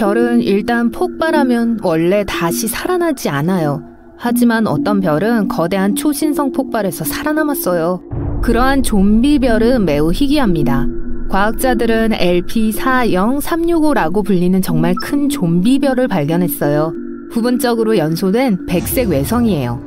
별은 일단 폭발하면 원래 다시 살아나지 않아요. 하지만 어떤 별은 거대한 초신성 폭발에서 살아남았어요. 그러한 좀비 별은 매우 희귀합니다. 과학자들은 LP40365라고 불리는 정말 큰 좀비 별을 발견했어요. 부분적으로 연소된 백색 외성이에요.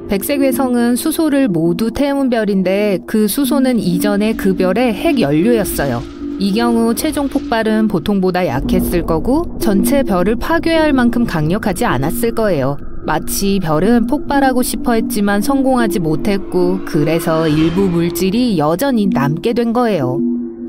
백색 외성은 수소를 모두 태운 별인데 그 수소는 이전에 그 별의 핵 연료였어요. 이 경우 최종 폭발은 보통보다 약했을 거고 전체 별을 파괴할 만큼 강력하지 않았을 거예요. 마치 별은 폭발하고 싶어 했지만 성공하지 못했고 그래서 일부 물질이 여전히 남게 된 거예요.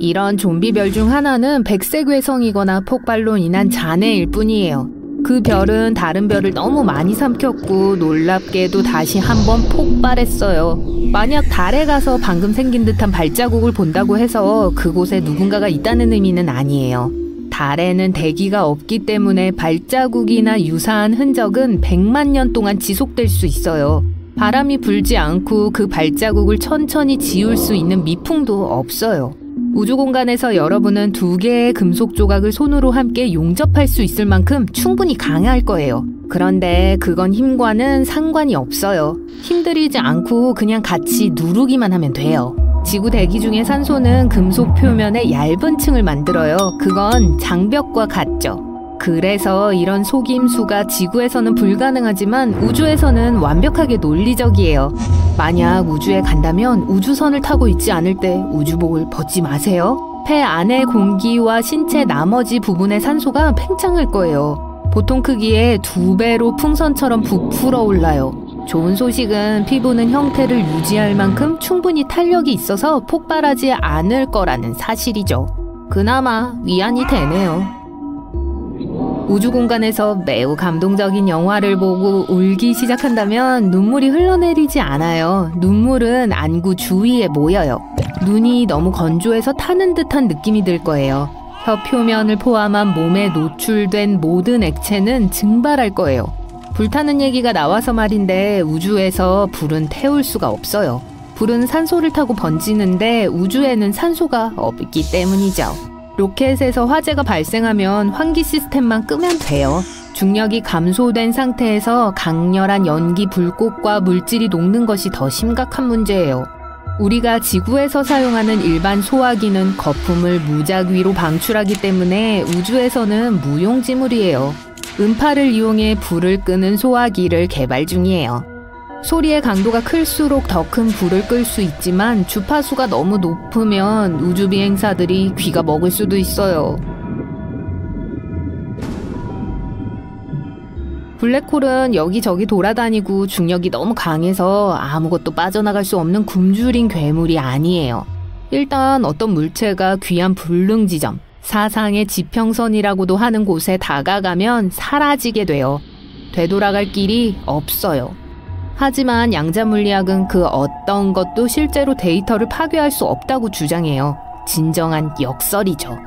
이런 좀비별 중 하나는 백색 외성이거나 폭발로 인한 잔해일 뿐이에요. 그 별은 다른 별을 너무 많이 삼켰고 놀랍게도 다시 한번 폭발했어요. 만약 달에 가서 방금 생긴 듯한 발자국을 본다고 해서 그곳에 누군가가 있다는 의미는 아니에요. 달에는 대기가 없기 때문에 발자국이나 유사한 흔적은 100만 년 동안 지속될 수 있어요. 바람이 불지 않고 그 발자국을 천천히 지울 수 있는 미풍도 없어요. 우주 공간에서 여러분은 2개의 금속 조각을 손으로 함께 용접할 수 있을 만큼 충분히 강할 거예요. 그런데 그건 힘과는 상관이 없어요. 힘들이지 않고 그냥 같이 누르기만 하면 돼요. 지구 대기 중의 산소는 금속 표면에 얇은 층을 만들어요. 그건 장벽과 같죠. 그래서 이런 속임수가 지구에서는 불가능하지만 우주에서는 완벽하게 논리적이에요. 만약 우주에 간다면 우주선을 타고 있지 않을 때 우주복을 벗지 마세요. 폐 안의 공기와 신체 나머지 부분의 산소가 팽창할 거예요. 보통 크기의 2배로 풍선처럼 부풀어 올라요. 좋은 소식은 피부는 형태를 유지할 만큼 충분히 탄력이 있어서 폭발하지 않을 거라는 사실이죠. 그나마 위안이 되네요. 우주 공간에서 매우 감동적인 영화를 보고 울기 시작한다면 눈물이 흘러내리지 않아요. 눈물은 안구 주위에 모여요. 눈이 너무 건조해서 타는 듯한 느낌이 들 거예요. 혀 표면을 포함한 몸에 노출된 모든 액체는 증발할 거예요. 불타는 얘기가 나와서 말인데 우주에서 불은 태울 수가 없어요. 불은 산소를 타고 번지는데 우주에는 산소가 없기 때문이죠. 로켓에서 화재가 발생하면 환기 시스템만 끄면 돼요. 중력이 감소된 상태에서 강렬한 연기 불꽃과 물질이 녹는 것이 더 심각한 문제예요. 우리가 지구에서 사용하는 일반 소화기는 거품을 무작위로 방출하기 때문에 우주에서는 무용지물이에요. 음파를 이용해 불을 끄는 소화기를 개발 중이에요. 소리의 강도가 클수록 더 큰 불을 끌 수 있지만 주파수가 너무 높으면 우주 비행사들이 귀가 먹을 수도 있어요. 블랙홀은 여기저기 돌아다니고 중력이 너무 강해서 아무것도 빠져나갈 수 없는 굶주린 괴물이 아니에요. 일단 어떤 물체가 귀한 불능 지점, 사상의 지평선이라고도 하는 곳에 다가가면 사라지게 돼요. 되돌아갈 길이 없어요. 하지만 양자물리학은 그 어떤 것도 실제로 데이터를 파괴할 수 없다고 주장해요. 진정한 역설이죠.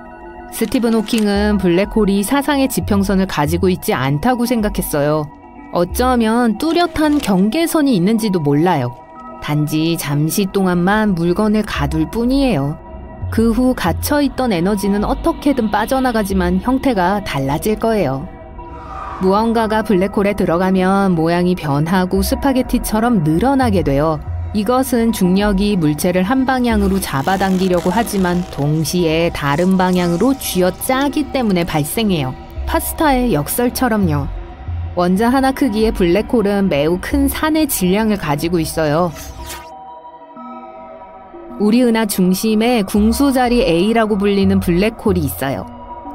스티븐 호킹은 블랙홀이 사상의 지평선을 가지고 있지 않다고 생각했어요. 어쩌면 뚜렷한 경계선이 있는지도 몰라요. 단지 잠시 동안만 물건을 가둘 뿐이에요. 그 후 갇혀있던 에너지는 어떻게든 빠져나가지만 형태가 달라질 거예요. 무언가가 블랙홀에 들어가면 모양이 변하고 스파게티처럼 늘어나게 돼요. 이것은 중력이 물체를 한 방향으로 잡아당기려고 하지만 동시에 다른 방향으로 쥐어짜기 때문에 발생해요. 파스타의 역설처럼요. 원자 하나 크기의 블랙홀은 매우 큰 산의 질량을 가지고 있어요. 우리 은하 중심에 궁수자리 A라고 불리는 블랙홀이 있어요.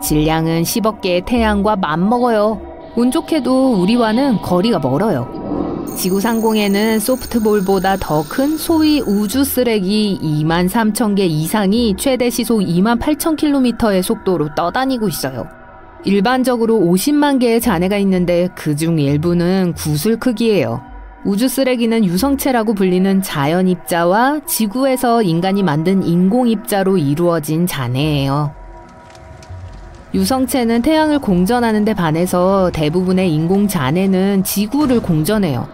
질량은 10억 개의 태양과 맞먹어요. 운 좋게도 우리와는 거리가 멀어요. 지구 상공에는 소프트볼보다 더 큰 소위 우주 쓰레기 23,000개 이상이 최대 시속 28,000km의 속도로 떠다니고 있어요. 일반적으로 50만 개의 잔해가 있는데 그중 일부는 구슬 크기예요. 우주 쓰레기는 유성체라고 불리는 자연 입자와 지구에서 인간이 만든 인공 입자로 이루어진 잔해예요. 유성체는 태양을 공전하는 데 반해서 대부분의 인공 잔해는 지구를 공전해요.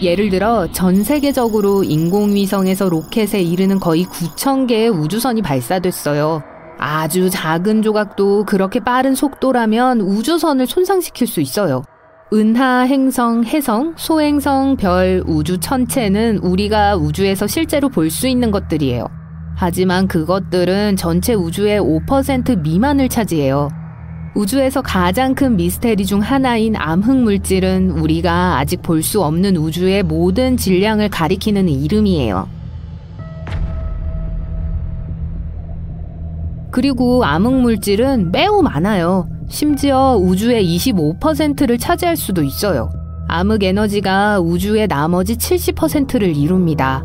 예를 들어 전 세계적으로 인공위성에서 로켓에 이르는 거의 9,000개의 우주선이 발사됐어요. 아주 작은 조각도 그렇게 빠른 속도라면 우주선을 손상시킬 수 있어요. 은하, 행성, 해성, 소행성, 별, 우주 천체는 우리가 우주에서 실제로 볼 수 있는 것들이에요. 하지만 그것들은 전체 우주의 5% 미만을 차지해요. 우주에서 가장 큰 미스테리 중 하나인 암흑물질은 우리가 아직 볼 수 없는 우주의 모든 질량을 가리키는 이름이에요. 그리고 암흑물질은 매우 많아요. 심지어 우주의 25%를 차지할 수도 있어요. 암흑에너지가 우주의 나머지 70%를 이룹니다.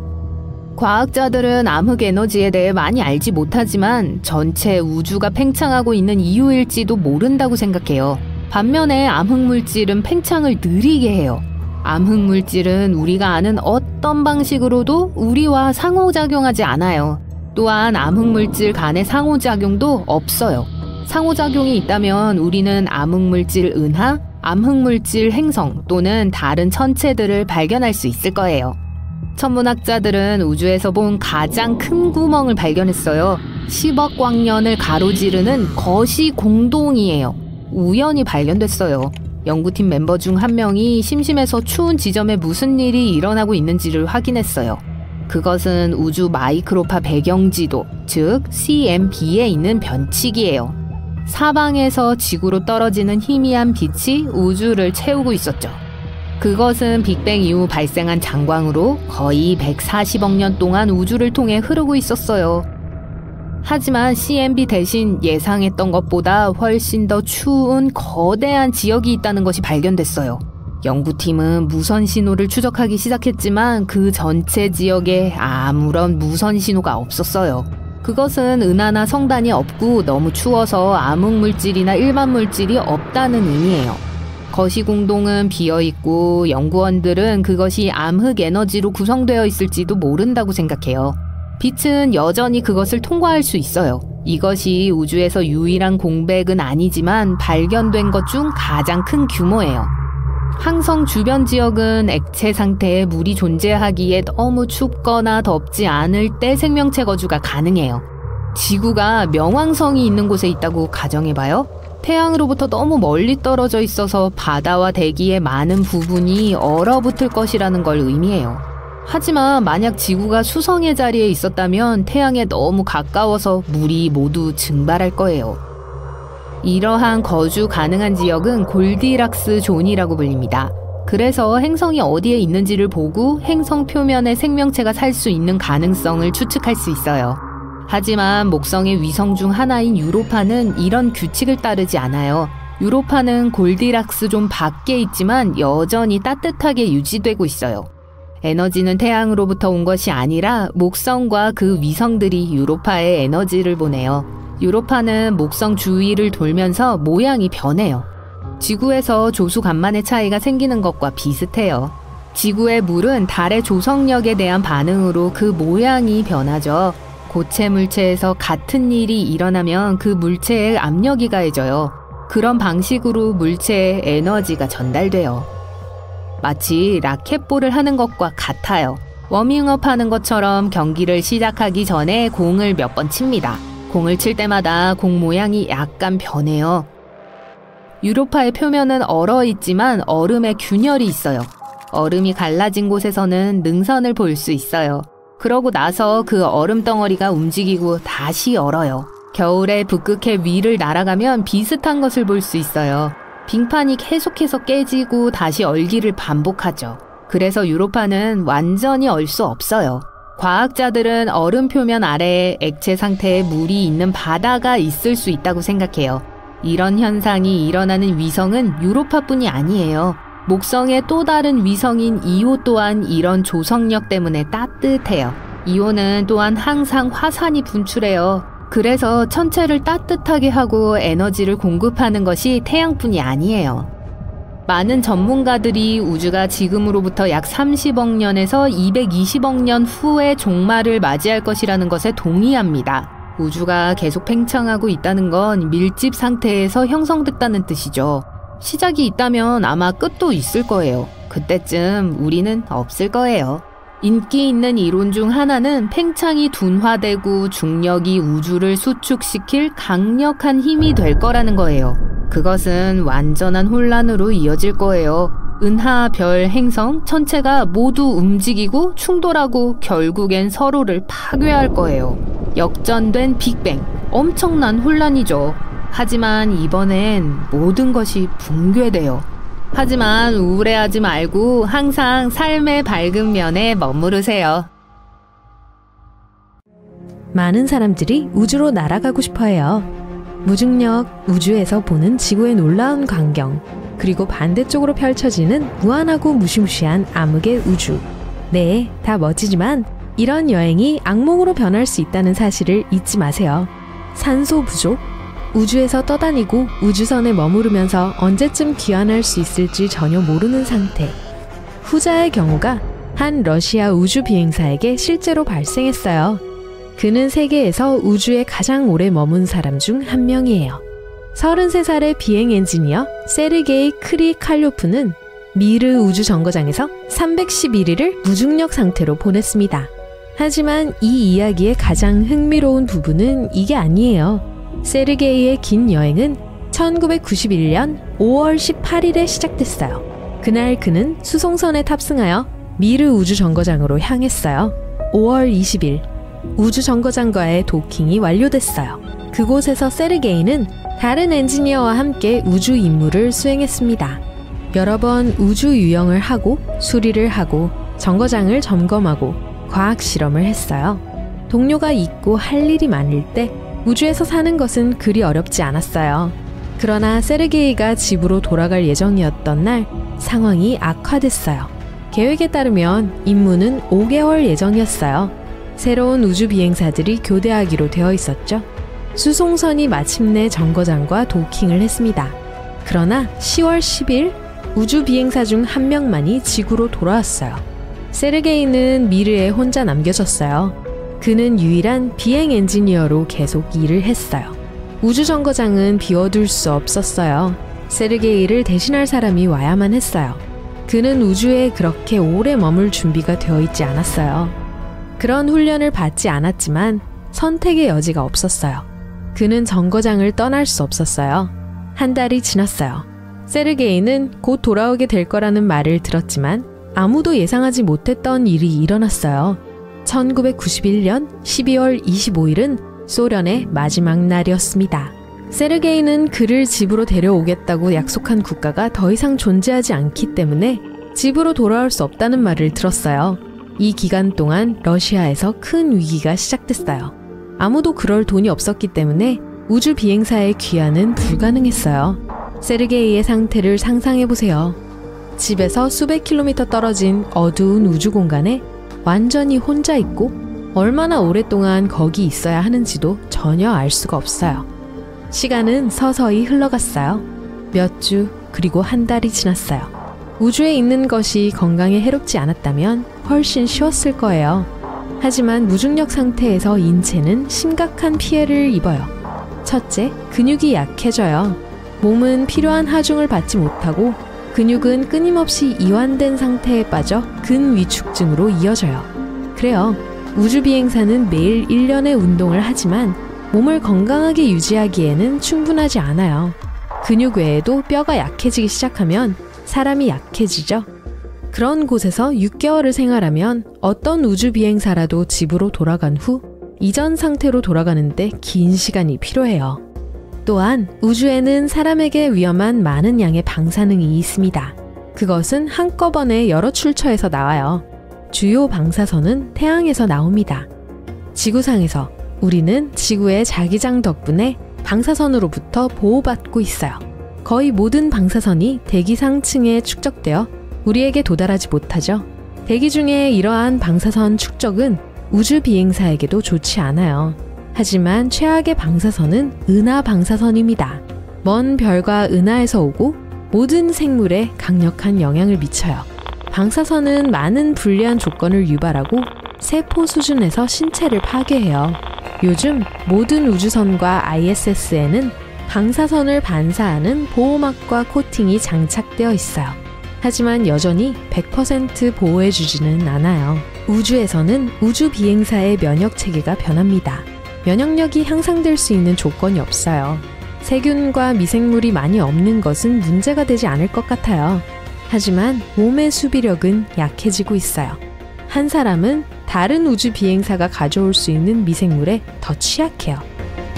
과학자들은 암흑에너지에 대해 많이 알지 못하지만 전체 우주가 팽창하고 있는 이유일지도 모른다고 생각해요. 반면에 암흑물질은 팽창을 느리게 해요. 암흑물질은 우리가 아는 어떤 방식으로도 우리와 상호작용하지 않아요. 또한 암흑물질 간의 상호작용도 없어요. 상호작용이 있다면 우리는 암흑물질 은하, 암흑물질 행성 또는 다른 천체들을 발견할 수 있을 거예요. 천문학자들은 우주에서 본 가장 큰 구멍을 발견했어요. 10억 광년을 가로지르는 거시 공동이에요. 우연히 발견됐어요. 연구팀 멤버 중 한 명이 심심해서 추운 지점에 무슨 일이 일어나고 있는지를 확인했어요. 그것은 우주 마이크로파 배경지도, 즉 CMB에 있는 변칙이에요. 사방에서 지구로 떨어지는 희미한 빛이 우주를 채우고 있었죠. 그것은 빅뱅 이후 발생한 장광으로 거의 140억 년 동안 우주를 통해 흐르고 있었어요. 하지만 CMB 대신 예상했던 것보다 훨씬 더 추운 거대한 지역이 있다는 것이 발견됐어요. 연구팀은 무선 신호를 추적하기 시작했지만 그 전체 지역에 아무런 무선 신호가 없었어요. 그것은 은하나 성단이 없고 너무 추워서 암흑물질이나 일반 물질이 없다는 의미예요. 거시공동은 비어있고 연구원들은 그것이 암흑에너지로 구성되어 있을지도 모른다고 생각해요. 빛은 여전히 그것을 통과할 수 있어요. 이것이 우주에서 유일한 공백은 아니지만 발견된 것 중 가장 큰 규모예요. 항성 주변 지역은 액체 상태의 물이 존재하기에 너무 춥거나 덥지 않을 때 생명체 거주가 가능해요. 지구가 명왕성이 있는 곳에 있다고 가정해봐요. 태양으로부터 너무 멀리 떨어져 있어서 바다와 대기의 많은 부분이 얼어붙을 것이라는 걸 의미해요. 하지만 만약 지구가 수성의 자리에 있었다면 태양에 너무 가까워서 물이 모두 증발할 거예요. 이러한 거주 가능한 지역은 골디락스 존이라고 불립니다. 그래서 행성이 어디에 있는지를 보고 행성 표면에 생명체가 살 수 있는 가능성을 추측할 수 있어요. 하지만 목성의 위성 중 하나인 유로파는 이런 규칙을 따르지 않아요. 유로파는 골디락스 존 밖에 있지만 여전히 따뜻하게 유지되고 있어요. 에너지는 태양으로부터 온 것이 아니라 목성과 그 위성들이 유로파에 에너지를 보내요. 유로파는 목성 주위를 돌면서 모양이 변해요. 지구에서 조수간만의 차이가 생기는 것과 비슷해요. 지구의 물은 달의 조성력에 대한 반응으로 그 모양이 변하죠. 고체 물체에서 같은 일이 일어나면 그 물체에 압력이 가해져요. 그런 방식으로 물체에 에너지가 전달돼요. 마치 라켓볼을 하는 것과 같아요. 워밍업 하는 것처럼 경기를 시작하기 전에 공을 몇 번 칩니다. 공을 칠 때마다 공 모양이 약간 변해요. 유로파의 표면은 얼어있지만 얼음에 균열이 있어요. 얼음이 갈라진 곳에서는 능선을 볼 수 있어요. 그러고 나서 그 얼음 덩어리가 움직이고 다시 얼어요. 겨울에 북극해 위를 날아가면 비슷한 것을 볼 수 있어요. 빙판이 계속해서 깨지고 다시 얼기를 반복하죠. 그래서 유로파는 완전히 얼 수 없어요. 과학자들은 얼음 표면 아래에 액체 상태의 물이 있는 바다가 있을 수 있다고 생각해요. 이런 현상이 일어나는 위성은 유로파뿐이 아니에요. 목성의 또 다른 위성인 이오 또한 이런 조성력 때문에 따뜻해요. 이오는 또한 항상 화산이 분출해요. 그래서 천체를 따뜻하게 하고 에너지를 공급하는 것이 태양뿐이 아니에요. 많은 전문가들이 우주가 지금으로부터 약 30억 년에서 220억 년 후에 종말을 맞이할 것이라는 것에 동의합니다. 우주가 계속 팽창하고 있다는 건 밀집 상태에서 형성됐다는 뜻이죠. 시작이 있다면 아마 끝도 있을 거예요. 그때쯤 우리는 없을 거예요. 인기 있는 이론 중 하나는 팽창이 둔화되고 중력이 우주를 수축시킬 강력한 힘이 될 거라는 거예요. 그것은 완전한 혼란으로 이어질 거예요. 은하, 별, 행성, 천체가 모두 움직이고 충돌하고 결국엔 서로를 파괴할 거예요. 역전된 빅뱅, 엄청난 혼란이죠. 하지만 이번엔 모든 것이 붕괴돼요. 하지만 우울해하지 말고 항상 삶의 밝은 면에 머무르세요. 많은 사람들이 우주로 날아가고 싶어해요. 무중력, 우주에서 보는 지구의 놀라운 광경, 그리고 반대쪽으로 펼쳐지는 무한하고 무시무시한 암흑의 우주. 네, 다 멋지지만 이런 여행이 악몽으로 변할 수 있다는 사실을 잊지 마세요. 산소 부족, 우주에서 떠다니고 우주선에 머무르면서 언제쯤 귀환할 수 있을지 전혀 모르는 상태. 후자의 경우가 한 러시아 우주 비행사에게 실제로 발생했어요. 그는 세계에서 우주에 가장 오래 머문 사람 중 한 명이에요. 33살의 비행 엔지니어 세르게이 크리칼료프는 미르 우주 정거장에서 311일을 무중력 상태로 보냈습니다. 하지만 이 이야기의 가장 흥미로운 부분은 이게 아니에요. 세르게이의 긴 여행은 1991년 5월 18일에 시작됐어요. 그날 그는 수송선에 탑승하여 미르 우주 정거장으로 향했어요. 5월 20일 우주 정거장과의 도킹이 완료됐어요. 그곳에서 세르게이는 다른 엔지니어와 함께 우주 임무를 수행했습니다. 여러 번 우주 유영을 하고 수리를 하고 정거장을 점검하고 과학 실험을 했어요. 동료가 있고 할 일이 많을 때 우주에서 사는 것은 그리 어렵지 않았어요. 그러나 세르게이가 집으로 돌아갈 예정이었던 날 상황이 악화됐어요. 계획에 따르면 임무는 5개월 예정이었어요. 새로운 우주 비행사들이 교대하기로 되어 있었죠. 수송선이 마침내 정거장과 도킹을 했습니다. 그러나 10월 10일 우주 비행사 중 한 명만이 지구로 돌아왔어요. 세르게이는 미르에 혼자 남겨졌어요. 그는 유일한 비행 엔지니어로 계속 일을 했어요. 우주 정거장은 비워둘 수 없었어요. 세르게이를 대신할 사람이 와야만 했어요. 그는 우주에 그렇게 오래 머물 준비가 되어 있지 않았어요. 그런 훈련을 받지 않았지만 선택의 여지가 없었어요. 그는 정거장을 떠날 수 없었어요. 한 달이 지났어요. 세르게이는 곧 돌아오게 될 거라는 말을 들었지만 아무도 예상하지 못했던 일이 일어났어요. 1991년 12월 25일은 소련의 마지막 날이었습니다. 세르게이는 그를 집으로 데려오겠다고 약속한 국가가 더 이상 존재하지 않기 때문에 집으로 돌아올 수 없다는 말을 들었어요. 이 기간 동안 러시아에서 큰 위기가 시작됐어요. 아무도 그럴 돈이 없었기 때문에 우주 비행사의 귀환은 불가능했어요. 세르게이의 상태를 상상해보세요. 집에서 수백 킬로미터 떨어진 어두운 우주 공간에 완전히 혼자 있고 얼마나 오랫동안 거기 있어야 하는지도 전혀 알 수가 없어요. 시간은 서서히 흘러갔어요. 몇 주, 그리고 한 달이 지났어요. 우주에 있는 것이 건강에 해롭지 않았다면 훨씬 쉬웠을 거예요. 하지만 무중력 상태에서 인체는 심각한 피해를 입어요. 첫째, 근육이 약해져요. 몸은 필요한 하중을 받지 못하고 근육은 끊임없이 이완된 상태에 빠져 근위축증으로 이어져요. 그래요. 우주비행사는 매일 1년의 운동을 하지만 몸을 건강하게 유지하기에는 충분하지 않아요. 근육 외에도 뼈가 약해지기 시작하면 사람이 약해지죠. 그런 곳에서 6개월을 생활하면 어떤 우주비행사라도 집으로 돌아간 후 이전 상태로 돌아가는데 긴 시간이 필요해요. 또한 우주에는 사람에게 위험한 많은 양의 방사능이 있습니다. 그것은 한꺼번에 여러 출처에서 나와요. 주요 방사선은 태양에서 나옵니다. 지구상에서 우리는 지구의 자기장 덕분에 방사선으로부터 보호받고 있어요. 거의 모든 방사선이 대기 상층에 축적되어 우리에게 도달하지 못하죠. 대기 중에 이러한 방사선 축적은 우주 비행사에게도 좋지 않아요. 하지만 최악의 방사선은 은하 방사선입니다. 먼 별과 은하에서 오고 모든 생물에 강력한 영향을 미쳐요. 방사선은 많은 불리한 조건을 유발하고 세포 수준에서 신체를 파괴해요. 요즘 모든 우주선과 ISS에는 방사선을 반사하는 보호막과 코팅이 장착되어 있어요. 하지만 여전히 100% 보호해주지는 않아요. 우주에서는 우주 비행사의 면역 체계가 변합니다. 면역력이 향상될 수 있는 조건이 없어요. 세균과 미생물이 많이 없는 것은 문제가 되지 않을 것 같아요. 하지만 몸의 수비력은 약해지고 있어요. 한 사람은 다른 우주 비행사가 가져올 수 있는 미생물에 더 취약해요.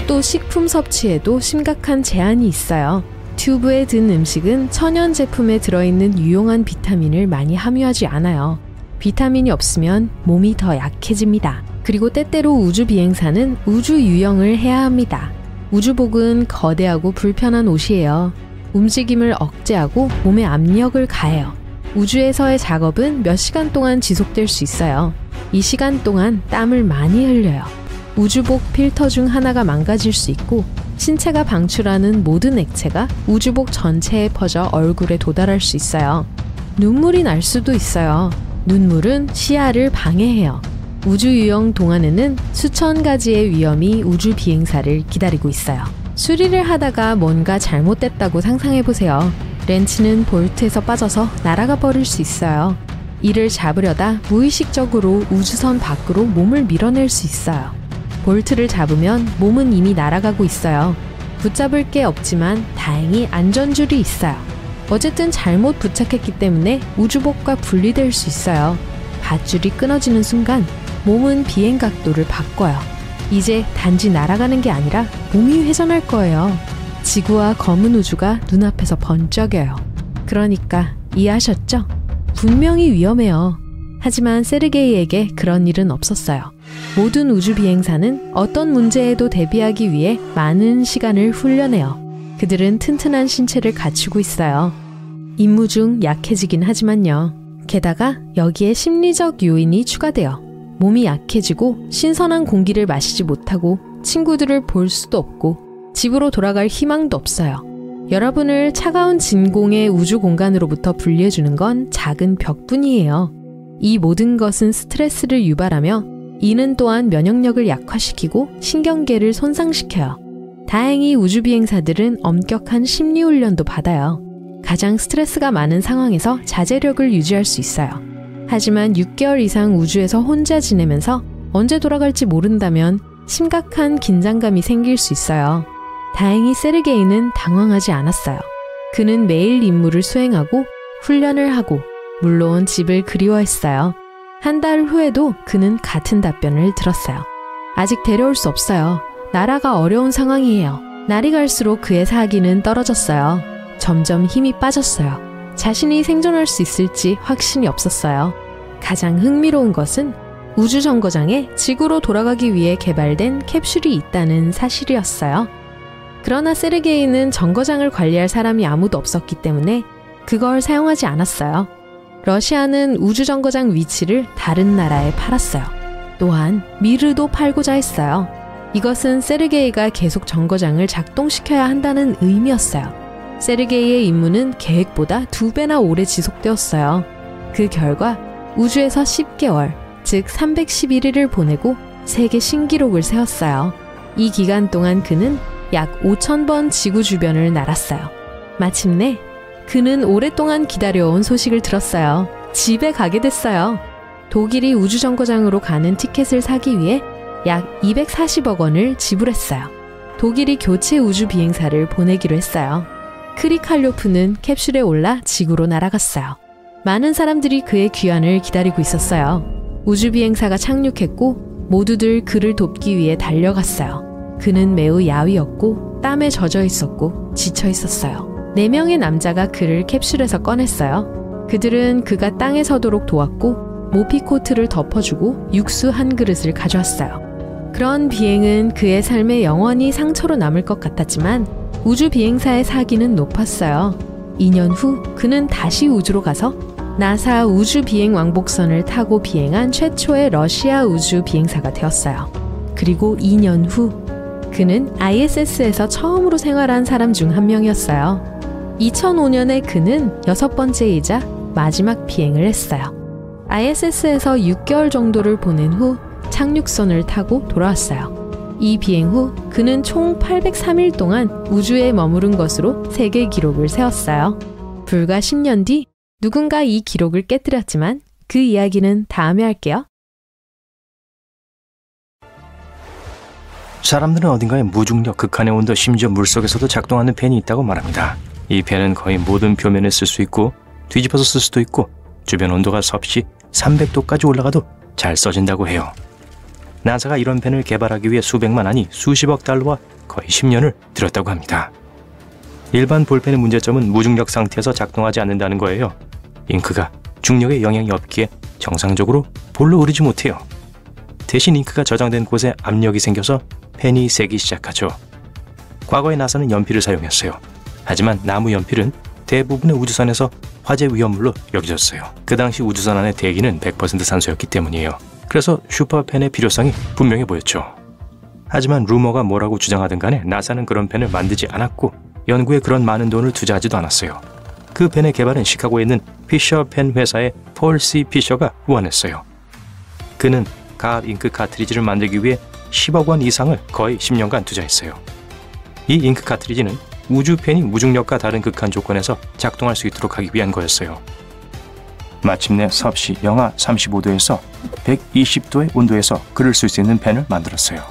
또 식품 섭취에도 심각한 제한이 있어요. 튜브에 든 음식은 천연 제품에 들어있는 유용한 비타민을 많이 함유하지 않아요. 비타민이 없으면 몸이 더 약해집니다. 그리고 때때로 우주 비행사는 우주 유영을 해야 합니다. 우주복은 거대하고 불편한 옷이에요. 움직임을 억제하고 몸에 압력을 가해요. 우주에서의 작업은 몇 시간 동안 지속될 수 있어요. 이 시간 동안 땀을 많이 흘려요. 우주복 필터 중 하나가 망가질 수 있고 신체가 방출하는 모든 액체가 우주복 전체에 퍼져 얼굴에 도달할 수 있어요. 눈물이 날 수도 있어요. 눈물은 시야를 방해해요. 우주 유영 동안에는 수천 가지의 위험이 우주 비행사를 기다리고 있어요. 수리를 하다가 뭔가 잘못됐다고 상상해보세요. 렌치는 볼트에서 빠져서 날아가 버릴 수 있어요. 이를 잡으려다 무의식적으로 우주선 밖으로 몸을 밀어낼 수 있어요. 볼트를 잡으면 몸은 이미 날아가고 있어요. 붙잡을 게 없지만 다행히 안전줄이 있어요. 어쨌든 잘못 부착했기 때문에 우주복과 분리될 수 있어요. 밧줄이 끊어지는 순간 몸은 비행 각도를 바꿔요. 이제 단지 날아가는 게 아니라 몸이 회전할 거예요. 지구와 검은 우주가 눈앞에서 번쩍여요. 그러니까 이해하셨죠? 분명히 위험해요. 하지만 세르게이에게 그런 일은 없었어요. 모든 우주 비행사는 어떤 문제에도 대비하기 위해 많은 시간을 훈련해요. 그들은 튼튼한 신체를 갖추고 있어요. 임무 중 약해지긴 하지만요. 게다가 여기에 심리적 요인이 추가돼요. 몸이 약해지고 신선한 공기를 마시지 못하고 친구들을 볼 수도 없고 집으로 돌아갈 희망도 없어요. 여러분을 차가운 진공의 우주 공간으로부터 분리해주는 건 작은 벽뿐이에요. 이 모든 것은 스트레스를 유발하며 이는 또한 면역력을 약화시키고 신경계를 손상시켜요. 다행히 우주 비행사들은 엄격한 심리훈련도 받아요. 가장 스트레스가 많은 상황에서 자제력을 유지할 수 있어요. 하지만 6개월 이상 우주에서 혼자 지내면서 언제 돌아갈지 모른다면 심각한 긴장감이 생길 수 있어요. 다행히 세르게이는 당황하지 않았어요. 그는 매일 임무를 수행하고 훈련을 하고 물론 집을 그리워했어요. 한 달 후에도 그는 같은 답변을 들었어요. 아직 데려올 수 없어요. 나라가 어려운 상황이에요. 날이 갈수록 그의 사기는 떨어졌어요. 점점 힘이 빠졌어요. 자신이 생존할 수 있을지 확신이 없었어요. 가장 흥미로운 것은 우주정거장에 지구로 돌아가기 위해 개발된 캡슐이 있다는 사실이었어요. 그러나 세르게이는 정거장을 관리할 사람이 아무도 없었기 때문에 그걸 사용하지 않았어요. 러시아는 우주정거장 위치를 다른 나라에 팔았어요. 또한 미르도 팔고자 했어요. 이것은 세르게이가 계속 정거장을 작동시켜야 한다는 의미였어요. 세르게이의 임무는 계획보다 2배나 오래 지속되었어요. 그 결과 우주에서 10개월, 즉 311일을 보내고 세계 신기록을 세웠어요. 이 기간 동안 그는 약 5,000번 지구 주변을 날았어요. 마침내 그는 오랫동안 기다려온 소식을 들었어요. 집에 가게 됐어요. 독일이 우주정거장으로 가는 티켓을 사기 위해 약 240억 원을 지불했어요. 독일이 교체 우주 비행사를 보내기로 했어요. 크리칼료프는 캡슐에 올라 지구로 날아갔어요. 많은 사람들이 그의 귀환을 기다리고 있었어요. 우주 비행사가 착륙했고 모두들 그를 돕기 위해 달려갔어요. 그는 매우 야위었고 땀에 젖어 있었고 지쳐 있었어요. 4명의 남자가 그를 캡슐에서 꺼냈어요. 그들은 그가 땅에 서도록 도왔고 모피코트를 덮어주고 육수 한 그릇을 가져왔어요. 그런 비행은 그의 삶에 영원히 상처로 남을 것 같았지만 우주 비행사의 사기는 높았어요. 2년 후 그는 다시 우주로 가서 나사 우주 비행 왕복선을 타고 비행한 최초의 러시아 우주 비행사가 되었어요. 그리고 2년 후 그는 ISS에서 처음으로 생활한 사람 중 한 명이었어요. 2005년에 그는 6번째이자 마지막 비행을 했어요. ISS에서 6개월 정도를 보낸 후 착륙선을 타고 돌아왔어요. 이 비행 후 그는 총 803일 동안 우주에 머무른 것으로 세계 기록을 세웠어요. 불과 10년 뒤 누군가 이 기록을 깨뜨렸지만 그 이야기는 다음에 할게요. 사람들은 어딘가에 무중력, 극한의 온도, 심지어 물속에서도 작동하는 펜이 있다고 말합니다. 이 펜은 거의 모든 표면에 쓸 수 있고 뒤집어서 쓸 수도 있고 주변 온도가 섭씨 300도까지 올라가도 잘 써진다고 해요. 나사가 이런 펜을 개발하기 위해 수백만 아니 수십억 달러와 거의 10년을 들였다고 합니다. 일반 볼펜의 문제점은 무중력 상태에서 작동하지 않는다는 거예요. 잉크가 중력에 영향이 없기에 정상적으로 볼로 흐르지 못해요. 대신 잉크가 저장된 곳에 압력이 생겨서 펜이 새기 시작하죠. 과거에 나사는 연필을 사용했어요. 하지만 나무 연필은 대부분의 우주선에서 화재 위험물로 여겨졌어요. 그 당시 우주선 안의 대기는 100% 산소였기 때문이에요. 그래서 슈퍼펜의 필요성이 분명해 보였죠. 하지만 루머가 뭐라고 주장하든 간에 나사는 그런 펜을 만들지 않았고 연구에 그런 많은 돈을 투자하지도 않았어요. 그 펜의 개발은 시카고에 있는 피셔 펜 회사의 폴 C. 피셔가 우원했어요. 그는 가압 잉크 카트리지를 만들기 위해 10억 원 이상을 거의 10년간 투자했어요. 이 잉크 카트리지는 우주 펜이 무중력과 다른 극한 조건에서 작동할 수 있도록 하기 위한 거였어요. 마침내 섭씨 영하 35도에서 120도의 온도에서 글을 쓸 수 있는 펜을 만들었어요.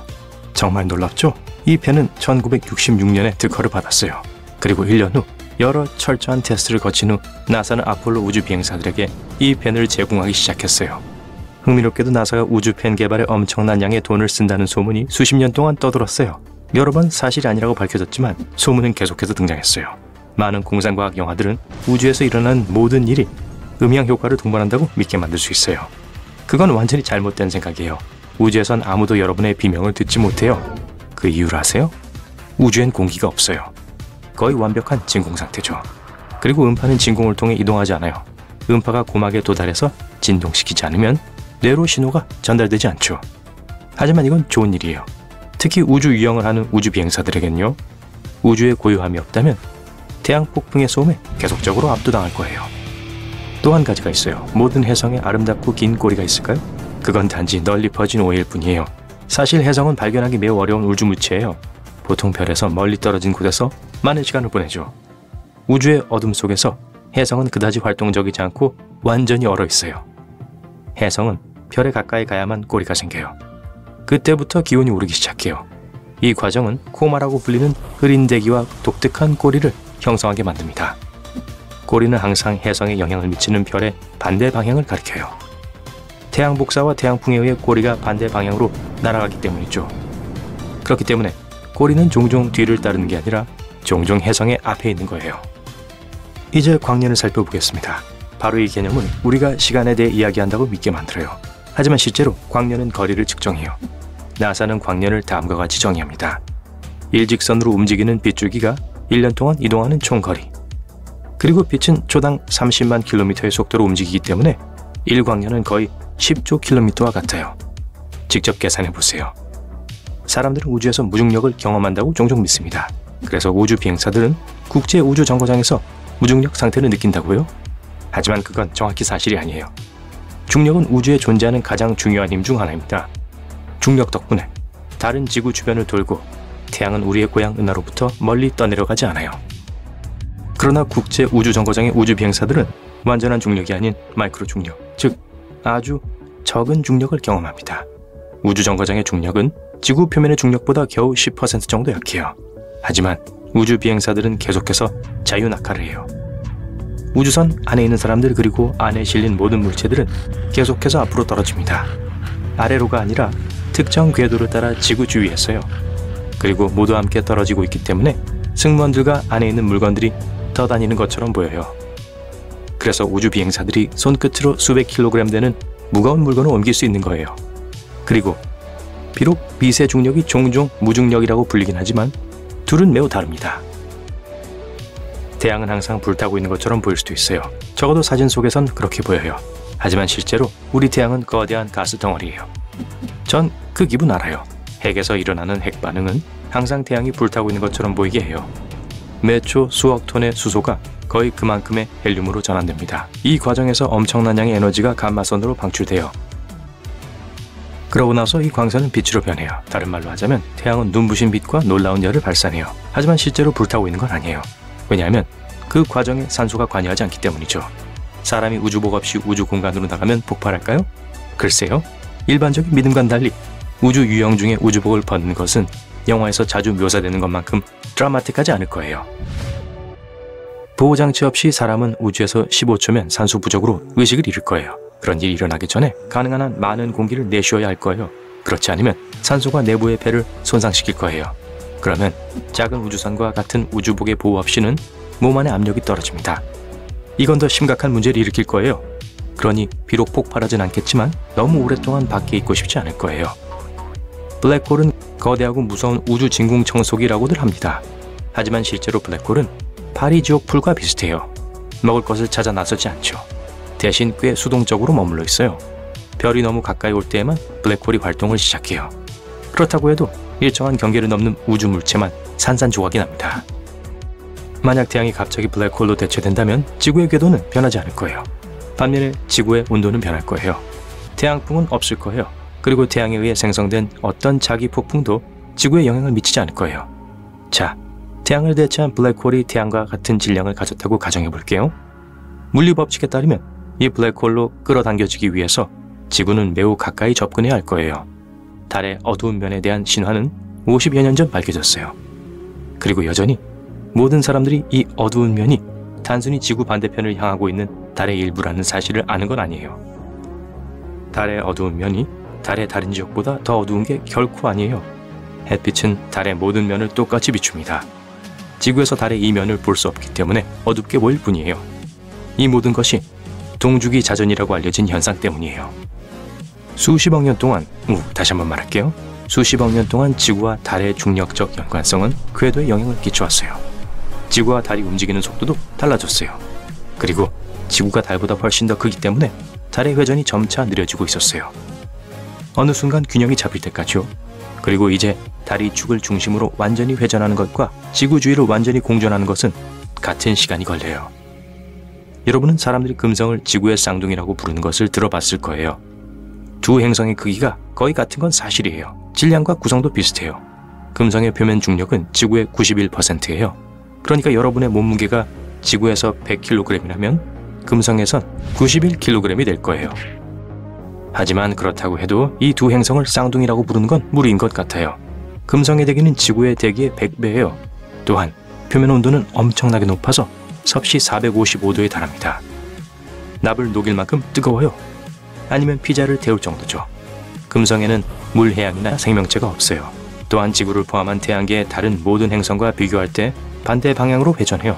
정말 놀랍죠? 이 펜은 1966년에 특허를 받았어요. 그리고 1년 후 여러 철저한 테스트를 거친 후 나사는 아폴로 우주 비행사들에게 이 펜을 제공하기 시작했어요. 흥미롭게도 나사가 우주 펜 개발에 엄청난 양의 돈을 쓴다는 소문이 수십 년 동안 떠돌았어요. 여러 번 사실이 아니라고 밝혀졌지만 소문은 계속해서 등장했어요. 많은 공상과학 영화들은 우주에서 일어난 모든 일이 음향 효과를 동반한다고 믿게 만들 수 있어요. 그건 완전히 잘못된 생각이에요. 우주에선 아무도 여러분의 비명을 듣지 못해요. 그 이유를 아세요? 우주엔 공기가 없어요. 거의 완벽한 진공 상태죠. 그리고 음파는 진공을 통해 이동하지 않아요. 음파가 고막에 도달해서 진동시키지 않으면 뇌로 신호가 전달되지 않죠. 하지만 이건 좋은 일이에요. 특히 우주 유영을 하는 우주 비행사들에겐요. 우주에 고요함이 없다면 태양 폭풍의 소음에 계속적으로 압도당할 거예요. 또 한 가지가 있어요. 모든 혜성에 아름답고 긴 꼬리가 있을까요? 그건 단지 널리 퍼진 오해일 뿐이에요. 사실 혜성은 발견하기 매우 어려운 우주 무체예요. 보통 별에서 멀리 떨어진 곳에서 많은 시간을 보내죠. 우주의 어둠 속에서 혜성은 그다지 활동적이지 않고 완전히 얼어 있어요. 혜성은 별에 가까이 가야만 꼬리가 생겨요. 그때부터 기온이 오르기 시작해요. 이 과정은 코마라고 불리는 흐린 대기와 독특한 꼬리를 형성하게 만듭니다. 꼬리는 항상 혜성에 영향을 미치는 별의 반대 방향을 가리켜요. 태양 복사와 태양풍에 의해 꼬리가 반대 방향으로 날아가기 때문이죠. 그렇기 때문에 꼬리는 종종 뒤를 따르는 게 아니라 종종 혜성의 앞에 있는 거예요. 이제 광년을 살펴보겠습니다. 바로 이 개념은 우리가 시간에 대해 이야기한다고 믿게 만들어요. 하지만 실제로 광년은 거리를 측정해요. 나사는 광년을 다음과 같이 정의합니다. 일직선으로 움직이는 빛줄기가 1년 동안 이동하는 총거리. 그리고 빛은 초당 30만 킬로미터의 속도로 움직이기 때문에 1광년은 거의 10조 킬로미터와 같아요. 직접 계산해 보세요. 사람들은 우주에서 무중력을 경험한다고 종종 믿습니다. 그래서 우주 비행사들은 국제 우주 정거장에서 무중력 상태를 느낀다고요? 하지만 그건 정확히 사실이 아니에요. 중력은 우주에 존재하는 가장 중요한 힘 중 하나입니다. 중력 덕분에 다른 지구 주변을 돌고 태양은 우리의 고향 은하로부터 멀리 떠내려가지 않아요. 그러나 국제 우주 정거장의 우주 비행사들은 완전한 중력이 아닌 마이크로 중력, 즉 아주 적은 중력을 경험합니다. 우주 정거장의 중력은 지구 표면의 중력보다 겨우 10% 정도 약해요. 하지만 우주 비행사들은 계속해서 자유낙하를 해요. 우주선 안에 있는 사람들 그리고 안에 실린 모든 물체들은 계속해서 앞으로 떨어집니다. 아래로가 아니라 특정 궤도를 따라 지구 주위에서요. 그리고 모두 함께 떨어지고 있기 때문에 승무원들과 안에 있는 물건들이 떠다니는 것처럼 보여요. 그래서 우주 비행사들이 손끝으로 수백 킬로그램 되는 무거운 물건을 옮길 수 있는 거예요. 그리고 비록 미세 중력이 종종 무중력이라고 불리긴 하지만 둘은 매우 다릅니다. 태양은 항상 불타고 있는 것처럼 보일 수도 있어요. 적어도 사진 속에선 그렇게 보여요. 하지만 실제로 우리 태양은 거대한 가스 덩어리예요. 전 그 기분 알아요. 핵에서 일어나는 핵 반응은 항상 태양이 불타고 있는 것처럼 보이게 해요. 매초 수억 톤의 수소가 거의 그만큼의 헬륨으로 전환됩니다. 이 과정에서 엄청난 양의 에너지가 감마선으로 방출돼요. 그러고 나서 이 광선은 빛으로 변해요. 다른 말로 하자면 태양은 눈부신 빛과 놀라운 열을 발산해요. 하지만 실제로 불타고 있는 건 아니에요. 왜냐하면 그 과정에 산소가 관여하지 않기 때문이죠. 사람이 우주복 없이 우주 공간으로 나가면 폭발할까요? 글쎄요. 일반적인 믿음과는 달리 우주 유형 중에 우주복을 벗는 것은 영화에서 자주 묘사되는 것만큼 드라마틱하지 않을 거예요. 보호장치 없이 사람은 우주에서 15초면 산소 부족으로 의식을 잃을 거예요. 그런 일이 일어나기 전에 가능한 한 많은 공기를 내쉬어야 할 거예요. 그렇지 않으면 산소가 내부의 폐를 손상시킬 거예요. 그러면 작은 우주선과 같은 우주복의 보호 없이는 몸 안의 압력이 떨어집니다. 이건 더 심각한 문제를 일으킬 거예요. 그러니 비록 폭발하진 않겠지만 너무 오랫동안 밖에 있고 싶지 않을 거예요. 블랙홀은 거대하고 무서운 우주 진공 청소기라고들 합니다. 하지만 실제로 블랙홀은 파리 지옥 풀과 비슷해요. 먹을 것을 찾아 나서지 않죠. 대신 꽤 수동적으로 머물러 있어요. 별이 너무 가까이 올 때에만 블랙홀이 활동을 시작해요. 그렇다고 해도 일정한 경계를 넘는 우주 물체만 산산조각이 납니다. 만약 태양이 갑자기 블랙홀로 대체된다면 지구의 궤도는 변하지 않을 거예요. 반면에 지구의 온도는 변할 거예요. 태양풍은 없을 거예요. 그리고 태양에 의해 생성된 어떤 자기 폭풍도 지구에 영향을 미치지 않을 거예요. 자, 태양을 대체한 블랙홀이 태양과 같은 질량을 가졌다고 가정해 볼게요. 물리 법칙에 따르면 이 블랙홀로 끌어당겨지기 위해서 지구는 매우 가까이 접근해야 할 거예요. 달의 어두운 면에 대한 신화는 50여 년 전 밝혀졌어요. 그리고 여전히 모든 사람들이 이 어두운 면이 단순히 지구 반대편을 향하고 있는 달의 일부라는 사실을 아는 건 아니에요. 달의 어두운 면이 달의 다른 지역보다 더 어두운 게 결코 아니에요. 햇빛은 달의 모든 면을 똑같이 비춥니다. 지구에서 달의 이 면을 볼 수 없기 때문에 어둡게 보일 뿐이에요. 이 모든 것이 동주기 자전이라고 알려진 현상 때문이에요. 수십억 년 동안, 다시 한번 말할게요. 수십억 년 동안 지구와 달의 중력적 연관성은 궤도에 영향을 끼쳐왔어요. 지구와 달이 움직이는 속도도 달라졌어요. 그리고 지구가 달보다 훨씬 더 크기 때문에 달의 회전이 점차 느려지고 있었어요. 어느 순간 균형이 잡힐 때까지요. 그리고 이제 달이 축을 중심으로 완전히 회전하는 것과 지구 주위를 완전히 공전하는 것은 같은 시간이 걸려요. 여러분은 사람들이 금성을 지구의 쌍둥이라고 부르는 것을 들어봤을 거예요. 두 행성의 크기가 거의 같은 건 사실이에요. 질량과 구성도 비슷해요. 금성의 표면 중력은 지구의 91%예요. 그러니까 여러분의 몸무게가 지구에서 100kg이라면 금성에선 91kg이 될 거예요. 하지만 그렇다고 해도 이 두 행성을 쌍둥이라고 부르는 건 무리인 것 같아요. 금성의 대기는 지구의 대기의 100배예요. 또한 표면 온도는 엄청나게 높아서 섭씨 455도에 달합니다. 납을 녹일 만큼 뜨거워요. 아니면 피자를 데울 정도죠. 금성에는 물, 해양이나 생명체가 없어요. 또한 지구를 포함한 태양계의 다른 모든 행성과 비교할 때 반대 방향으로 회전해요.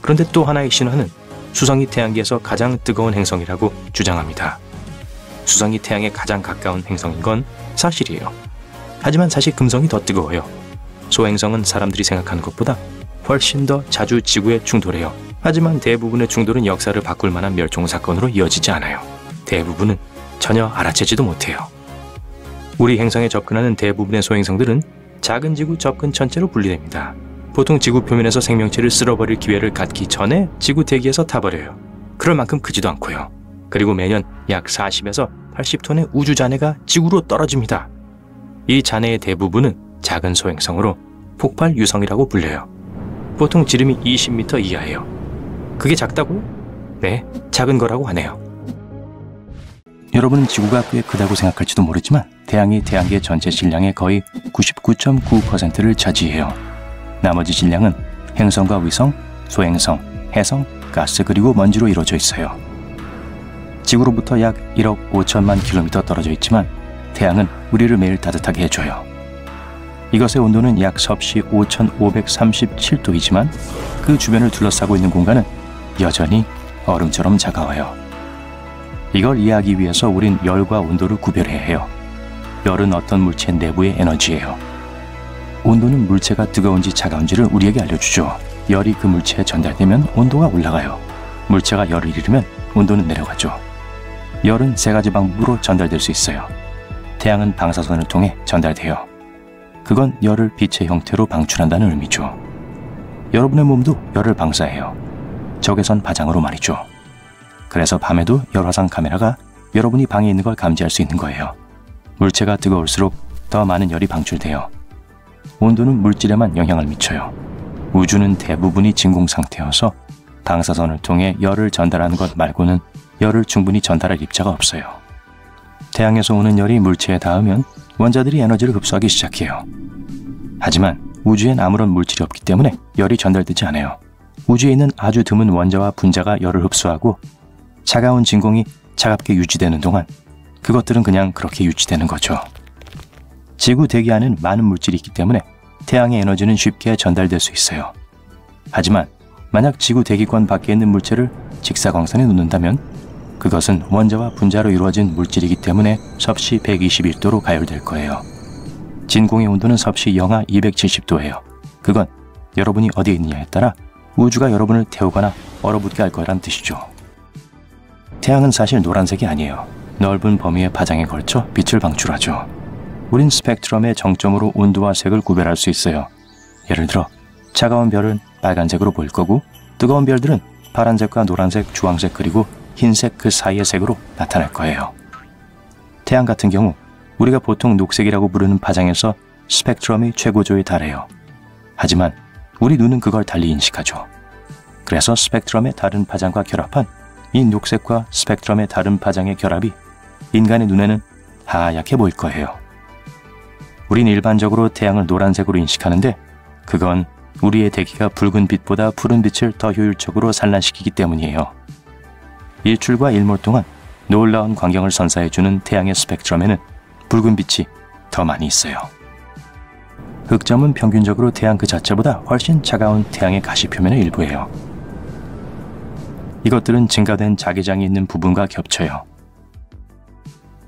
그런데 또 하나의 신화는 수성이 태양계에서 가장 뜨거운 행성이라고 주장합니다. 수성이 태양에 가장 가까운 행성인 건 사실이에요. 하지만 사실 금성이 더 뜨거워요. 소행성은 사람들이 생각하는 것보다 훨씬 더 자주 지구에 충돌해요. 하지만 대부분의 충돌은 역사를 바꿀 만한 멸종사건으로 이어지지 않아요. 대부분은 전혀 알아채지도 못해요. 우리 행성에 접근하는 대부분의 소행성들은 작은 지구 접근 천체로 분리됩니다. 보통 지구 표면에서 생명체를 쓸어버릴 기회를 갖기 전에 지구 대기에서 타버려요. 그럴 만큼 크지도 않고요. 그리고 매년 약 40에서 80톤의 우주 잔해가 지구로 떨어집니다. 이 잔해의 대부분은 작은 소행성으로 폭발 유성이라고 불려요. 보통 지름이 20m 이하예요. 그게 작다고요? 네, 작은 거라고 하네요. 여러분은 지구가 꽤 크다고 생각할지도 모르지만 태양이 태양계 전체 질량의 거의 99.9%를 차지해요. 나머지 질량은 행성과 위성, 소행성, 해성, 가스 그리고 먼지로 이루어져 있어요. 지구로부터 약 1억 5천만 킬로미터 떨어져 있지만 태양은 우리를 매일 따뜻하게 해줘요. 이것의 온도는 약 섭씨 5537도이지만 그 주변을 둘러싸고 있는 공간은 여전히 얼음처럼 차가워요. 이걸 이해하기 위해서 우린 열과 온도를 구별해야 해요. 열은 어떤 물체 내부의 에너지예요. 온도는 물체가 뜨거운지 차가운지를 우리에게 알려주죠. 열이 그 물체에 전달되면 온도가 올라가요. 물체가 열을 잃으면 온도는 내려가죠. 열은 세 가지 방법으로 전달될 수 있어요. 태양은 방사선을 통해 전달돼요. 그건 열을 빛의 형태로 방출한다는 의미죠. 여러분의 몸도 열을 방사해요. 적외선 파장으로 말이죠. 그래서 밤에도 열화상 카메라가 여러분이 방에 있는 걸 감지할 수 있는 거예요. 물체가 뜨거울수록 더 많은 열이 방출돼요. 온도는 물질에만 영향을 미쳐요. 우주는 대부분이 진공 상태여서 방사선을 통해 열을 전달하는 것 말고는 열을 충분히 전달할 입자가 없어요. 태양에서 오는 열이 물체에 닿으면 원자들이 에너지를 흡수하기 시작해요. 하지만 우주엔 아무런 물질이 없기 때문에 열이 전달되지 않아요. 우주에 있는 아주 드문 원자와 분자가 열을 흡수하고 차가운 진공이 차갑게 유지되는 동안 그것들은 그냥 그렇게 유지되는 거죠. 지구 대기 안에는 많은 물질이 있기 때문에 태양의 에너지는 쉽게 전달될 수 있어요. 하지만 만약 지구 대기권 밖에 있는 물체를 직사광선에 놓는다면 그것은 원자와 분자로 이루어진 물질이기 때문에 섭씨 121도로 가열될 거예요. 진공의 온도는 섭씨 영하 270도예요. 그건 여러분이 어디에 있느냐에 따라 우주가 여러분을 태우거나 얼어붙게 할 거란 뜻이죠. 태양은 사실 노란색이 아니에요. 넓은 범위의 파장에 걸쳐 빛을 방출하죠. 우린 스펙트럼의 정점으로 온도와 색을 구별할 수 있어요. 예를 들어 차가운 별은 빨간색으로 보일 거고 뜨거운 별들은 파란색과 노란색, 주황색 그리고 흰색 그 사이의 색으로 나타날 거예요. 태양 같은 경우 우리가 보통 녹색이라고 부르는 파장에서 스펙트럼이 최고조에 달해요. 하지만 우리 눈은 그걸 달리 인식하죠. 그래서 스펙트럼의 다른 파장과 결합한 이 녹색과 스펙트럼의 다른 파장의 결합이 인간의 눈에는 하얗게 보일 거예요. 우린 일반적으로 태양을 노란색으로 인식하는데 그건 우리의 대기가 붉은 빛보다 푸른 빛을 더 효율적으로 산란시키기 때문이에요. 일출과 일몰 동안 놀라운 광경을 선사해주는 태양의 스펙트럼에는 붉은 빛이 더 많이 있어요. 흑점은 평균적으로 태양 그 자체보다 훨씬 차가운 태양의 가시표면의 일부예요. 이것들은 증가된 자기장이 있는 부분과 겹쳐요.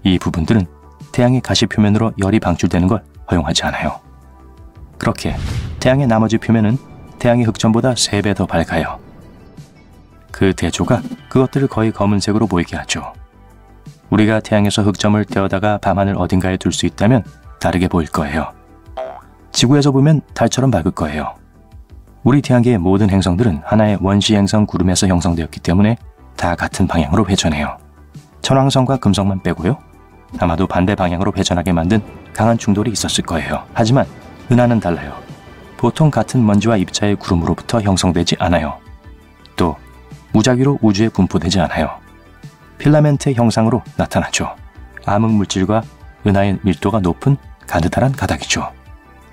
이 부분들은 태양의 가시표면으로 열이 방출되는 걸 허용하지 않아요. 그렇게 태양의 나머지 표면은 태양의 흑점보다 3배 더 밝아요. 그 대조가 그것들을 거의 검은색으로 보이게 하죠. 우리가 태양에서 흑점을 떼어다가 밤하늘 어딘가에 둘 수 있다면 다르게 보일 거예요. 지구에서 보면 달처럼 밝을 거예요. 우리 태양계의 모든 행성들은 하나의 원시 행성 구름에서 형성되었기 때문에 다 같은 방향으로 회전해요. 천왕성과 금성만 빼고요. 아마도 반대 방향으로 회전하게 만든 강한 충돌이 있었을 거예요. 하지만 은하는 달라요. 보통 같은 먼지와 입자의 구름으로부터 형성되지 않아요. 또 무작위로 우주에 분포되지 않아요. 필라멘트 형상으로 나타나죠. 암흑물질과 은하의 밀도가 높은 가느다란 가닥이죠.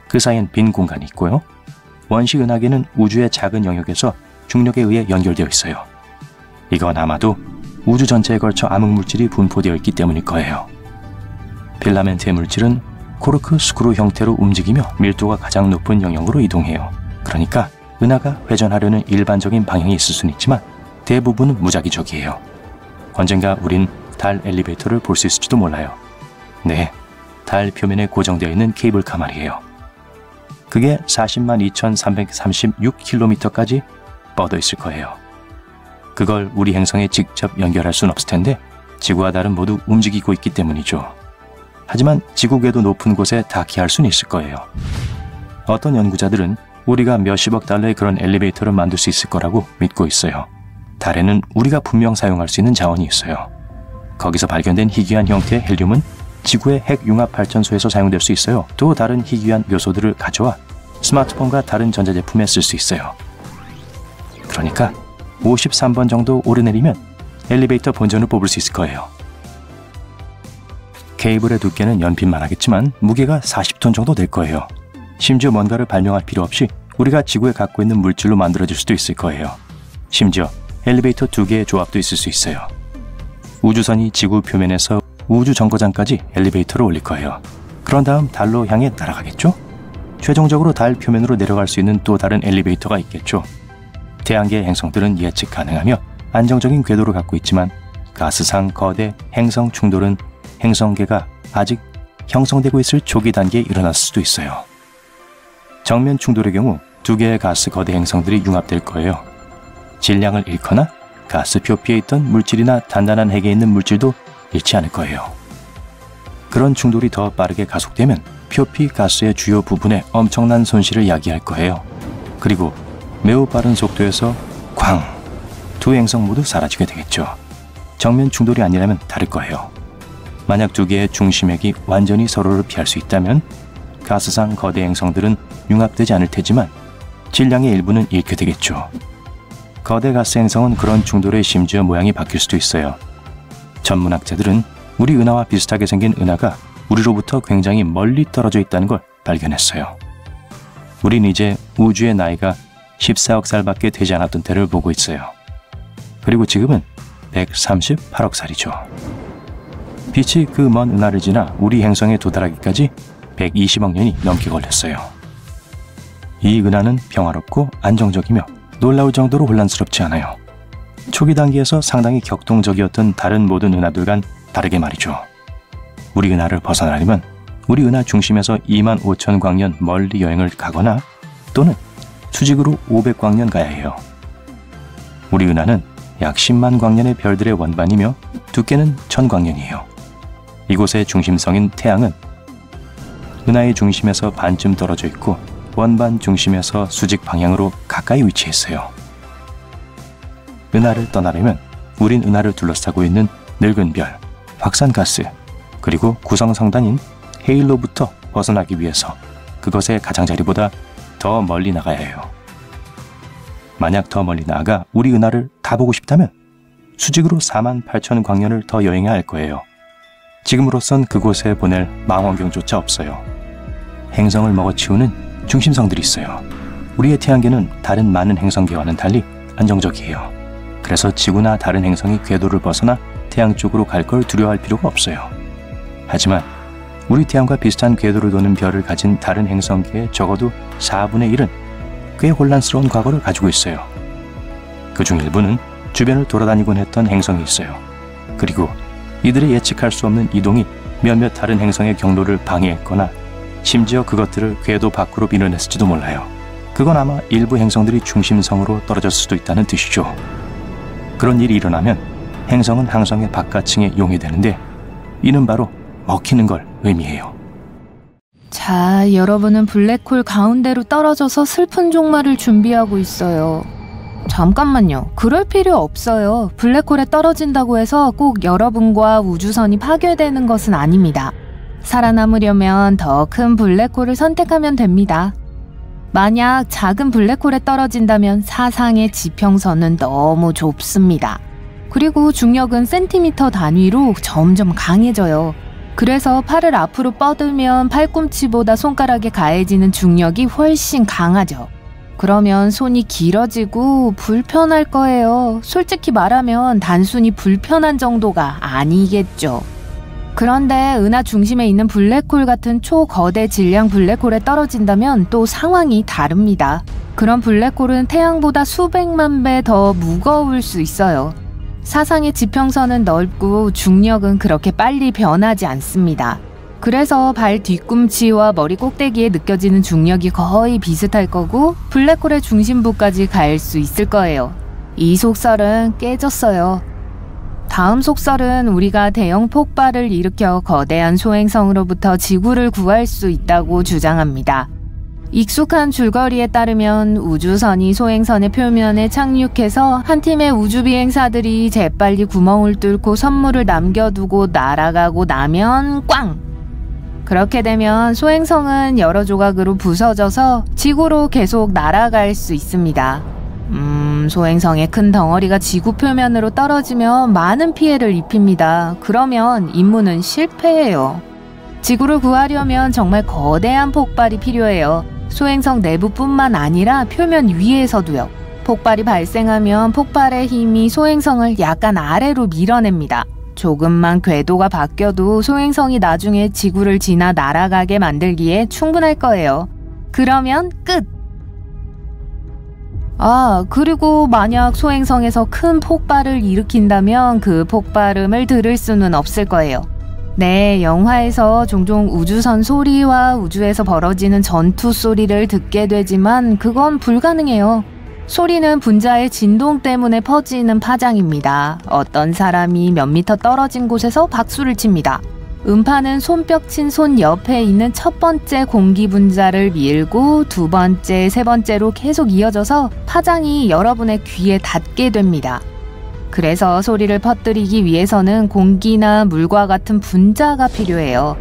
그 사이엔 빈 공간이 있고요. 원시 은하계는 우주의 작은 영역에서 중력에 의해 연결되어 있어요. 이건 아마도 우주 전체에 걸쳐 암흑물질이 분포되어 있기 때문일 거예요. 필라멘트의 물질은 코르크 스크루 형태로 움직이며 밀도가 가장 높은 영역으로 이동해요. 그러니까 은하가 회전하려는 일반적인 방향이 있을 수는 있지만 대부분은 무작위적이에요. 언젠가 우린 달 엘리베이터를 볼 수 있을지도 몰라요. 네, 달 표면에 고정되어 있는 케이블카 말이에요. 그게 402,336km까지 뻗어 있을 거예요. 그걸 우리 행성에 직접 연결할 수는 없을 텐데 지구와 달은 모두 움직이고 있기 때문이죠. 하지만 지구궤도 높은 곳에 닿게 수는 있을 거예요. 어떤 연구자들은 우리가 몇십억 달러의 그런 엘리베이터를 만들 수 있을 거라고 믿고 있어요. 달에는 우리가 분명 사용할 수 있는 자원이 있어요. 거기서 발견된 희귀한 형태의 헬륨은 지구의 핵융합발전소에서 사용될 수 있어요. 또 다른 희귀한 요소들을 가져와 스마트폰과 다른 전자제품에 쓸 수 있어요. 그러니까 53번 정도 오르내리면 엘리베이터 본전을 뽑을 수 있을 거예요. 케이블의 두께는 연필만 하겠지만 무게가 40톤 정도 될 거예요. 심지어 뭔가를 발명할 필요 없이 우리가 지구에 갖고 있는 물질로 만들어질 수도 있을 거예요. 심지어 엘리베이터 2개의 조합도 있을 수 있어요. 우주선이 지구 표면에서 우주 정거장까지 엘리베이터를 올릴 거예요. 그런 다음 달로 향해 날아가겠죠? 최종적으로 달 표면으로 내려갈 수 있는 또 다른 엘리베이터가 있겠죠. 태양계의 행성들은 예측 가능하며 안정적인 궤도를 갖고 있지만 가스상 거대 행성 충돌은 행성계가 아직 형성되고 있을 초기 단계에 일어났을 수도 있어요. 정면 충돌의 경우 2개의 가스 거대 행성들이 융합될 거예요. 질량을 잃거나 가스 표피에 있던 물질이나 단단한 핵에 있는 물질도 잃지 않을 거예요. 그런 충돌이 더 빠르게 가속되면 표피 가스의 주요 부분에 엄청난 손실을 야기할 거예요. 그리고 매우 빠른 속도에서 쾅! 2 행성 모두 사라지게 되겠죠. 정면 충돌이 아니라면 다를 거예요. 만약 2개의 중심핵이 완전히 서로를 피할 수 있다면 가스상 거대 행성들은 융합되지 않을 테지만 질량의 일부는 잃게 되겠죠. 거대 가스 행성은 그런 충돌에 심지어 모양이 바뀔 수도 있어요. 전문학자들은 우리 은하와 비슷하게 생긴 은하가 우리로부터 굉장히 멀리 떨어져 있다는 걸 발견했어요. 우린 이제 우주의 나이가 14억 살밖에 되지 않았던 때를 보고 있어요. 그리고 지금은 138억 살이죠. 빛이 그 먼 은하를 지나 우리 행성에 도달하기까지 120억 년이 넘게 걸렸어요. 이 은하는 평화롭고 안정적이며 놀라울 정도로 혼란스럽지 않아요. 초기 단계에서 상당히 격동적이었던 다른 모든 은하들과는 다르게 말이죠. 우리 은하를 벗어나려면 우리 은하 중심에서 25,000광년 멀리 여행을 가거나 또는 수직으로 500광년 가야 해요. 우리 은하는 약 10만 광년의 별들의 원반이며 두께는 1000광년이에요. 이곳의 중심성인 태양은 은하의 중심에서 반쯤 떨어져 있고 원반 중심에서 수직 방향으로 가까이 위치했어요. 은하를 떠나려면 우린 은하를 둘러싸고 있는 늙은 별, 확산가스, 그리고 구성성단인 헤일로부터 벗어나기 위해서 그것의 가장자리보다 더 멀리 나가야 해요. 만약 더 멀리 나아가 우리 은하를 다 보고 싶다면 수직으로 48,000광년을 더 여행해야 할 거예요. 지금으로선 그곳에 보낼 망원경조차 없어요. 행성을 먹어치우는 중심성들이 있어요. 우리의 태양계는 다른 많은 행성계와는 달리 안정적이에요. 그래서 지구나 다른 행성이 궤도를 벗어나 태양 쪽으로 갈 걸 두려워할 필요가 없어요. 하지만 우리 태양과 비슷한 궤도를 도는 별을 가진 다른 행성계의 적어도 4분의 1은 꽤 혼란스러운 과거를 가지고 있어요. 그중 일부는 주변을 돌아다니곤 했던 행성이 있어요. 그리고 이들의 예측할 수 없는 이동이 몇몇 다른 행성의 경로를 방해했거나 심지어 그것들을 궤도 밖으로 밀어냈을지도 몰라요. 그건 아마 일부 행성들이 중심성으로 떨어졌을 수도 있다는 뜻이죠. 그런 일이 일어나면 행성은 항성의 바깥층에 용해되는데 이는 바로 먹히는 걸 의미해요. 자, 여러분은 블랙홀 가운데로 떨어져서 슬픈 종말을 준비하고 있어요. 잠깐만요. 그럴 필요 없어요. 블랙홀에 떨어진다고 해서 꼭 여러분과 우주선이 파괴되는 것은 아닙니다. 살아남으려면 더 큰 블랙홀을 선택하면 됩니다. 만약 작은 블랙홀에 떨어진다면 사상의 지평선은 너무 좁습니다. 그리고 중력은 센티미터 단위로 점점 강해져요. 그래서 팔을 앞으로 뻗으면 팔꿈치보다 손가락에 가해지는 중력이 훨씬 강하죠. 그러면 손이 길어지고 불편할 거예요. 솔직히 말하면 단순히 불편한 정도가 아니겠죠. 그런데 은하 중심에 있는 블랙홀 같은 초거대 질량 블랙홀에 떨어진다면 또 상황이 다릅니다. 그런 블랙홀은 태양보다 수백만 배 더 무거울 수 있어요. 사상의 지평선은 넓고 중력은 그렇게 빨리 변하지 않습니다. 그래서 발 뒤꿈치와 머리 꼭대기에 느껴지는 중력이 거의 비슷할 거고 블랙홀의 중심부까지 갈 수 있을 거예요. 이 속설은 깨졌어요. 다음 속설은 우리가 대형 폭발을 일으켜 거대한 소행성으로부터 지구를 구할 수 있다고 주장합니다. 익숙한 줄거리에 따르면 우주선이 소행선의 표면에 착륙해서 한 팀의 우주비행사들이 재빨리 구멍을 뚫고 선물을 남겨두고 날아가고 나면 꽝! 그렇게 되면 소행성은 여러 조각으로 부서져서 지구로 계속 날아갈 수 있습니다. 소행성의 큰 덩어리가 지구 표면으로 떨어지면 많은 피해를 입힙니다. 그러면 임무는 실패해요. 지구를 구하려면 정말 거대한 폭발이 필요해요. 소행성 내부뿐만 아니라 표면 위에서도요. 폭발이 발생하면 폭발의 힘이 소행성을 약간 아래로 밀어냅니다. 조금만 궤도가 바뀌어도 소행성이 나중에 지구를 지나 날아가게 만들기에 충분할 거예요. 그러면 끝! 그리고 만약 소행성에서 큰 폭발을 일으킨다면 그 폭발음을 들을 수는 없을 거예요. 네, 영화에서 종종 우주선 소리와 우주에서 벌어지는 전투 소리를 듣게 되지만 그건 불가능해요. 소리는 분자의 진동 때문에 퍼지는 파장입니다. 어떤 사람이 몇 미터 떨어진 곳에서 박수를 칩니다. 음파는 손뼉친 손 옆에 있는 첫 번째 공기 분자를 밀고 두 번째, 세 번째로 계속 이어져서 파장이 여러분의 귀에 닿게 됩니다. 그래서 소리를 퍼뜨리기 위해서는 공기나 물과 같은 분자가 필요해요.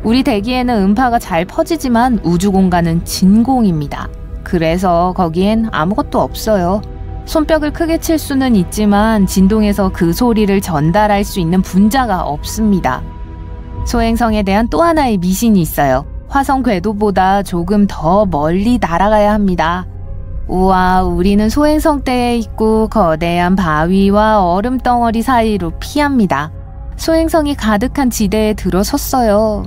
우리 대기에는 음파가 잘 퍼지지만 우주 공간은 진공입니다. 그래서 거기엔 아무것도 없어요. 손뼉을 크게 칠 수는 있지만 진동에서 그 소리를 전달할 수 있는 분자가 없습니다. 소행성에 대한 또 하나의 미신이 있어요. 화성 궤도보다 조금 더 멀리 날아가야 합니다. 우와, 우리는 소행성대에 있고 거대한 바위와 얼음 덩어리 사이로 피합니다. 소행성이 가득한 지대에 들어섰어요.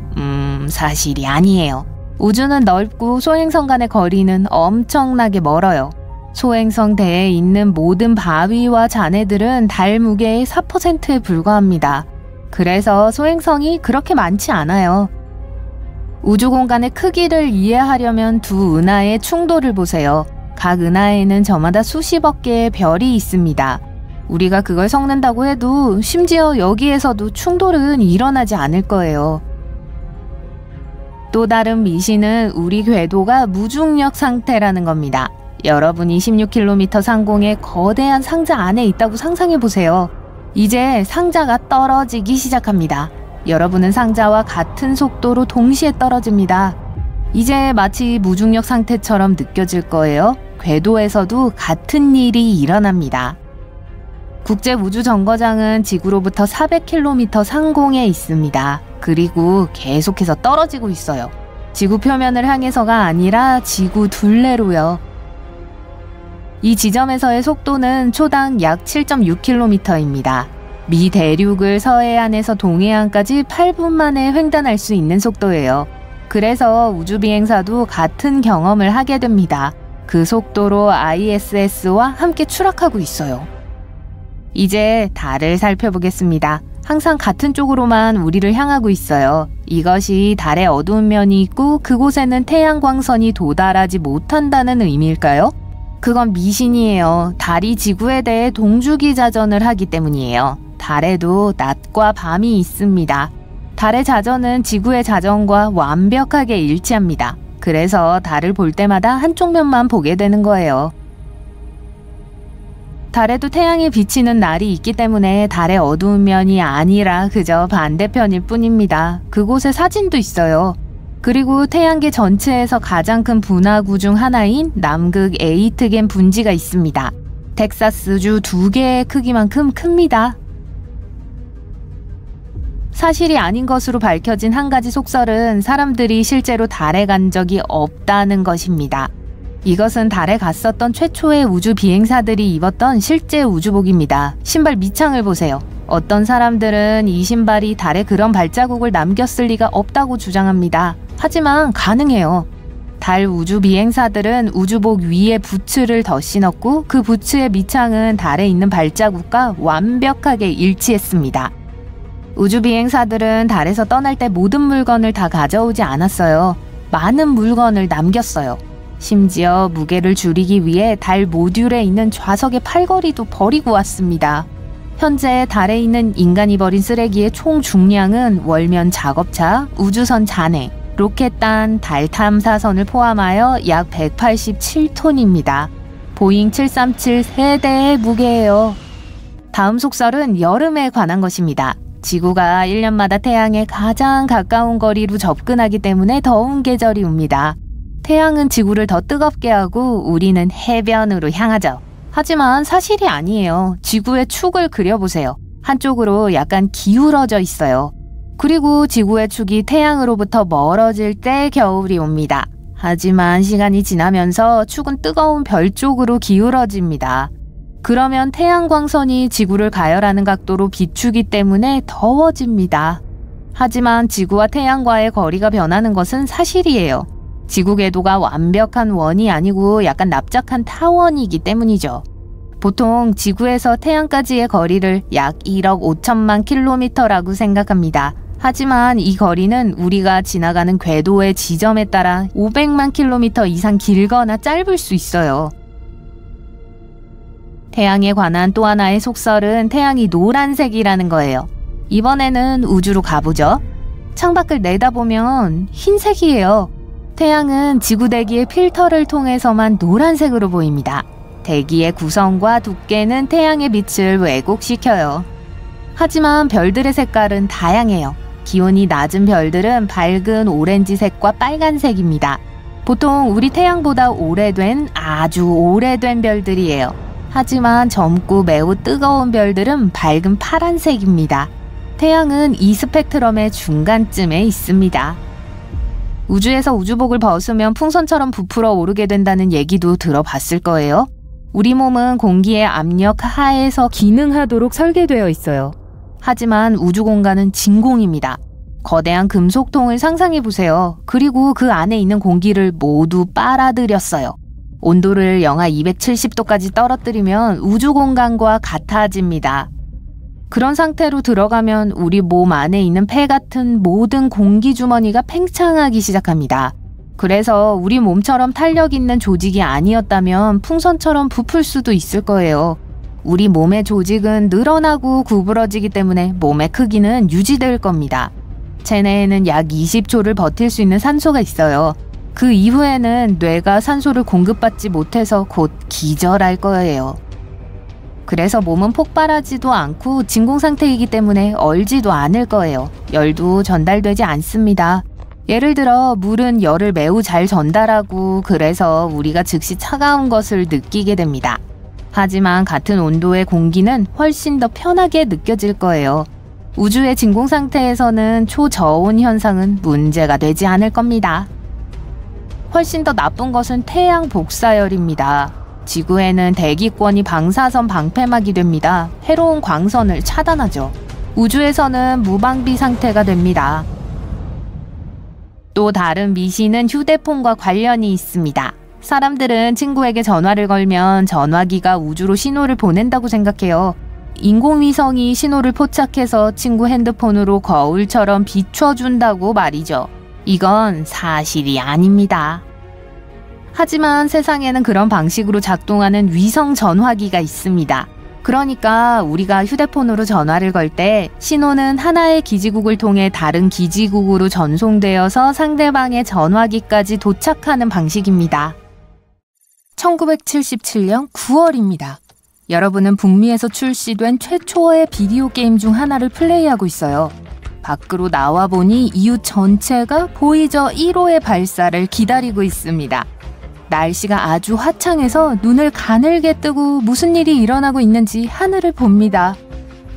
사실이 아니에요. 우주는 넓고 소행성 간의 거리는 엄청나게 멀어요. 소행성대에 있는 모든 바위와 잔해들은 달 무게의 4%에 불과합니다. 그래서 소행성이 그렇게 많지 않아요. 우주 공간의 크기를 이해하려면 두 은하의 충돌을 보세요. 각 은하에는 저마다 수십억 개의 별이 있습니다. 우리가 그걸 섞는다고 해도 심지어 여기에서도 충돌은 일어나지 않을 거예요. 또 다른 미신은 우리 궤도가 무중력 상태라는 겁니다. 여러분이 16km 상공의 거대한 상자 안에 있다고 상상해보세요. 이제 상자가 떨어지기 시작합니다. 여러분은 상자와 같은 속도로 동시에 떨어집니다. 이제 마치 무중력 상태처럼 느껴질 거예요. 궤도에서도 같은 일이 일어납니다. 국제우주정거장은 지구로부터 400km 상공에 있습니다. 그리고 계속해서 떨어지고 있어요. 지구 표면을 향해서가 아니라 지구 둘레로요. 이 지점에서의 속도는 초당 약 7.6km입니다. 미 대륙을 서해안에서 동해안까지 8분 만에 횡단할 수 있는 속도예요. 그래서 우주비행사도 같은 경험을 하게 됩니다. 그 속도로 ISS와 함께 추락하고 있어요. 이제 달을 살펴보겠습니다. 항상 같은 쪽으로만 우리를 향하고 있어요. 이것이 달의 어두운 면이 있고 그곳에는 태양광선이 도달하지 못한다는 의미일까요? 그건 미신이에요. 달이 지구에 대해 동주기 자전을 하기 때문이에요. 달에도 낮과 밤이 있습니다. 달의 자전은 지구의 자전과 완벽하게 일치합니다. 그래서 달을 볼 때마다 한쪽 면만 보게 되는 거예요. 달에도 태양이 비치는 날이 있기 때문에 달의 어두운 면이 아니라 그저 반대편일 뿐입니다. 그곳에 사진도 있어요. 그리고 태양계 전체에서 가장 큰 분화구 중 하나인 남극 에이트겐 분지가 있습니다. 텍사스주 2개의 크기만큼 큽니다. 사실이 아닌 것으로 밝혀진 한 가지 속설은 사람들이 실제로 달에 간 적이 없다는 것입니다. 이것은 달에 갔었던 최초의 우주 비행사들이 입었던 실제 우주복입니다. 신발 밑창을 보세요. 어떤 사람들은 이 신발이 달에 그런 발자국을 남겼을 리가 없다고 주장합니다. 하지만 가능해요. 달 우주 비행사들은 우주복 위에 부츠를 더 신었고 그 부츠의 밑창은 달에 있는 발자국과 완벽하게 일치했습니다. 우주 비행사들은 달에서 떠날 때 모든 물건을 다 가져오지 않았어요. 많은 물건을 남겼어요. 심지어 무게를 줄이기 위해 달 모듈에 있는 좌석의 팔걸이도 버리고 왔습니다. 현재 달에 있는 인간이 버린 쓰레기의 총 중량은 월면 작업차, 우주선 잔해, 로켓단, 달 탐사선을 포함하여 약 187톤입니다. 보잉 737 3대의 무게예요. 다음 속설은 여름에 관한 것입니다. 지구가 1년마다 태양에 가장 가까운 거리로 접근하기 때문에 더운 계절이 옵니다. 태양은 지구를 더 뜨겁게 하고 우리는 해변으로 향하죠. 하지만 사실이 아니에요. 지구의 축을 그려보세요. 한쪽으로 약간 기울어져 있어요. 그리고 지구의 축이 태양으로부터 멀어질 때 겨울이 옵니다. 하지만 시간이 지나면서 축은 뜨거운 별 쪽으로 기울어집니다. 그러면 태양광선이 지구를 가열하는 각도로 비추기 때문에 더워집니다. 하지만 지구와 태양과의 거리가 변하는 것은 사실이에요. 지구 궤도가 완벽한 원이 아니고 약간 납작한 타원이기 때문이죠. 보통 지구에서 태양까지의 거리를 약 1억 5천만 킬로미터라고 생각합니다. 하지만 이 거리는 우리가 지나가는 궤도의 지점에 따라 500만 킬로미터 이상 길거나 짧을 수 있어요. 태양에 관한 또 하나의 속설은 태양이 노란색이라는 거예요. 이번에는 우주로 가보죠. 창밖을 내다보면 흰색이에요. 태양은 지구 대기의 필터를 통해서만 노란색으로 보입니다. 대기의 구성과 두께는 태양의 빛을 왜곡시켜요. 하지만 별들의 색깔은 다양해요. 기온이 낮은 별들은 밝은 오렌지색과 빨간색입니다. 보통 우리 태양보다 오래된 아주 오래된 별들이에요. 하지만 젊고 매우 뜨거운 별들은 밝은 파란색입니다. 태양은 이 스펙트럼의 중간쯤에 있습니다. 우주에서 우주복을 벗으면 풍선처럼 부풀어 오르게 된다는 얘기도 들어봤을 거예요. 우리 몸은 공기의 압력 하에서 기능하도록 설계되어 있어요. 하지만 우주 공간은 진공입니다. 거대한 금속통을 상상해보세요. 그리고 그 안에 있는 공기를 모두 빨아들였어요. 온도를 영하 270도까지 떨어뜨리면 우주 공간과 같아집니다. 그런 상태로 들어가면 우리 몸 안에 있는 폐 같은 모든 공기 주머니가 팽창하기 시작합니다. 그래서 우리 몸처럼 탄력 있는 조직이 아니었다면 풍선처럼 부풀 수도 있을 거예요. 우리 몸의 조직은 늘어나고 구부러지기 때문에 몸의 크기는 유지될 겁니다. 체내에는 약 20초를 버틸 수 있는 산소가 있어요. 그 이후에는 뇌가 산소를 공급받지 못해서 곧 기절할 거예요. 그래서 몸은 폭발하지도 않고 진공 상태이기 때문에 얼지도 않을 거예요. 열도 전달되지 않습니다. 예를 들어 물은 열을 매우 잘 전달하고 그래서 우리가 즉시 차가운 것을 느끼게 됩니다. 하지만 같은 온도의 공기는 훨씬 더 편하게 느껴질 거예요. 우주의 진공 상태에서는 초저온 현상은 문제가 되지 않을 겁니다. 훨씬 더 나쁜 것은 태양 복사열입니다. 지구에는 대기권이 방사선 방패막이 됩니다. 해로운 광선을 차단하죠. 우주에서는 무방비 상태가 됩니다. 또 다른 미신은 휴대폰과 관련이 있습니다. 사람들은 친구에게 전화를 걸면 전화기가 우주로 신호를 보낸다고 생각해요. 인공위성이 신호를 포착해서 친구 핸드폰으로 거울처럼 비춰준다고 말이죠. 이건 사실이 아닙니다. 하지만 세상에는 그런 방식으로 작동하는 위성 전화기가 있습니다. 그러니까 우리가 휴대폰으로 전화를 걸 때 신호는 하나의 기지국을 통해 다른 기지국으로 전송되어서 상대방의 전화기까지 도착하는 방식입니다. 1977년 9월입니다. 여러분은 북미에서 출시된 최초의 비디오 게임 중 하나를 플레이하고 있어요. 밖으로 나와보니 이웃 전체가 보이저 1호의 발사를 기다리고 있습니다. 날씨가 아주 화창해서 눈을 가늘게 뜨고 무슨 일이 일어나고 있는지 하늘을 봅니다.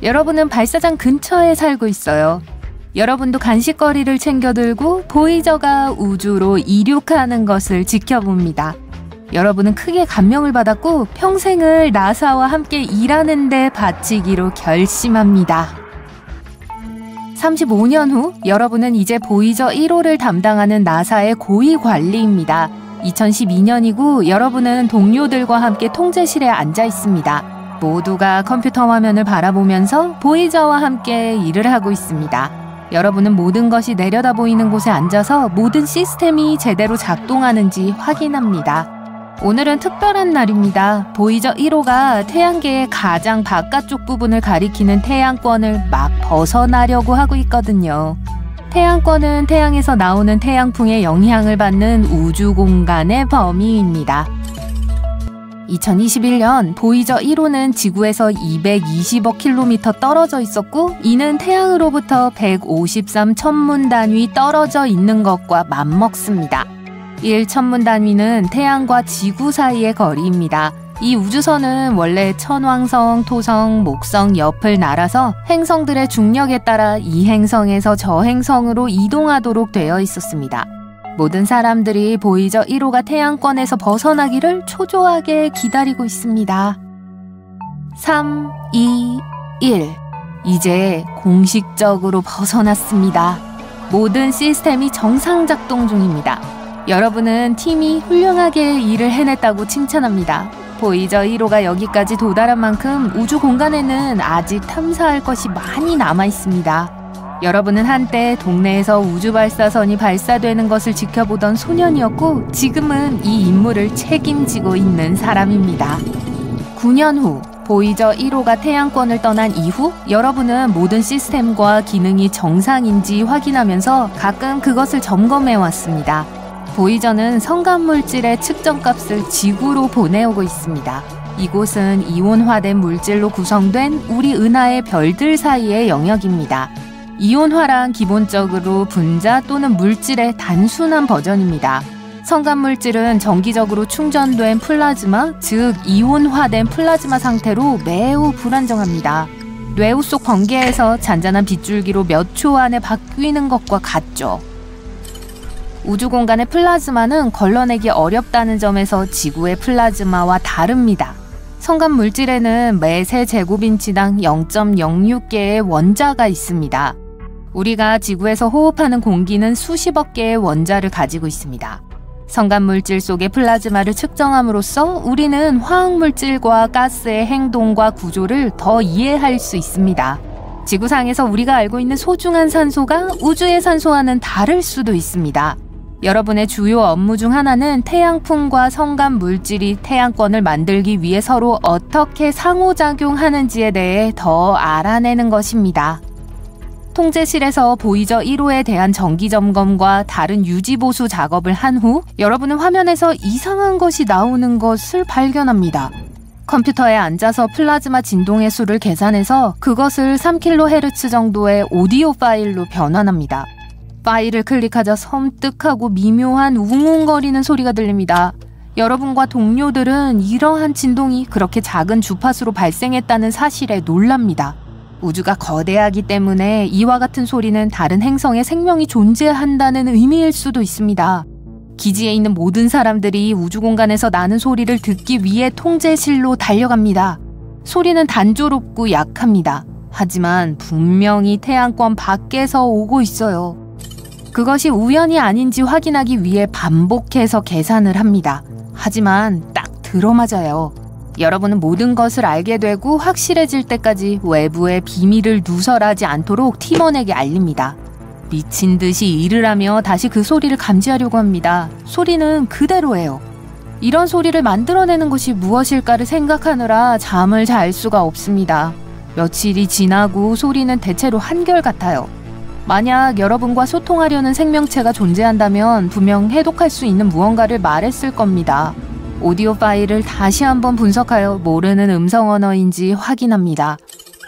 여러분은 발사장 근처에 살고 있어요. 여러분도 간식거리를 챙겨 들고 보이저가 우주로 이륙하는 것을 지켜봅니다. 여러분은 크게 감명을 받았고 평생을 나사와 함께 일하는 데 바치기로 결심합니다. 35년 후 여러분은 이제 보이저 1호를 담당하는 나사의 고위 관리입니다. 2012년이고 여러분은 동료들과 함께 통제실에 앉아 있습니다. 모두가 컴퓨터 화면을 바라보면서 보이저와 함께 일을 하고 있습니다. 여러분은 모든 것이 내려다 보이는 곳에 앉아서 모든 시스템이 제대로 작동하는지 확인합니다. 오늘은 특별한 날입니다. 보이저 1호가 태양계의 가장 바깥쪽 부분을 가리키는 태양권을 막 벗어나려고 하고 있거든요. 태양권은 태양에서 나오는 태양풍의 영향을 받는 우주 공간의 범위입니다. 2021년 보이저 1호는 지구에서 220억 킬로미터 떨어져 있었고 이는 태양으로부터 153 천문 단위 떨어져 있는 것과 맞먹습니다. 1 천문 단위는 태양과 지구 사이의 거리입니다. 이 우주선은 원래 천왕성, 토성, 목성 옆을 날아서 행성들의 중력에 따라 이 행성에서 저 행성으로 이동하도록 되어 있었습니다. 모든 사람들이 보이저 1호가 태양권에서 벗어나기를 초조하게 기다리고 있습니다. 3, 2, 1. 이제 공식적으로 벗어났습니다. 모든 시스템이 정상 작동 중입니다. 여러분은 팀이 훌륭하게 일을 해냈다고 칭찬합니다. 보이저 1호가 여기까지 도달한 만큼 우주 공간에는 아직 탐사할 것이 많이 남아 있습니다. 여러분은 한때 동네에서 우주 발사선이 발사되는 것을 지켜보던 소년이었고 지금은 이 임무를 책임지고 있는 사람입니다. 9년 후 보이저 1호가 태양권을 떠난 이후 여러분은 모든 시스템과 기능이 정상인지 확인하면서 가끔 그것을 점검해 왔습니다. 보이저는 성간물질의 측정값을 지구로 보내오고 있습니다. 이곳은 이온화된 물질로 구성된 우리 은하의 별들 사이의 영역입니다. 이온화란 기본적으로 분자 또는 물질의 단순한 버전입니다. 성간물질은 정기적으로 충전된 플라즈마, 즉 이온화된 플라즈마 상태로 매우 불안정합니다. 뇌우 속 번개에서 잔잔한 빗줄기로 몇 초 안에 바뀌는 것과 같죠. 우주 공간의 플라즈마는 걸러내기 어렵다는 점에서 지구의 플라즈마와 다릅니다. 성간 물질에는 매 세제곱인치당 0.06개의 원자가 있습니다. 우리가 지구에서 호흡하는 공기는 수십억 개의 원자를 가지고 있습니다. 성간 물질 속의 플라즈마를 측정함으로써 우리는 화학물질과 가스의 행동과 구조를 더 이해할 수 있습니다. 지구상에서 우리가 알고 있는 소중한 산소가 우주의 산소와는 다를 수도 있습니다. 여러분의 주요 업무 중 하나는 태양풍과 성간 물질이 태양권을 만들기 위해 서로 어떻게 상호작용하는지에 대해 더 알아내는 것입니다. 통제실에서 보이저 1호에 대한 정기점검과 다른 유지보수 작업을 한 후 여러분은 화면에서 이상한 것이 나오는 것을 발견합니다. 컴퓨터에 앉아서 플라즈마 진동의 수를 계산해서 그것을 3kHz 정도의 오디오 파일로 변환합니다. 파일을 클릭하자 섬뜩하고 미묘한 웅웅거리는 소리가 들립니다. 여러분과 동료들은 이러한 진동이 그렇게 작은 주파수로 발생했다는 사실에 놀랍니다. 우주가 거대하기 때문에 이와 같은 소리는 다른 행성에 생명이 존재한다는 의미일 수도 있습니다. 기지에 있는 모든 사람들이 우주 공간에서 나는 소리를 듣기 위해 통제실로 달려갑니다. 소리는 단조롭고 약합니다. 하지만 분명히 태양권 밖에서 오고 있어요. 그것이 우연이 아닌지 확인하기 위해 반복해서 계산을 합니다. 하지만 딱 들어맞아요. 여러분은 모든 것을 알게 되고 확실해질 때까지 외부의 비밀을 누설하지 않도록 팀원에게 알립니다. 미친 듯이 일을 하며 다시 그 소리를 감지하려고 합니다. 소리는 그대로예요. 이런 소리를 만들어내는 것이 무엇일까를 생각하느라 잠을 잘 수가 없습니다. 며칠이 지나고 소리는 대체로 한결같아요. 만약 여러분과 소통하려는 생명체가 존재한다면 분명 해독할 수 있는 무언가를 말했을 겁니다. 오디오 파일을 다시 한번 분석하여 모르는 음성 언어인지 확인합니다.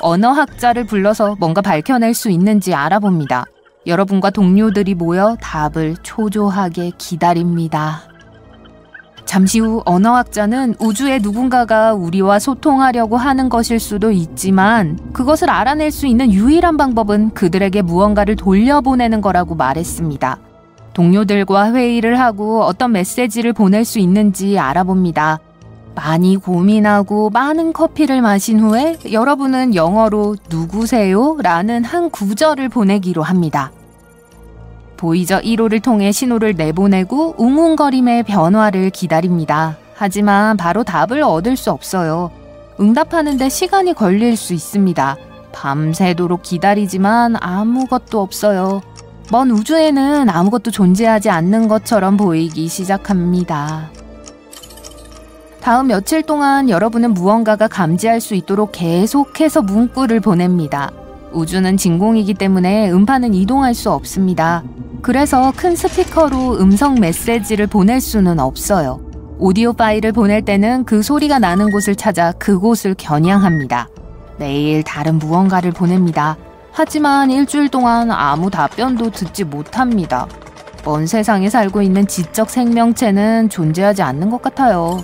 언어학자를 불러서 뭔가 밝혀낼 수 있는지 알아봅니다. 여러분과 동료들이 모여 답을 초조하게 기다립니다. 잠시 후 언어학자는 우주의 누군가가 우리와 소통하려고 하는 것일 수도 있지만 그것을 알아낼 수 있는 유일한 방법은 그들에게 무언가를 돌려보내는 거라고 말했습니다. 동료들과 회의를 하고 어떤 메시지를 보낼 수 있는지 알아봅니다. 많이 고민하고 많은 커피를 마신 후에 여러분은 영어로 누구세요? 라는 한 구절을 보내기로 합니다. 보이저 1호를 통해 신호를 내보내고 웅웅거림의 변화를 기다립니다. 하지만 바로 답을 얻을 수 없어요. 응답하는데 시간이 걸릴 수 있습니다. 밤새도록 기다리지만 아무것도 없어요. 먼 우주에는 아무것도 존재하지 않는 것처럼 보이기 시작합니다. 다음 며칠 동안 여러분은 무언가가 감지할 수 있도록 계속해서 문구를 보냅니다. 우주는 진공이기 때문에 음파는 이동할 수 없습니다. 그래서 큰 스피커로 음성 메시지를 보낼 수는 없어요. 오디오 파일을 보낼 때는 그 소리가 나는 곳을 찾아 그곳을 겨냥합니다. 매일 다른 무언가를 보냅니다. 하지만 일주일 동안 아무 답변도 듣지 못합니다. 먼 세상에 살고 있는 지적 생명체는 존재하지 않는 것 같아요.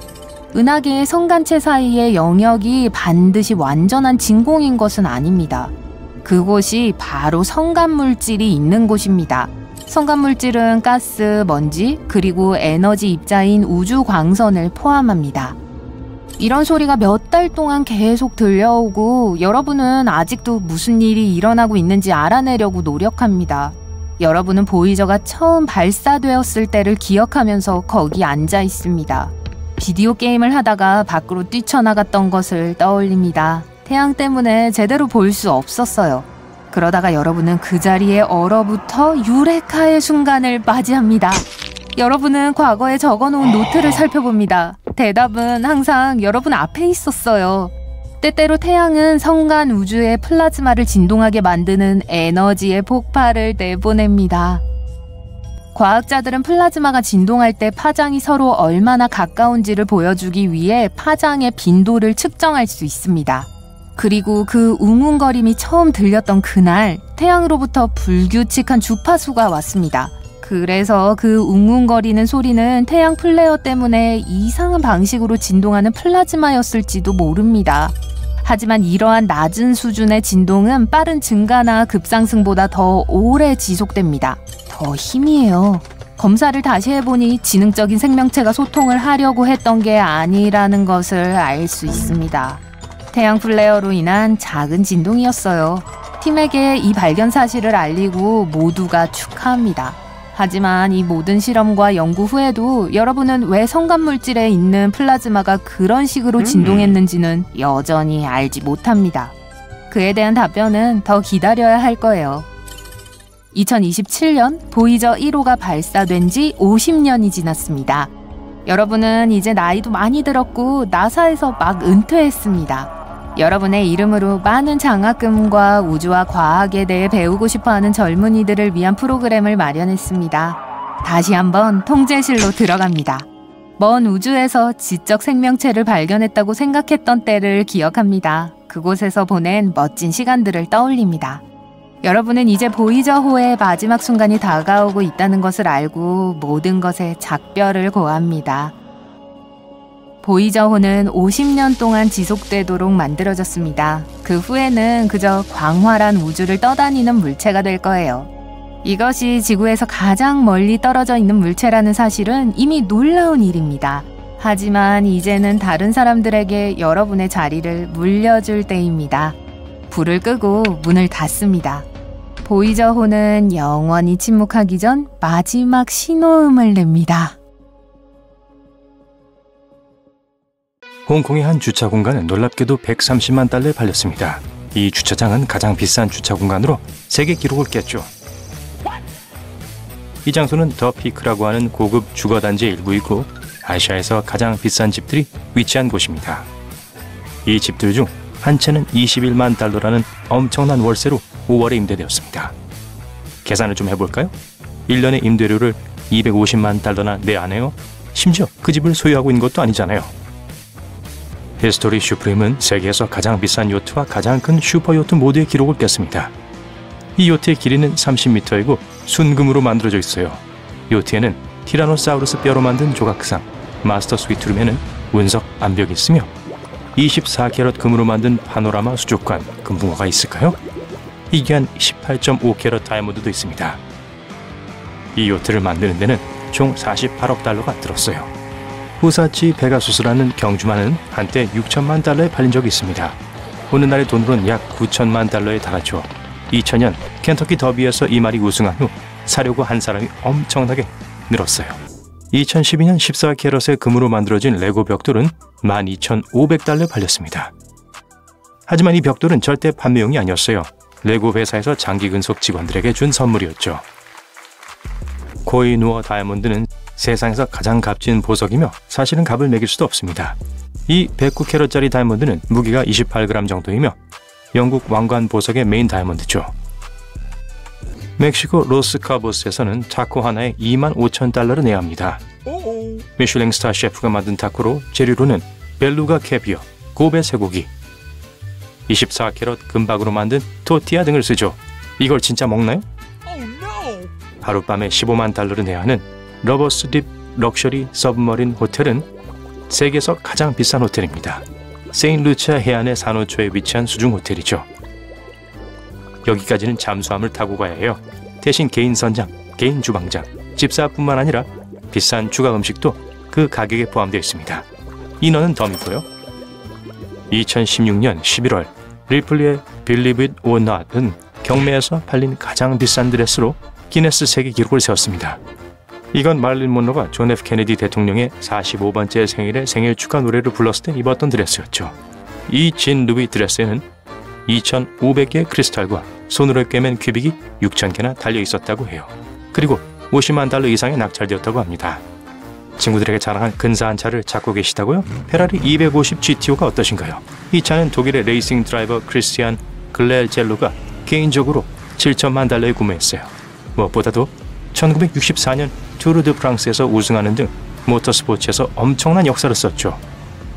은하계의 성간체 사이의 영역이 반드시 완전한 진공인 것은 아닙니다. 그곳이 바로 성간물질이 있는 곳입니다. 성간물질은 가스, 먼지, 그리고 에너지 입자인 우주 광선을 포함합니다. 이런 소리가 몇 달 동안 계속 들려오고 여러분은 아직도 무슨 일이 일어나고 있는지 알아내려고 노력합니다. 여러분은 보이저가 처음 발사되었을 때를 기억하면서 거기 앉아 있습니다. 비디오 게임을 하다가 밖으로 뛰쳐나갔던 것을 떠올립니다. 태양 때문에 제대로 볼 수 없었어요. 그러다가 여러분은 그 자리에 얼어붙어 유레카의 순간을 맞이합니다. 여러분은 과거에 적어놓은 노트를 살펴봅니다. 대답은 항상 여러분 앞에 있었어요. 때때로 태양은 성간 우주의 플라즈마를 진동하게 만드는 에너지의 폭발을 내보냅니다. 과학자들은 플라즈마가 진동할 때 파장이 서로 얼마나 가까운지를 보여주기 위해 파장의 빈도를 측정할 수 있습니다. 그리고 그 웅웅거림이 처음 들렸던 그날 태양으로부터 불규칙한 주파수가 왔습니다. 그래서 그 웅웅거리는 소리는 태양 플레어 때문에 이상한 방식으로 진동하는 플라즈마였을지도 모릅니다. 하지만 이러한 낮은 수준의 진동은 빠른 증가나 급상승보다 더 오래 지속됩니다. 더 희미해요. 검사를 다시 해보니 지능적인 생명체가 소통을 하려고 했던 게 아니라는 것을 알 수 있습니다. 태양 플레어로 인한 작은 진동이었어요. 팀에게 이 발견 사실을 알리고 모두가 축하합니다. 하지만 이 모든 실험과 연구 후에도 여러분은 왜 성간물질에 있는 플라즈마가 그런 식으로 진동했는지는 여전히 알지 못합니다. 그에 대한 답변은 더 기다려야 할 거예요. 2027년 보이저 1호가 발사된 지 50년이 지났습니다. 여러분은 이제 나이도 많이 들었고 나사에서 막 은퇴했습니다. 여러분의 이름으로 많은 장학금과 우주와 과학에 대해 배우고 싶어하는 젊은이들을 위한 프로그램을 마련했습니다. 다시 한번 통제실로 들어갑니다. 먼 우주에서 지적 생명체를 발견했다고 생각했던 때를 기억합니다. 그곳에서 보낸 멋진 시간들을 떠올립니다. 여러분은 이제 보이저호의 마지막 순간이 다가오고 있다는 것을 알고 모든 것에 작별을 고합니다. 보이저호는 50년 동안 지속되도록 만들어졌습니다. 그 후에는 그저 광활한 우주를 떠다니는 물체가 될 거예요. 이것이 지구에서 가장 멀리 떨어져 있는 물체라는 사실은 이미 놀라운 일입니다. 하지만 이제는 다른 사람들에게 여러분의 자리를 물려줄 때입니다. 불을 끄고 문을 닫습니다. 보이저호는 영원히 침묵하기 전 마지막 신호음을 냅니다. 홍콩의 한 주차 공간은 놀랍게도 130만 달러에 팔렸습니다. 이 주차장은 가장 비싼 주차 공간으로 세계 기록을 깼죠. 이 장소는 더 피크라고 하는 고급 주거단지의 일부이고 아시아에서 가장 비싼 집들이 위치한 곳입니다. 이 집들 중 한 채는 21만 달러라는 엄청난 월세로 5월에 임대되었습니다. 계산을 좀 해볼까요? 1년의 임대료를 250만 달러나 내야 하네요. 심지어 그 집을 소유하고 있는 것도 아니잖아요. 히스토리 슈프림은 세계에서 가장 비싼 요트와 가장 큰 슈퍼 요트 모두의 기록을 깼습니다. 이 요트의 길이는 30m이고 순금으로 만들어져 있어요. 요트에는 티라노사우루스 뼈로 만든 조각상, 마스터 스위트룸에는 운석 암벽이 있으며 24캐럿 금으로 만든 파노라마 수족관, 금붕어가 있을까요? 희귀한 18.5캐럿 다이아몬드도 있습니다. 이 요트를 만드는 데는 총 48억 달러가 들었어요. 후사치 베가수스라는 경주만은 한때 6천만 달러에 팔린 적이 있습니다. 오늘날의 돈으로는 약 9천만 달러에 달하죠. 2000년 켄터키 더비에서 이 말이 우승한 후 사려고 한 사람이 엄청나게 늘었어요. 2012년 14캐럿의 금으로 만들어진 레고 벽돌은 12,500달러에 팔렸습니다. 하지만 이 벽돌은 절대 판매용이 아니었어요. 레고 회사에서 장기근속 직원들에게 준 선물이었죠. 코이누어 다이아몬드는 세상에서 가장 값진 보석이며 사실은 값을 매길 수도 없습니다. 이 109캐럿짜리 다이아몬드는 무게가 28g 정도이며 영국 왕관 보석의 메인 다이아몬드죠. 멕시코 로스카보스에서는 타코 하나에 25,000달러를 내야 합니다. 미슐랭 스타 셰프가 만든 타코로 재료로는 벨루가 캐비어, 고베 쇠고기, 24캐럿 금박으로 만든 토티아 등을 쓰죠. 이걸 진짜 먹나요? 하룻밤에 15만 달러를 내야 하는 러버스딥 럭셔리 서브머린 호텔은 세계에서 가장 비싼 호텔입니다. 세인루치아 해안의 산호초에 위치한 수중 호텔이죠. 여기까지는 잠수함을 타고 가야 해요. 대신 개인 선장, 개인 주방장, 집사뿐만 아니라 비싼 추가 음식도 그 가격에 포함되어 있습니다. 인원은 덤이고요. 2016년 11월 리플리의 Believe It or Not은 경매에서 팔린 가장 비싼 드레스로 기네스 세계 기록을 세웠습니다. 이건 마릴린 monroe가 존 F 케네디 대통령의 45번째 생일에 생일 축하 노래를 불렀을 때 입었던 드레스였죠. 이 진 루비 드레스에는 2,500개의 크리스탈과 손으로 꿰맨 큐빅이 6,000개나 달려 있었다고 해요. 그리고 50만 달러 이상에 낙찰되었다고 합니다. 친구들에게 자랑한 근사한 차를 찾고 계시다고요? 페라리 250 GTO가 어떠신가요? 이 차는 독일의 레이싱 드라이버 크리스티안 글렐젤로가 개인적으로 7천만 달러에 구매했어요. 무엇보다도 1964년 투르 드 프랑스에서 우승하는 등 모터스포츠에서 엄청난 역사를 썼죠.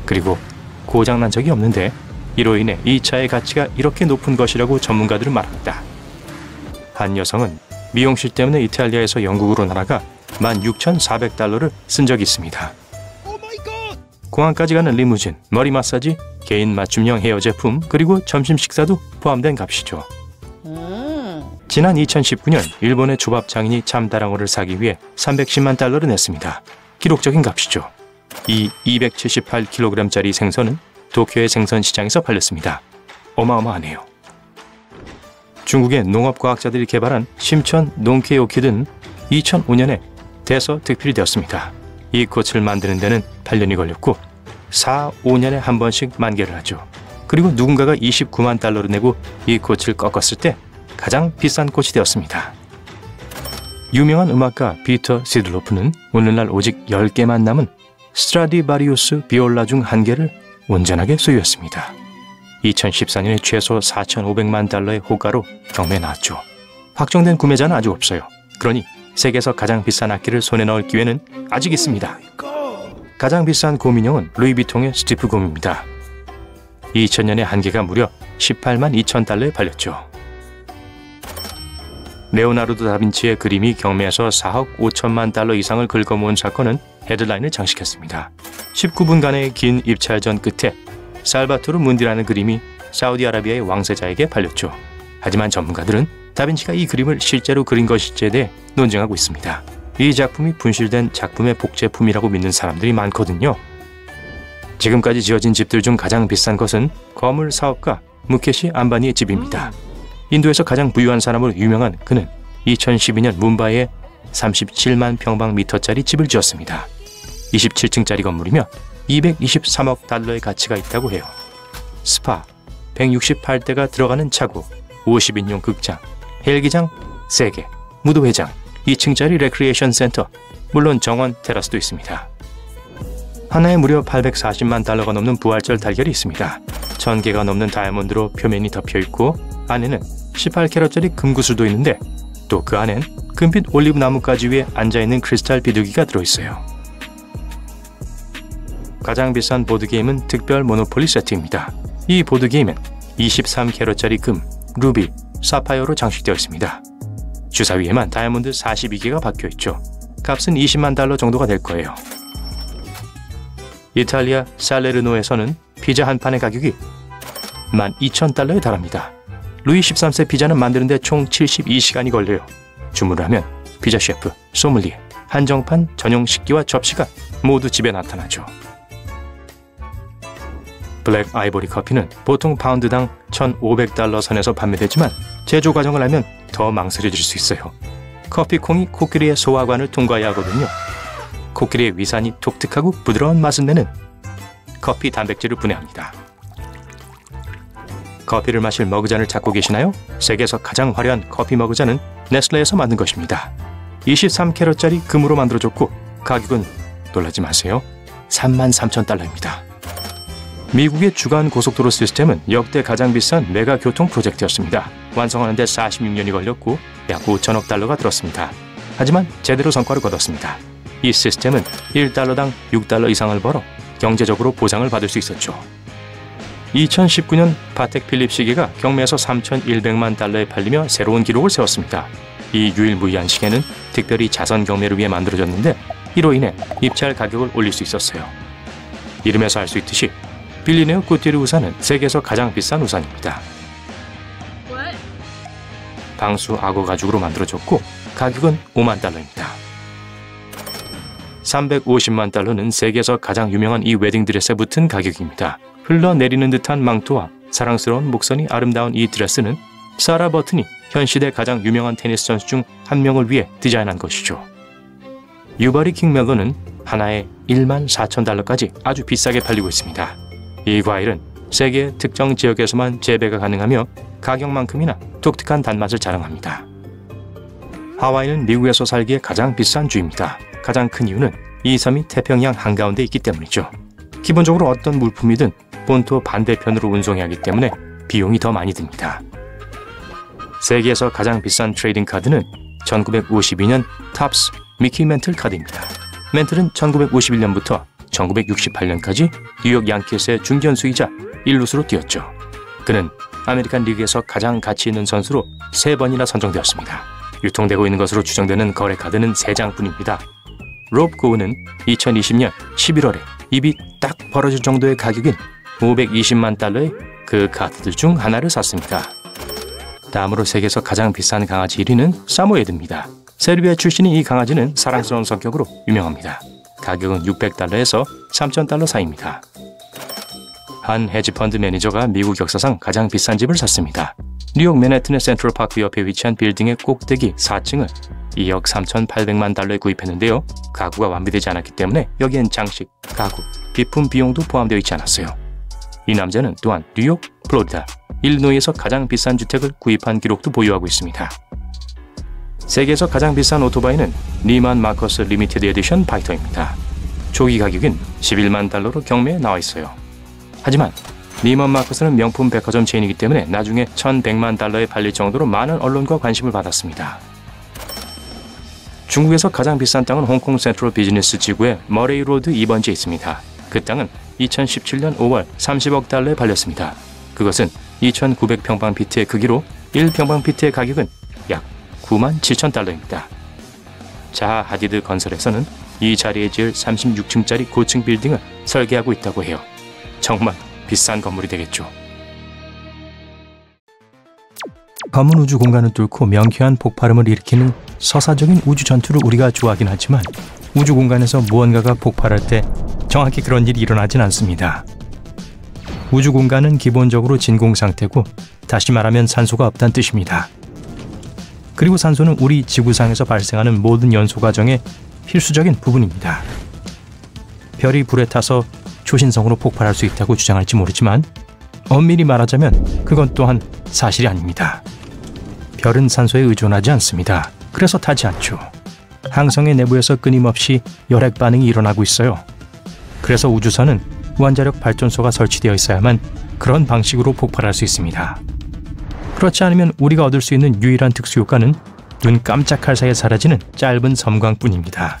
그리고 고장난 적이 없는데 이로 인해 이 차의 가치가 이렇게 높은 것이라고 전문가들은 말합니다. 한 여성은 미용실 때문에 이탈리아에서 영국으로 날아가 16,400달러를 쓴 적이 있습니다. 공항까지 가는 리무진, 머리 마사지, 개인 맞춤형 헤어 제품, 그리고 점심 식사도 포함된 값이죠. 지난 2019년 일본의 조밥 장인이 참다랑어를 사기 위해 310만 달러를 냈습니다. 기록적인 값이죠. 이 278kg짜리 생선은 도쿄의 생선시장에서 팔렸습니다. 어마어마하네요. 중국의 농업과학자들이 개발한 심천 농케오키든 2005년에 대서특필이 되었습니다. 이 꽃을 만드는 데는 8년이 걸렸고 4, 5년에 한 번씩 만개를 하죠. 그리고 누군가가 29만 달러를 내고 이 꽃을 꺾었을 때 가장 비싼 꽃이 되었습니다. 유명한 음악가 피터 시들로프는 오늘날 오직 10개만 남은 스트라디바리우스 비올라 중 1개를 온전하게 소유했습니다. 2014년에 최소 4,500만 달러의 호가로 경매에 나왔죠. 확정된 구매자는 아직 없어요. 그러니 세계에서 가장 비싼 악기를 손에 넣을 기회는 아직 있습니다. 가장 비싼 곰인형은 루이비통의 스티프 곰입니다. 2000년에 한 개가 무려 18만 2천 달러에 팔렸죠. 레오나르도 다빈치의 그림이 경매에서 4억 5천만 달러 이상을 긁어모은 사건은 헤드라인을 장식했습니다. 19분간의 긴 입찰전 끝에 살바토르 문디라는 그림이 사우디아라비아의 왕세자에게 팔렸죠. 하지만 전문가들은 다빈치가 이 그림을 실제로 그린 것일지에 대해 논쟁하고 있습니다. 이 작품이 분실된 작품의 복제품이라고 믿는 사람들이 많거든요. 지금까지 지어진 집들 중 가장 비싼 것은 거물 사업가 무케시 안바니의 집입니다. 인도에서 가장 부유한 사람으로 유명한 그는 2012년 뭄바이에 37만 평방미터짜리 집을 지었습니다. 27층짜리 건물이며 223억 달러의 가치가 있다고 해요. 스파, 168대가 들어가는 차고, 50인용 극장, 헬기장 3개, 무도회장, 2층짜리 레크리에이션 센터, 물론 정원 테라스도 있습니다. 하나에 무려 840만 달러가 넘는 부활절 달걀이 있습니다. 1000개가 넘는 다이아몬드로 표면이 덮여있고 안에는 18캐럿짜리 금구슬도 있는데 또 그 안엔 금빛 올리브 나뭇가지 위에 앉아있는 크리스탈 비둘기가 들어있어요. 가장 비싼 보드게임은 특별 모노폴리 세트입니다. 이 보드게임은 23캐럿짜리 금, 루비, 사파이어로 장식되어 있습니다. 주사위에만 다이아몬드 42개가 박혀있죠. 값은 20만 달러 정도가 될 거예요. 이탈리아 살레르노에서는 피자 한 판의 가격이 12,000달러에 달합니다. 루이 13세 피자는 만드는데 총 72시간이 걸려요. 주문을 하면 피자 셰프, 소믈리에, 한정판 전용 식기와 접시가 모두 집에 나타나죠. 블랙 아이보리 커피는 보통 파운드당 1,500달러 선에서 판매되지만 제조 과정을 알면 더 망설여질 수 있어요. 커피콩이 코끼리의 소화관을 통과해야 하거든요. 코끼리의 위산이 독특하고 부드러운 맛을 내는 커피 단백질을 분해합니다. 커피를 마실 머그잔을 찾고 계시나요? 세계에서 가장 화려한 커피 머그잔은 네슬레에서 만든 것입니다. 23캐럿짜리 금으로 만들어졌고 가격은 놀라지 마세요. 33,000달러입니다. 미국의 주간 고속도로 시스템은 역대 가장 비싼 메가 교통 프로젝트였습니다. 완성하는데 46년이 걸렸고 약 5천억 달러가 들었습니다. 하지만 제대로 성과를 거뒀습니다. 이 시스템은 1달러당 6달러 이상을 벌어 경제적으로 보상을 받을 수 있었죠. 2019년 파텍 필립 시계가 경매에서 3,100만 달러에 팔리며 새로운 기록을 세웠습니다. 이 유일무이한 시계는 특별히 자선 경매를 위해 만들어졌는데 이로 인해 입찰 가격을 올릴 수 있었어요. 이름에서 알 수 있듯이 빌리네어 꾸티르 우산은 세계에서 가장 비싼 우산입니다. 방수 악어 가죽으로 만들어졌고 가격은 5만 달러입니다. 350만 달러는 세계에서 가장 유명한 이 웨딩드레스에 붙은 가격입니다. 흘러내리는 듯한 망토와 사랑스러운 목선이 아름다운 이 드레스는 사라 버튼이 현 시대 가장 유명한 테니스 선수 중 한 명을 위해 디자인한 것이죠. 유바리 킹멜론은 하나에 14,000달러까지 아주 비싸게 팔리고 있습니다. 이 과일은 세계 특정 지역에서만 재배가 가능하며 가격만큼이나 독특한 단맛을 자랑합니다. 하와이는 미국에서 살기에 가장 비싼 주입니다. 가장 큰 이유는 이 섬이 태평양 한가운데 있기 때문이죠. 기본적으로 어떤 물품이든 본토 반대편으로 운송해야 하기 때문에 비용이 더 많이 듭니다. 세계에서 가장 비싼 트레이딩 카드는 1952년 탑스 미키 멘틀 카드입니다. 멘틀은 1951년부터 1968년까지 뉴욕 양키스의 중견수이자 1루수로 뛰었죠. 그는 아메리칸 리그에서 가장 가치 있는 선수로 3번이나 선정되었습니다. 유통되고 있는 것으로 추정되는 거래 카드는 3장뿐입니다. 롭 고우는 2020년 11월에 입이 딱 벌어질 정도의 가격인 520만 달러의 그 카드들 중 하나를 샀습니다. 다음으로 세계에서 가장 비싼 강아지 1위는 사모예드입니다. 세르비아 출신인 이 강아지는 사랑스러운 성격으로 유명합니다. 가격은 600달러에서 3,000달러 사이입니다. 한 헤지펀드 매니저가 미국 역사상 가장 비싼 집을 샀습니다. 뉴욕 맨해튼의 센트럴파크 옆에 위치한 빌딩의 꼭대기 4층을 2억 3,800만 달러에 구입했는데요. 가구가 완비되지 않았기 때문에 여기엔 장식, 가구, 비품 비용도 포함되어 있지 않았어요. 이 남자는 또한 뉴욕, 플로리다, 일리노이에서 가장 비싼 주택을 구입한 기록도 보유하고 있습니다. 세계에서 가장 비싼 오토바이는 니만 마커스 리미티드 에디션 파이터입니다. 초기 가격은 11만 달러로 경매에 나와 있어요. 하지만 니먼 마커스는 명품 백화점 체인이기 때문에 나중에 1,100만 달러에 팔릴 정도로 많은 언론과 관심을 받았습니다. 중국에서 가장 비싼 땅은 홍콩 센트럴 비즈니스 지구의 머레이 로드 2번지에 있습니다. 그 땅은 2017년 5월 30억 달러에 팔렸습니다. 그것은 2,900평방피트의 크기로 1평방피트의 가격은 약 9만 7천 달러입니다. 자하 하디드 건설에서는 이 자리에 지을 36층짜리 고층 빌딩을 설계하고 있다고 해요. 정말 비싼 건물이 되겠죠. 검은 우주 공간을 뚫고 명쾌한 폭발음을 일으키는 서사적인 우주 전투를 우리가 좋아하긴 하지만 우주 공간에서 무언가가 폭발할 때 정확히 그런 일이 일어나진 않습니다. 우주 공간은 기본적으로 진공 상태고 다시 말하면 산소가 없다는 뜻입니다. 그리고 산소는 우리 지구상에서 발생하는 모든 연소 과정의 필수적인 부분입니다. 별이 불에 타서 초신성으로 폭발할 수 있다고 주장할지 모르지만 엄밀히 말하자면 그건 또한 사실이 아닙니다. 별은 산소에 의존하지 않습니다. 그래서 타지 않죠. 항성의 내부에서 끊임없이 열핵 반응이 일어나고 있어요. 그래서 우주선은 무한자력 발전소가 설치되어 있어야만 그런 방식으로 폭발할 수 있습니다. 그렇지 않으면 우리가 얻을 수 있는 유일한 특수효과는 눈 깜짝할 사이에 사라지는 짧은 섬광뿐입니다.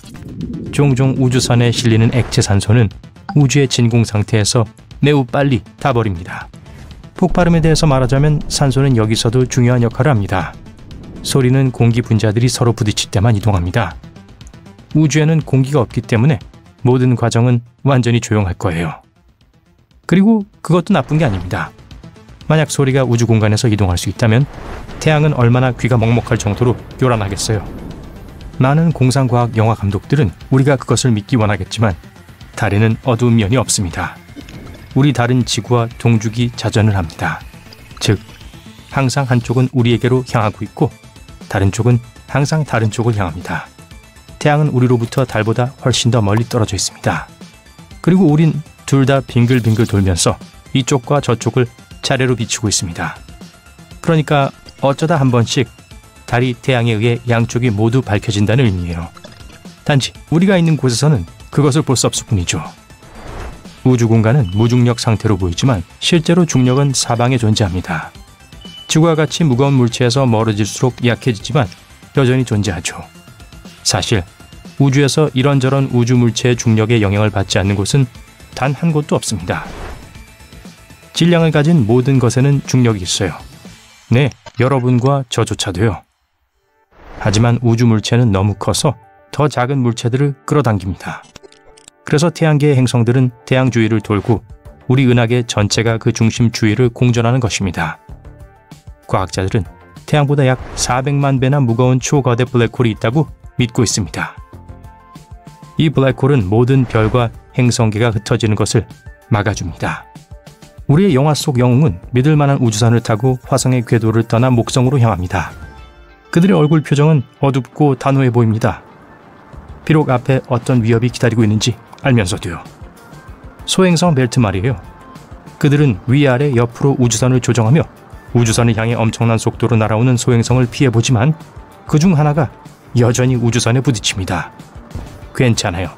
종종 우주선에 실리는 액체 산소는 우주의 진공 상태에서 매우 빨리 타버립니다. 폭발음에 대해서 말하자면 산소는 여기서도 중요한 역할을 합니다. 소리는 공기 분자들이 서로 부딪힐 때만 이동합니다. 우주에는 공기가 없기 때문에 모든 과정은 완전히 조용할 거예요. 그리고 그것도 나쁜 게 아닙니다. 만약 소리가 우주 공간에서 이동할 수 있다면 태양은 얼마나 귀가 먹먹할 정도로 요란하겠어요. 많은 공상과학 영화 감독들은 우리가 그것을 믿기 원하겠지만 달에는 어두운 면이 없습니다. 우리 달은 지구와 동죽이 자전을 합니다. 즉, 항상 한쪽은 우리에게로 향하고 있고 다른 쪽은 항상 다른 쪽을 향합니다. 태양은 우리로부터 달보다 훨씬 더 멀리 떨어져 있습니다. 그리고 우린 둘 다 빙글빙글 돌면서 이쪽과 저쪽을 차례로 비추고 있습니다. 그러니까 어쩌다 한 번씩 달이 태양에 의해 양쪽이 모두 밝혀진다는 의미예요. 단지 우리가 있는 곳에서는 그것을 볼 수 없을 뿐이죠. 우주 공간은 무중력 상태로 보이지만 실제로 중력은 사방에 존재합니다. 지구와 같이 무거운 물체에서 멀어질수록 약해지지만 여전히 존재하죠. 사실 우주에서 이런저런 우주 물체의 중력에 영향을 받지 않는 곳은 단 한 곳도 없습니다. 질량을 가진 모든 것에는 중력이 있어요. 네, 여러분과 저조차도요. 하지만 우주 물체는 너무 커서 더 작은 물체들을 끌어당깁니다. 그래서 태양계의 행성들은 태양 주위를 돌고 우리 은하계 전체가 그 중심 주위를 공전하는 것입니다. 과학자들은 태양보다 약 400만 배나 무거운 초거대 블랙홀이 있다고 믿고 있습니다. 이 블랙홀은 모든 별과 행성계가 흩어지는 것을 막아줍니다. 우리의 영화 속 영웅은 믿을 만한 우주선을 타고 화성의 궤도를 떠나 목성으로 향합니다. 그들의 얼굴 표정은 어둡고 단호해 보입니다. 비록 앞에 어떤 위협이 기다리고 있는지 알면서도요. 소행성 벨트 말이에요. 그들은 위아래 옆으로 우주선을 조정하며 우주선을 향해 엄청난 속도로 날아오는 소행성을 피해보지만 그중 하나가 여전히 우주선에 부딪힙니다. 괜찮아요.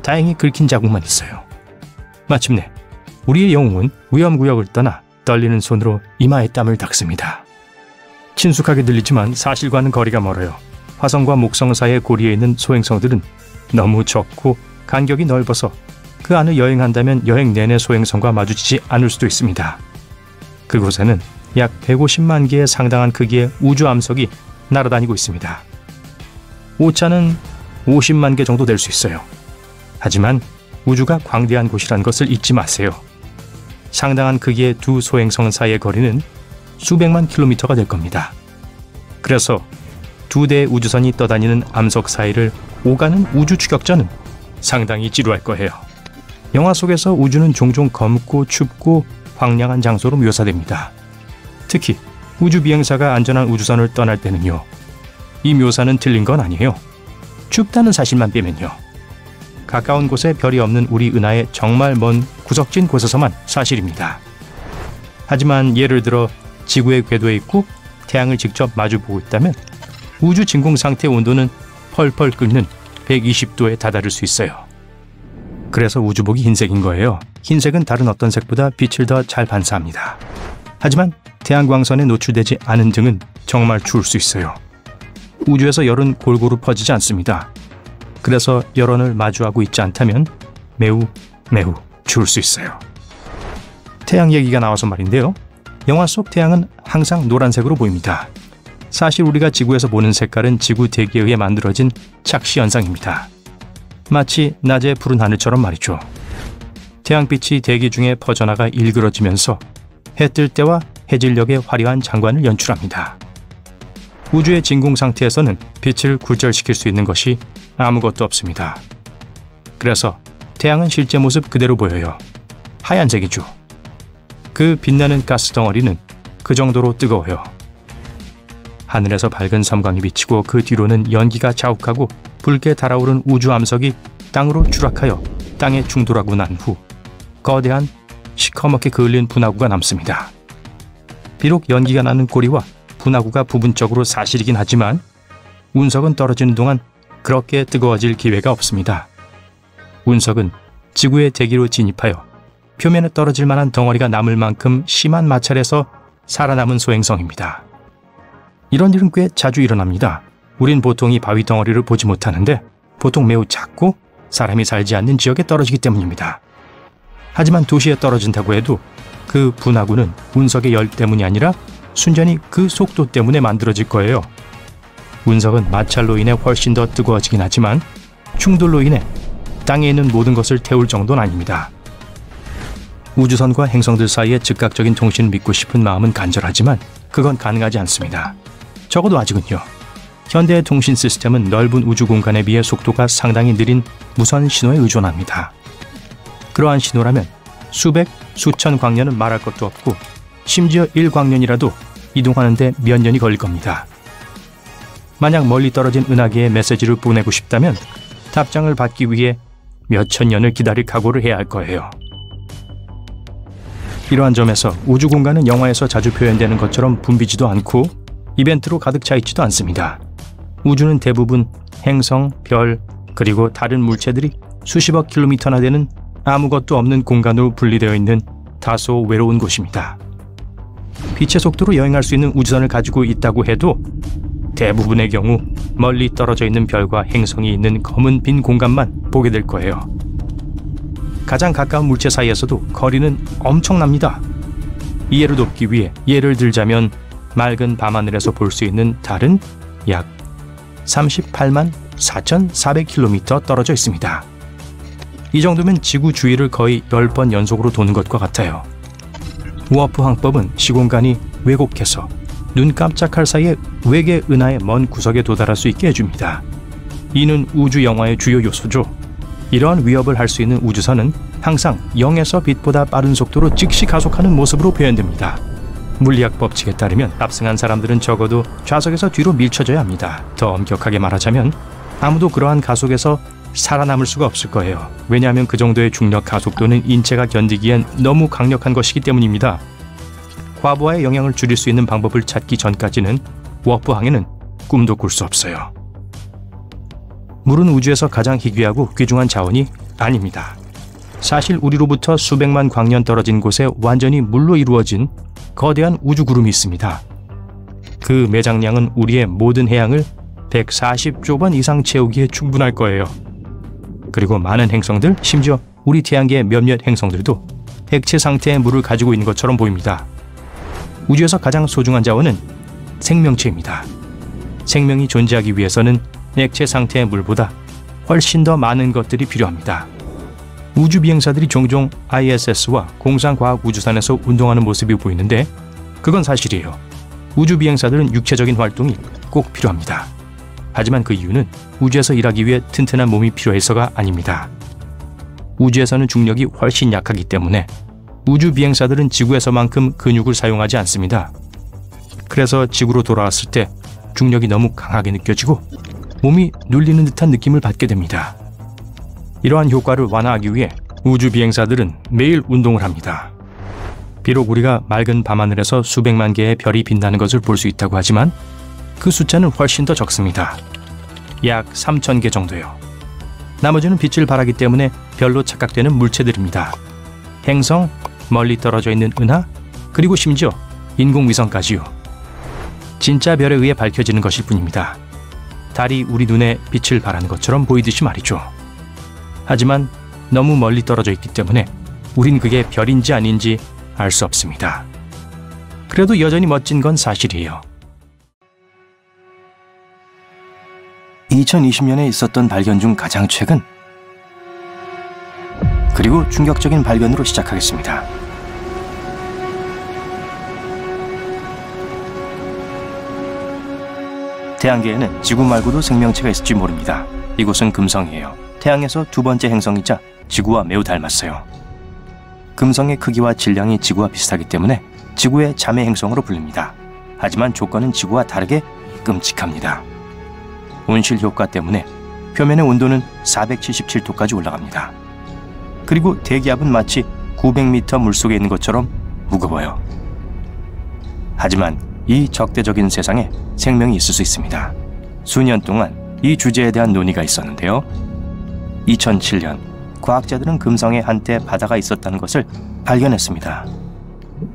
다행히 긁힌 자국만 있어요. 마침내 우리의 영웅은 위험구역을 떠나 떨리는 손으로 이마에 땀을 닦습니다. 친숙하게 들리지만 사실과는 거리가 멀어요. 화성과 목성 사이의 고리에 있는 소행성들은 너무 적고 간격이 넓어서 그 안을 여행한다면 여행 내내 소행성과 마주치지 않을 수도 있습니다. 그곳에는 약 150만 개의 상당한 크기의 우주 암석이 날아다니고 있습니다. 오차는 50만 개 정도 될 수 있어요. 하지만 우주가 광대한 곳이란 것을 잊지 마세요. 상당한 크기의 두 소행성 사이의 거리는 수백만 킬로미터가 될 겁니다. 그래서 두 대의 우주선이 떠다니는 암석 사이를 오가는 우주 추격전은 상당히 지루할 거예요. 영화 속에서 우주는 종종 검고 춥고 황량한 장소로 묘사됩니다. 특히 우주 비행사가 안전한 우주선을 떠날 때는요. 이 묘사는 틀린 건 아니에요. 춥다는 사실만 빼면요. 가까운 곳에 별이 없는 우리 은하의 정말 먼 구석진 곳에서만 사실입니다. 하지만 예를 들어 지구의 궤도에 있고 태양을 직접 마주보고 있다면 우주 진공 상태의 온도는 펄펄 끓는 120도에 다다를 수 있어요. 그래서 우주복이 흰색인 거예요. 흰색은 다른 어떤 색보다 빛을 더 잘 반사합니다. 하지만 태양광선에 노출되지 않은 등은 정말 추울 수 있어요. 우주에서 열은 골고루 퍼지지 않습니다. 그래서 열원을 마주하고 있지 않다면 매우 추울 수 있어요. 태양 얘기가 나와서 말인데요. 영화 속 태양은 항상 노란색으로 보입니다. 사실 우리가 지구에서 보는 색깔은 지구 대기에 의해 만들어진 착시 현상입니다. 마치 낮의 푸른 하늘처럼 말이죠. 태양빛이 대기 중에 퍼져나가 일그러지면서 해 뜰 때와 해질녘의 화려한 장관을 연출합니다. 우주의 진공 상태에서는 빛을 굴절시킬 수 있는 것이 아무것도 없습니다. 그래서 태양은 실제 모습 그대로 보여요. 하얀색이죠. 그 빛나는 가스 덩어리는 그 정도로 뜨거워요. 하늘에서 밝은 섬광이 비치고 그 뒤로는 연기가 자욱하고 붉게 달아오른 우주 암석이 땅으로 추락하여 땅에 충돌하고 난 후 거대한 시커멓게 그을린 분화구가 남습니다. 비록 연기가 나는 꼬리와 분화구가 부분적으로 사실이긴 하지만 운석은 떨어지는 동안 그렇게 뜨거워질 기회가 없습니다. 운석은 지구의 대기로 진입하여 표면에 떨어질 만한 덩어리가 남을 만큼 심한 마찰에서 살아남은 소행성입니다. 이런 일은 꽤 자주 일어납니다. 우린 보통 이 바위 덩어리를 보지 못하는데 보통 매우 작고 사람이 살지 않는 지역에 떨어지기 때문입니다. 하지만 도시에 떨어진다고 해도 그 분화구는 운석의 열 때문이 아니라 순전히 그 속도 때문에 만들어질 거예요. 운석은 마찰로 인해 훨씬 더 뜨거워지긴 하지만 충돌로 인해 땅에 있는 모든 것을 태울 정도는 아닙니다. 우주선과 행성들 사이의 즉각적인 통신을 믿고 싶은 마음은 간절하지만 그건 가능하지 않습니다. 적어도 아직은요. 현대의 통신 시스템은 넓은 우주 공간에 비해 속도가 상당히 느린 무선 신호에 의존합니다. 그러한 신호라면 수백, 수천 광년은 말할 것도 없고 심지어 1광년이라도 이동하는데 몇 년이 걸릴 겁니다. 만약 멀리 떨어진 은하계에 메시지를 보내고 싶다면 답장을 받기 위해 몇천 년을 기다릴 각오를 해야 할 거예요. 이러한 점에서 우주 공간은 영화에서 자주 표현되는 것처럼 붐비지도 않고 이벤트로 가득 차 있지도 않습니다. 우주는 대부분 행성, 별, 그리고 다른 물체들이 수십억 킬로미터나 되는 아무것도 없는 공간으로 분리되어 있는 다소 외로운 곳입니다. 빛의 속도로 여행할 수 있는 우주선을 가지고 있다고 해도 대부분의 경우 멀리 떨어져 있는 별과 행성이 있는 검은 빈 공간만 보게 될 거예요. 가장 가까운 물체 사이에서도 거리는 엄청납니다. 이해를 돕기 위해 예를 들자면 맑은 밤하늘에서 볼 수 있는 달은 약 38만 4,400km 떨어져 있습니다. 이 정도면 지구 주위를 거의 10번 연속으로 도는 것과 같아요. 워프 항법은 시공간이 왜곡해서 눈 깜짝할 사이에 외계 은하의 먼 구석에 도달할 수 있게 해줍니다. 이는 우주 영화의 주요 요소죠. 이러한 위협을 할 수 있는 우주선은 항상 0에서 빛보다 빠른 속도로 즉시 가속하는 모습으로 표현됩니다. 물리학 법칙에 따르면 탑승한 사람들은 적어도 좌석에서 뒤로 밀쳐져야 합니다. 더 엄격하게 말하자면 아무도 그러한 가속에서 살아남을 수가 없을 거예요. 왜냐하면 그 정도의 중력 가속도는 인체가 견디기엔 너무 강력한 것이기 때문입니다. 과부하의 영향을 줄일 수 있는 방법을 찾기 전까지는 워프항에는 꿈도 꿀 수 없어요. 물은 우주에서 가장 희귀하고 귀중한 자원이 아닙니다. 사실 우리로부터 수백만 광년 떨어진 곳에 완전히 물로 이루어진 거대한 우주구름이 있습니다. 그 매장량은 우리의 모든 해양을 140조 번 이상 채우기에 충분할 거예요. 그리고 많은 행성들, 심지어 우리 태양계의 몇몇 행성들도 액체 상태의 물을 가지고 있는 것처럼 보입니다. 우주에서 가장 소중한 자원은 생명체입니다. 생명이 존재하기 위해서는 액체 상태의 물보다 훨씬 더 많은 것들이 필요합니다. 우주 비행사들이 종종 ISS와 공상과학우주선에서 운동하는 모습이 보이는데 그건 사실이에요. 우주 비행사들은 육체적인 활동이 꼭 필요합니다. 하지만 그 이유는 우주에서 일하기 위해 튼튼한 몸이 필요해서가 아닙니다. 우주에서는 중력이 훨씬 약하기 때문에 우주 비행사들은 지구에서만큼 근육을 사용하지 않습니다. 그래서 지구로 돌아왔을 때 중력이 너무 강하게 느껴지고 몸이 눌리는 듯한 느낌을 받게 됩니다. 이러한 효과를 완화하기 위해 우주 비행사들은 매일 운동을 합니다. 비록 우리가 맑은 밤하늘에서 수백만 개의 별이 빛나는 것을 볼 수 있다고 하지만 그 숫자는 훨씬 더 적습니다. 약 3,000개 정도요. 나머지는 빛을 발하기 때문에 별로 착각되는 물체들입니다. 행성, 멀리 떨어져 있는 은하, 그리고 심지어 인공위성까지요. 진짜 별에 의해 밝혀지는 것일 뿐입니다. 달이 우리 눈에 빛을 발하는 것처럼 보이듯이 말이죠. 하지만 너무 멀리 떨어져 있기 때문에 우린 그게 별인지 아닌지 알 수 없습니다. 그래도 여전히 멋진 건 사실이에요. 2020년에 있었던 발견 중 가장 최근, 그리고 충격적인 발견으로 시작하겠습니다. 태양계에는 지구 말고도 생명체가 있을지 모릅니다. 이곳은 금성이에요. 태양에서 두 번째 행성이자 지구와 매우 닮았어요. 금성의 크기와 질량이 지구와 비슷하기 때문에 지구의 자매 행성으로 불립니다. 하지만 조건은 지구와 다르게 끔찍합니다. 온실 효과 때문에 표면의 온도는 477도까지 올라갑니다. 그리고 대기압은 마치 900m 물속에 있는 것처럼 무거워요. 하지만 이 적대적인 세상에 생명이 있을 수 있습니다. 수년 동안 이 주제에 대한 논의가 있었는데요. 2007년 과학자들은 금성에 한때 바다가 있었다는 것을 발견했습니다.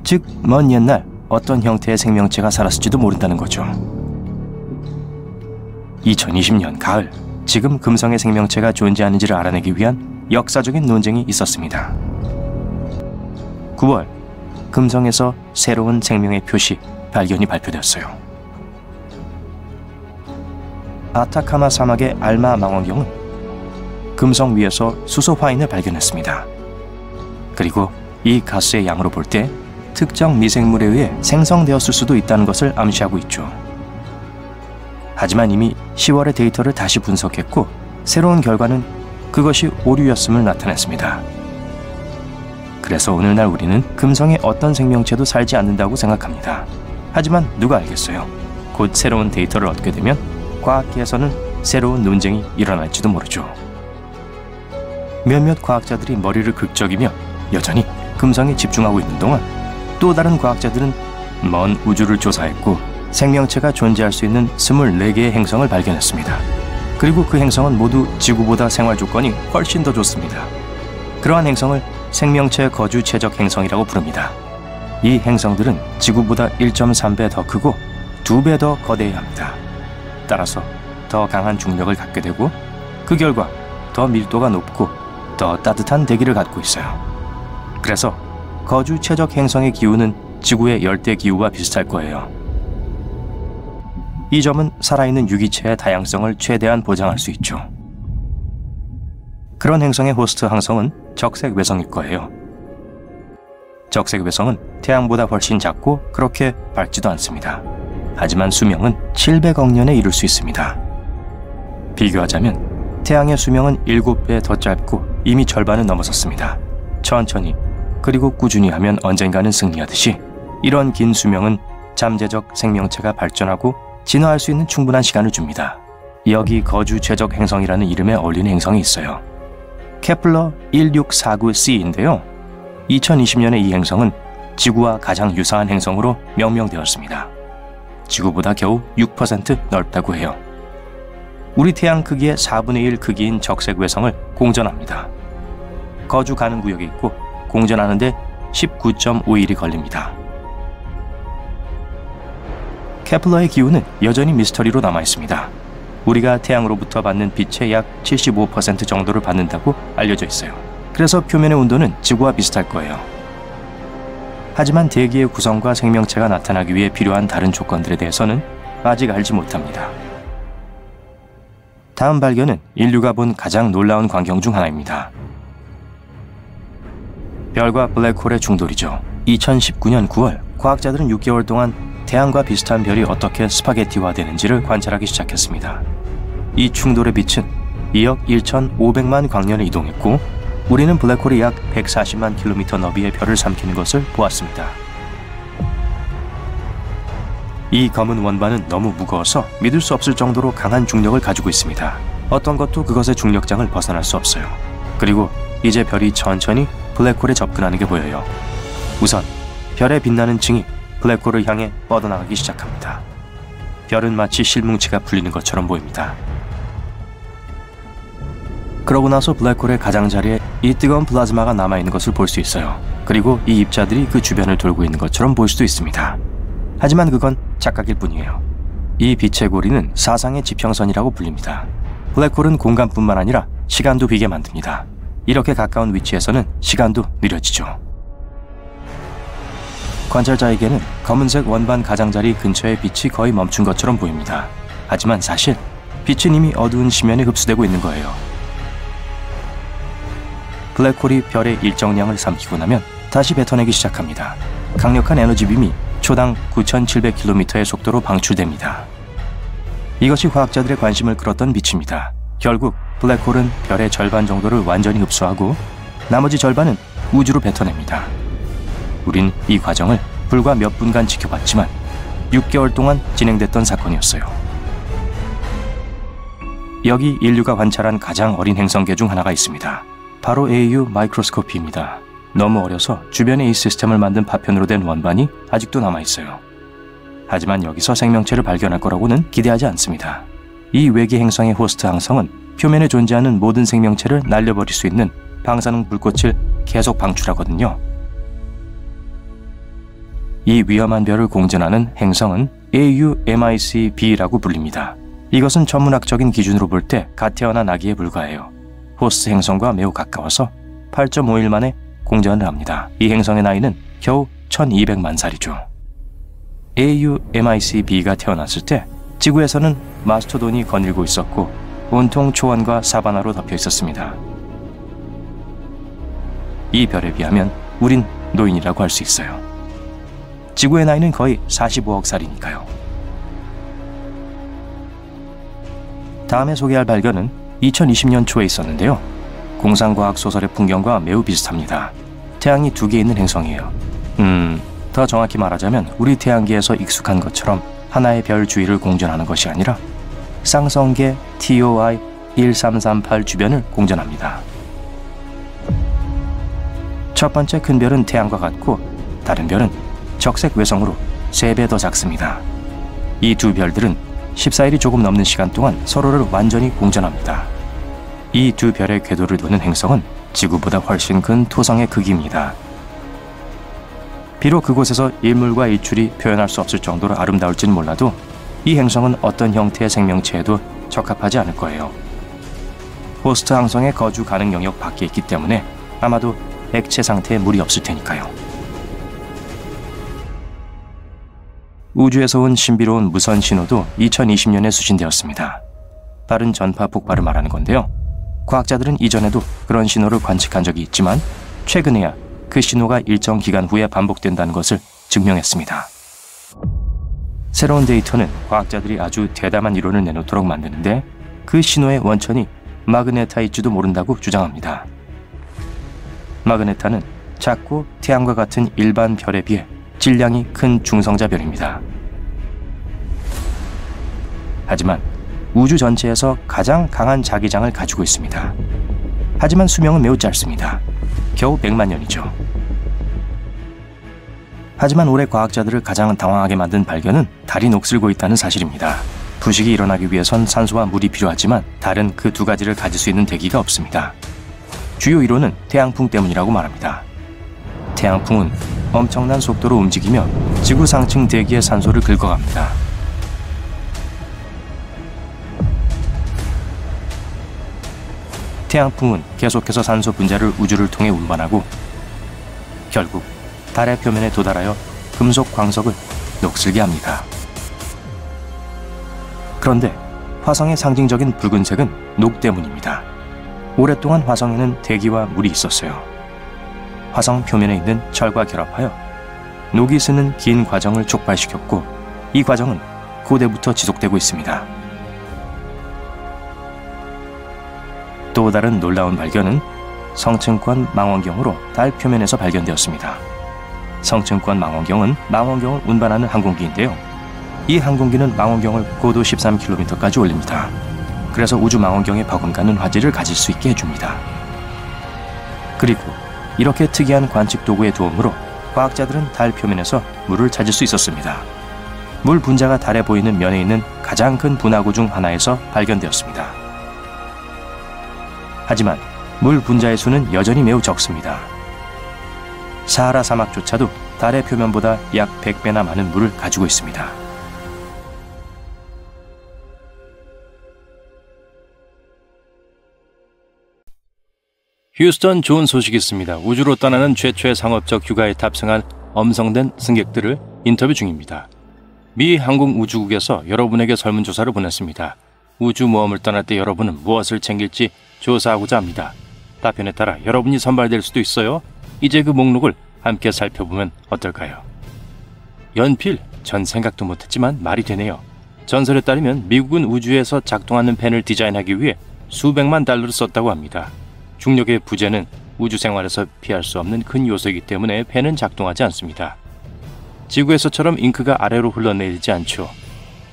즉, 먼 옛날 어떤 형태의 생명체가 살았을지도 모른다는 거죠. 2020년 가을, 지금 금성의 생명체가 존재하는지를 알아내기 위한 역사적인 논쟁이 있었습니다. 9월, 금성에서 새로운 생명의 표시, 발견이 발표되었어요. 아타카마 사막의 알마 망원경은 금성 위에서 수소 화인을 발견했습니다. 그리고 이 가스의 양으로 볼 때 특정 미생물에 의해 생성되었을 수도 있다는 것을 암시하고 있죠. 하지만 이미 10월의 데이터를 다시 분석했고 새로운 결과는 그것이 오류였음을 나타냈습니다. 그래서 오늘날 우리는 금성에 어떤 생명체도 살지 않는다고 생각합니다. 하지만 누가 알겠어요. 곧 새로운 데이터를 얻게 되면 과학계에서는 새로운 논쟁이 일어날지도 모르죠. 몇몇 과학자들이 머리를 긁적이며 여전히 금성에 집중하고 있는 동안 또 다른 과학자들은 먼 우주를 조사했고 생명체가 존재할 수 있는 24개의 행성을 발견했습니다. 그리고 그 행성은 모두 지구보다 생활 조건이 훨씬 더 좋습니다. 그러한 행성을 생명체 거주 최적 행성이라고 부릅니다. 이 행성들은 지구보다 1.3배 더 크고 2배 더 거대해야 합니다. 따라서 더 강한 중력을 갖게 되고 그 결과 더 밀도가 높고 더 따뜻한 대기를 갖고 있어요. 그래서 거주 최적 행성의 기후는 지구의 열대 기후와 비슷할 거예요. 이 점은 살아있는 유기체의 다양성을 최대한 보장할 수 있죠. 그런 행성의 호스트 항성은 적색 외성일 거예요. 적색 외성은 태양보다 훨씬 작고 그렇게 밝지도 않습니다. 하지만 수명은 700억 년에 이를 수 있습니다. 비교하자면 태양의 수명은 7배 더 짧고 이미 절반은 넘어섰습니다. 천천히 그리고 꾸준히 하면 언젠가는 승리하듯이 이런 긴 수명은 잠재적 생명체가 발전하고 진화할 수 있는 충분한 시간을 줍니다. 여기 거주 최적 행성이라는 이름에 어울리는 행성이 있어요. 케플러 1649c인데요. 2020년에 이 행성은 지구와 가장 유사한 행성으로 명명되었습니다. 지구보다 겨우 6% 넓다고 해요. 우리 태양 크기의 4분의 1 크기인 적색 외성을 공전합니다. 거주 가능 구역이 있고 공전하는데 19.5일이 걸립니다. 케플러의 기후는 여전히 미스터리로 남아있습니다. 우리가 태양으로부터 받는 빛의 약 75% 정도를 받는다고 알려져 있어요. 그래서 표면의 온도는 지구와 비슷할 거예요. 하지만 대기의 구성과 생명체가 나타나기 위해 필요한 다른 조건들에 대해서는 아직 알지 못합니다. 다음 발견은 인류가 본 가장 놀라운 광경 중 하나입니다. 별과 블랙홀의 충돌이죠. 2019년 9월 과학자들은 6개월 동안 태양과 비슷한 별이 어떻게 스파게티화되는지를 관찰하기 시작했습니다. 이 충돌의 빛은 2억 1,500만 광년을 이동했고 우리는 블랙홀이 약 140만 킬로미터 너비의 별을 삼키는 것을 보았습니다. 이 검은 원반은 너무 무거워서 믿을 수 없을 정도로 강한 중력을 가지고 있습니다. 어떤 것도 그것의 중력장을 벗어날 수 없어요. 그리고 이제 별이 천천히 블랙홀에 접근하는 게 보여요. 우선 별의 빛나는 층이 블랙홀을 향해 뻗어나가기 시작합니다. 별은 마치 실뭉치가 풀리는 것처럼 보입니다. 그러고 나서 블랙홀의 가장자리에 이 뜨거운 플라즈마가 남아있는 것을 볼 수 있어요. 그리고 이 입자들이 그 주변을 돌고 있는 것처럼 보일 수도 있습니다. 하지만 그건 착각일 뿐이에요. 이 빛의 고리는 사상의 지평선이라고 불립니다. 블랙홀은 공간뿐만 아니라 시간도 비게 만듭니다. 이렇게 가까운 위치에서는 시간도 느려지죠. 관찰자에게는 검은색 원반 가장자리 근처의 빛이 거의 멈춘 것처럼 보입니다. 하지만 사실 빛은 이미 어두운 심연에 흡수되고 있는 거예요. 블랙홀이 별의 일정량을 삼키고 나면 다시 뱉어내기 시작합니다. 강력한 에너지 빔이 초당 9,700km의 속도로 방출됩니다. 이것이 과학자들의 관심을 끌었던 빛입니다. 결국 블랙홀은 별의 절반 정도를 완전히 흡수하고 나머지 절반은 우주로 뱉어냅니다. 우린 이 과정을 불과 몇 분간 지켜봤지만 6개월 동안 진행됐던 사건이었어요. 여기 인류가 관찰한 가장 어린 행성계 중 하나가 있습니다. 바로 AU 마이크로스코피입니다. 너무 어려서 주변에 이 시스템을 만든 파편으로 된 원반이 아직도 남아있어요. 하지만 여기서 생명체를 발견할 거라고는 기대하지 않습니다. 이 외계 행성의 호스트 항성은 표면에 존재하는 모든 생명체를 날려버릴 수 있는 방사능 불꽃을 계속 방출하거든요. 이 위험한 별을 공전하는 행성은 AUMIC-B라고 불립니다. 이것은 천문학적인 기준으로 볼 때 갓 태어난 아기에 불과해요. 호스트 행성과 매우 가까워서 8.5일 만에 공전을 합니다. 이 행성의 나이는 겨우 1200만 살이죠. AUMIC-B가 태어났을 때 지구에서는 마스토돈이 거닐고 있었고 온통 초원과 사바나로 덮여 있었습니다. 이 별에 비하면 우린 노인이라고 할 수 있어요. 지구의 나이는 거의 45억 살이니까요. 다음에 소개할 발견은 2020년 초에 있었는데요. 공상과학 소설의 풍경과 매우 비슷합니다. 태양이 2개 있는 행성이에요. 더 정확히 말하자면 우리 태양계에서 익숙한 것처럼 하나의 별 주위를 공전하는 것이 아니라 쌍성계 TOI 1338 주변을 공전합니다. 첫 번째 큰 별은 태양과 같고 다른 별은 적색 외성으로 3배 더 작습니다. 이 두 별들은 14일이 조금 넘는 시간 동안 서로를 완전히 공전합니다. 이 두 별의 궤도를 도는 행성은 지구보다 훨씬 큰 토성의 크기입니다. 비록 그곳에서 일물과 일출이 표현할 수 없을 정도로 아름다울지는 몰라도 이 행성은 어떤 형태의 생명체에도 적합하지 않을 거예요. 호스트 항성의 거주 가능 영역 밖에 있기 때문에 아마도 액체 상태에 물이 없을 테니까요. 우주에서 온 신비로운 무선 신호도 2020년에 수신되었습니다. 빠른 전파 폭발을 말하는 건데요. 과학자들은 이전에도 그런 신호를 관측한 적이 있지만 최근에야 그 신호가 일정 기간 후에 반복된다는 것을 증명했습니다. 새로운 데이터는 과학자들이 아주 대담한 이론을 내놓도록 만드는데 그 신호의 원천이 마그네타일지도 모른다고 주장합니다. 마그네타는 작고 태양과 같은 일반 별에 비해 질량이 큰 중성자 별입니다. 하지만 우주 전체에서 가장 강한 자기장을 가지고 있습니다. 하지만 수명은 매우 짧습니다. 겨우 100만 년이죠. 하지만 올해 과학자들을 가장 당황하게 만든 발견은 달이 녹슬고 있다는 사실입니다. 부식이 일어나기 위해선 산소와 물이 필요하지만 달은 그 두 가지를 가질 수 있는 대기가 없습니다. 주요 이론은 태양풍 때문이라고 말합니다. 태양풍은 엄청난 속도로 움직이며 지구 상층 대기의 산소를 긁어갑니다. 태양풍은 계속해서 산소 분자를 우주를 통해 운반하고 결국 달의 표면에 도달하여 금속 광석을 녹슬게 합니다. 그런데 화성의 상징적인 붉은색은 녹 때문입니다. 오랫동안 화성에는 대기와 물이 있었어요. 화성 표면에 있는 철과 결합하여 녹이 쓰는 긴 과정을 촉발시켰고, 이 과정은 고대부터 지속되고 있습니다. 또 다른 놀라운 발견은 성층권 망원경으로 달 표면에서 발견되었습니다. 성층권 망원경은 망원경을 운반하는 항공기인데요. 이 항공기는 망원경을 고도 13km까지 올립니다. 그래서 우주 망원경에 버금가는 화질을 가질 수 있게 해줍니다. 그리고 이렇게 특이한 관측 도구의 도움으로 과학자들은 달 표면에서 물을 찾을 수 있었습니다. 물 분자가 달에 보이는 면에 있는 가장 큰 분화구 중 하나에서 발견되었습니다. 하지만 물 분자의 수는 여전히 매우 적습니다. 사하라 사막조차도 달의 표면보다 약 100배나 많은 물을 가지고 있습니다. 휴스턴, 좋은 소식이 있습니다. 우주로 떠나는 최초의 상업적 휴가에 탑승한 엄성된 승객들을 인터뷰 중입니다. 미 항공우주국에서 여러분에게 설문조사를 보냈습니다. 우주모험을 떠날 때 여러분은 무엇을 챙길지 조사하고자 합니다. 답변에 따라 여러분이 선발될 수도 있어요. 이제 그 목록을 함께 살펴보면 어떨까요? 연필, 전 생각도 못했지만 말이 되네요. 전설에 따르면 미국은 우주에서 작동하는 펜을 디자인하기 위해 수백만 달러를 썼다고 합니다. 중력의 부재는 우주 생활에서 피할 수 없는 큰 요소이기 때문에 펜은 작동하지 않습니다. 지구에서처럼 잉크가 아래로 흘러내리지 않죠.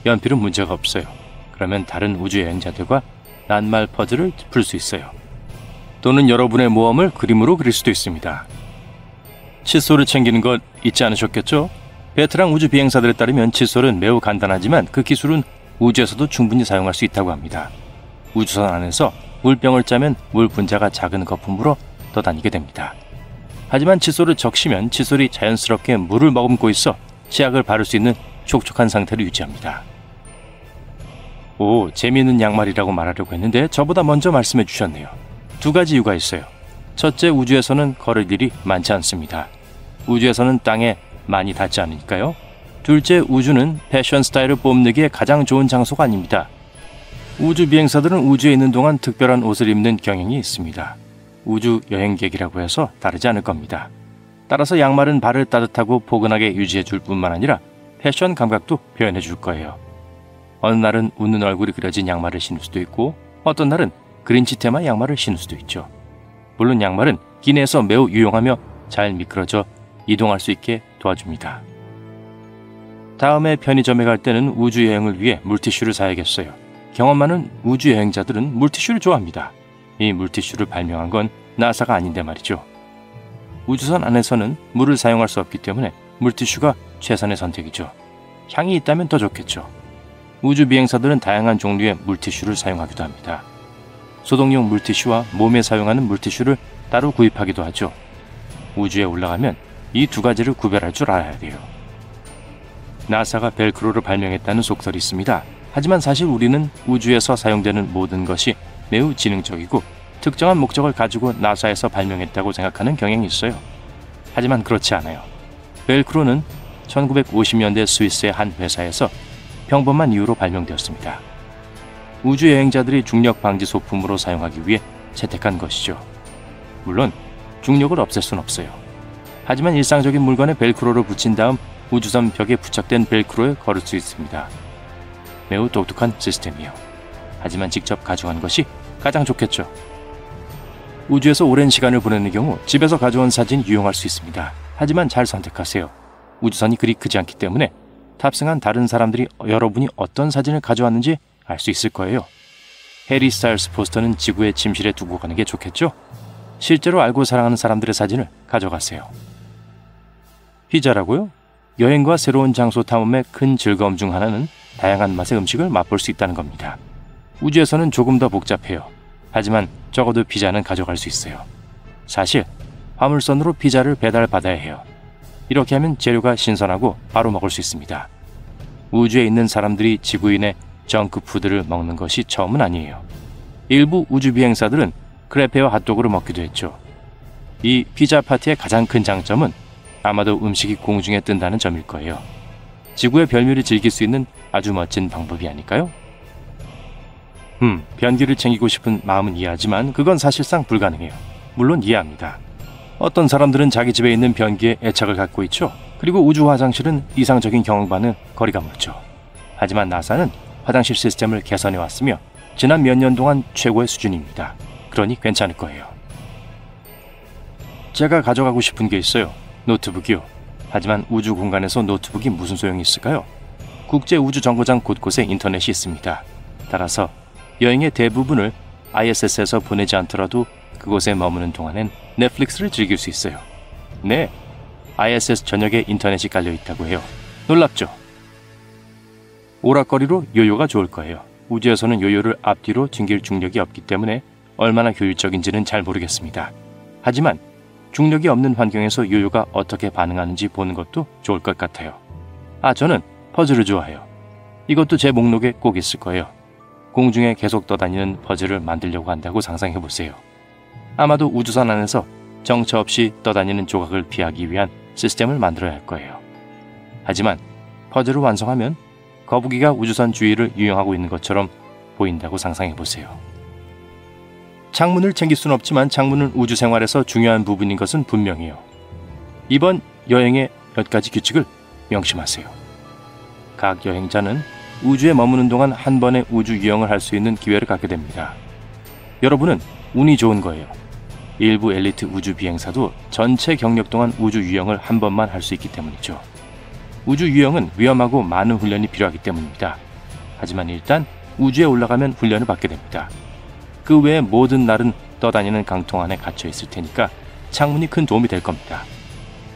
연필은 문제가 없어요. 그러면 다른 우주 여행자들과 낱말 퍼즐을 풀 수 있어요. 또는 여러분의 모험을 그림으로 그릴 수도 있습니다. 칫솔을 챙기는 것 잊지 않으셨겠죠? 베테랑 우주 비행사들에 따르면 칫솔은 매우 간단하지만 그 기술은 우주에서도 충분히 사용할 수 있다고 합니다. 우주선 안에서 물병을 짜면 물 분자가 작은 거품으로 떠다니게 됩니다. 하지만 칫솔을 적시면 칫솔이 자연스럽게 물을 머금고 있어 치약을 바를 수 있는 촉촉한 상태를 유지합니다. 오, 재미있는 양말이라고 말하려고 했는데 저보다 먼저 말씀해 주셨네요. 두 가지 이유가 있어요. 첫째, 우주에서는 걸을 일이 많지 않습니다. 우주에서는 땅에 많이 닿지 않으니까요. 둘째, 우주는 패션 스타일을 뽐내기에 가장 좋은 장소가 아닙니다. 우주 비행사들은 우주에 있는 동안 특별한 옷을 입는 경향이 있습니다. 우주 여행객이라고 해서 다르지 않을 겁니다. 따라서 양말은 발을 따뜻하고 포근하게 유지해 줄 뿐만 아니라 패션 감각도 표현해 줄 거예요. 어느 날은 웃는 얼굴이 그려진 양말을 신을 수도 있고 어떤 날은 그린치 테마 양말을 신을 수도 있죠. 물론 양말은 기내에서 매우 유용하며 잘 미끄러져 이동할 수 있게 도와줍니다. 다음에 편의점에 갈 때는 우주 여행을 위해 물티슈를 사야겠어요. 경험 많은 우주 여행자들은 물티슈를 좋아합니다. 이 물티슈를 발명한 건 나사가 아닌데 말이죠. 우주선 안에서는 물을 사용할 수 없기 때문에 물티슈가 최선의 선택이죠. 향이 있다면 더 좋겠죠. 우주 비행사들은 다양한 종류의 물티슈를 사용하기도 합니다. 소독용 물티슈와 몸에 사용하는 물티슈를 따로 구입하기도 하죠. 우주에 올라가면 이 두 가지를 구별할 줄 알아야 돼요. 나사가 벨크로를 발명했다는 속설이 있습니다. 하지만 사실 우리는 우주에서 사용되는 모든 것이 매우 지능적이고 특정한 목적을 가지고 나사에서 발명했다고 생각하는 경향이 있어요. 하지만 그렇지 않아요. 벨크로는 1950년대 스위스의 한 회사에서 평범한 이유로 발명되었습니다. 우주 여행자들이 중력 방지 소품으로 사용하기 위해 채택한 것이죠. 물론 중력을 없앨 순 없어요. 하지만 일상적인 물건에 벨크로를 붙인 다음 우주선 벽에 부착된 벨크로에 걸을 수 있습니다. 매우 독특한 시스템이요. 하지만 직접 가져간 것이 가장 좋겠죠. 우주에서 오랜 시간을 보내는 경우 집에서 가져온 사진이 유용할 수 있습니다. 하지만 잘 선택하세요. 우주선이 그리 크지 않기 때문에 탑승한 다른 사람들이 여러분이 어떤 사진을 가져왔는지 알 수 있을 거예요. 해리 스타일스 포스터는 지구의 침실에 두고 가는 게 좋겠죠? 실제로 알고 사랑하는 사람들의 사진을 가져가세요. 피자라고요? 여행과 새로운 장소 탐험의 큰 즐거움 중 하나는 다양한 맛의 음식을 맛볼 수 있다는 겁니다. 우주에서는 조금 더 복잡해요. 하지만 적어도 피자는 가져갈 수 있어요. 사실 화물선으로 피자를 배달받아야 해요. 이렇게 하면 재료가 신선하고 바로 먹을 수 있습니다. 우주에 있는 사람들이 지구인의 정크푸드를 먹는 것이 처음은 아니에요. 일부 우주 비행사들은 크레페와 핫도그를 먹기도 했죠. 이 피자 파티의 가장 큰 장점은 아마도 음식이 공중에 뜬다는 점일 거예요. 지구의 별미를 즐길 수 있는 아주 멋진 방법이 아닐까요? 변기를 챙기고 싶은 마음은 이해하지만 그건 사실상 불가능해요. 물론 이해합니다. 어떤 사람들은 자기 집에 있는 변기에 애착을 갖고 있죠. 그리고 우주 화장실은 이상적인 경험과는 거리가 멀죠. 하지만 나사는 화장실 시스템을 개선해 왔으며 지난 몇 년 동안 최고의 수준입니다. 그러니 괜찮을 거예요. 제가 가져가고 싶은 게 있어요. 노트북이요. 하지만 우주 공간에서 노트북이 무슨 소용이 있을까요? 국제 우주 정거장 곳곳에 인터넷이 있습니다. 따라서 여행의 대부분을 ISS에서 보내지 않더라도 그곳에 머무는 동안엔 넷플릭스를 즐길 수 있어요. 네, ISS 전역에 인터넷이 깔려 있다고 해요. 놀랍죠? 오락거리로 요요가 좋을 거예요. 우주에서는 요요를 앞뒤로 튕길 중력이 없기 때문에 얼마나 효율적인지는 잘 모르겠습니다. 하지만 중력이 없는 환경에서 요요가 어떻게 반응하는지 보는 것도 좋을 것 같아요. 저는 퍼즐을 좋아해요. 이것도 제 목록에 꼭 있을 거예요. 공중에 계속 떠다니는 퍼즐을 만들려고 한다고 상상해보세요. 아마도 우주선 안에서 정처 없이 떠다니는 조각을 피하기 위한 시스템을 만들어야 할 거예요. 하지만 퍼즐을 완성하면 거북이가 우주선 주위를 유영하고 있는 것처럼 보인다고 상상해보세요. 창문을 챙길 수는 없지만 창문은 우주 생활에서 중요한 부분인 것은 분명해요. 이번 여행의 몇 가지 규칙을 명심하세요. 각 여행자는 우주에 머무는 동안 한 번의 우주 유영을 할 수 있는 기회를 갖게 됩니다. 여러분은 운이 좋은 거예요. 일부 엘리트 우주 비행사도 전체 경력 동안 우주 유영을 한 번만 할 수 있기 때문이죠. 우주 유영은 위험하고 많은 훈련이 필요하기 때문입니다. 하지만 일단 우주에 올라가면 훈련을 받게 됩니다. 그 외에 모든 날은 떠다니는 강통 안에 갇혀 있을 테니까 창문이 큰 도움이 될 겁니다.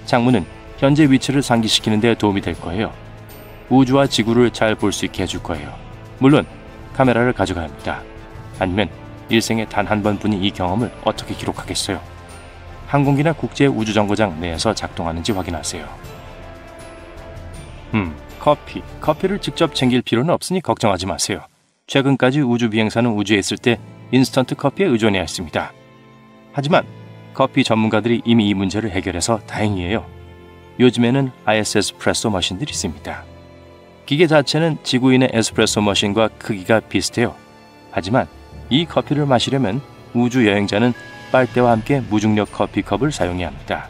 창문은 현재 위치를 상기시키는 데 도움이 될 거예요. 우주와 지구를 잘 볼 수 있게 해줄 거예요. 물론 카메라를 가져가야 합니다. 아니면 일생에 단 한 번뿐인 이 경험을 어떻게 기록하겠어요? 항공기나 국제 우주정거장 내에서 작동하는지 확인하세요. 커피를 직접 챙길 필요는 없으니 걱정하지 마세요. 최근까지 우주 비행사는 우주에 있을 때 인스턴트 커피에 의존해야 했습니다. 하지만 커피 전문가들이 이미 이 문제를 해결해서 다행이에요. 요즘에는 ISS 프레소 머신들이 있습니다. 기계 자체는 지구인의 에스프레소 머신과 크기가 비슷해요. 하지만 이 커피를 마시려면 우주 여행자는 빨대와 함께 무중력 커피컵을 사용해야 합니다.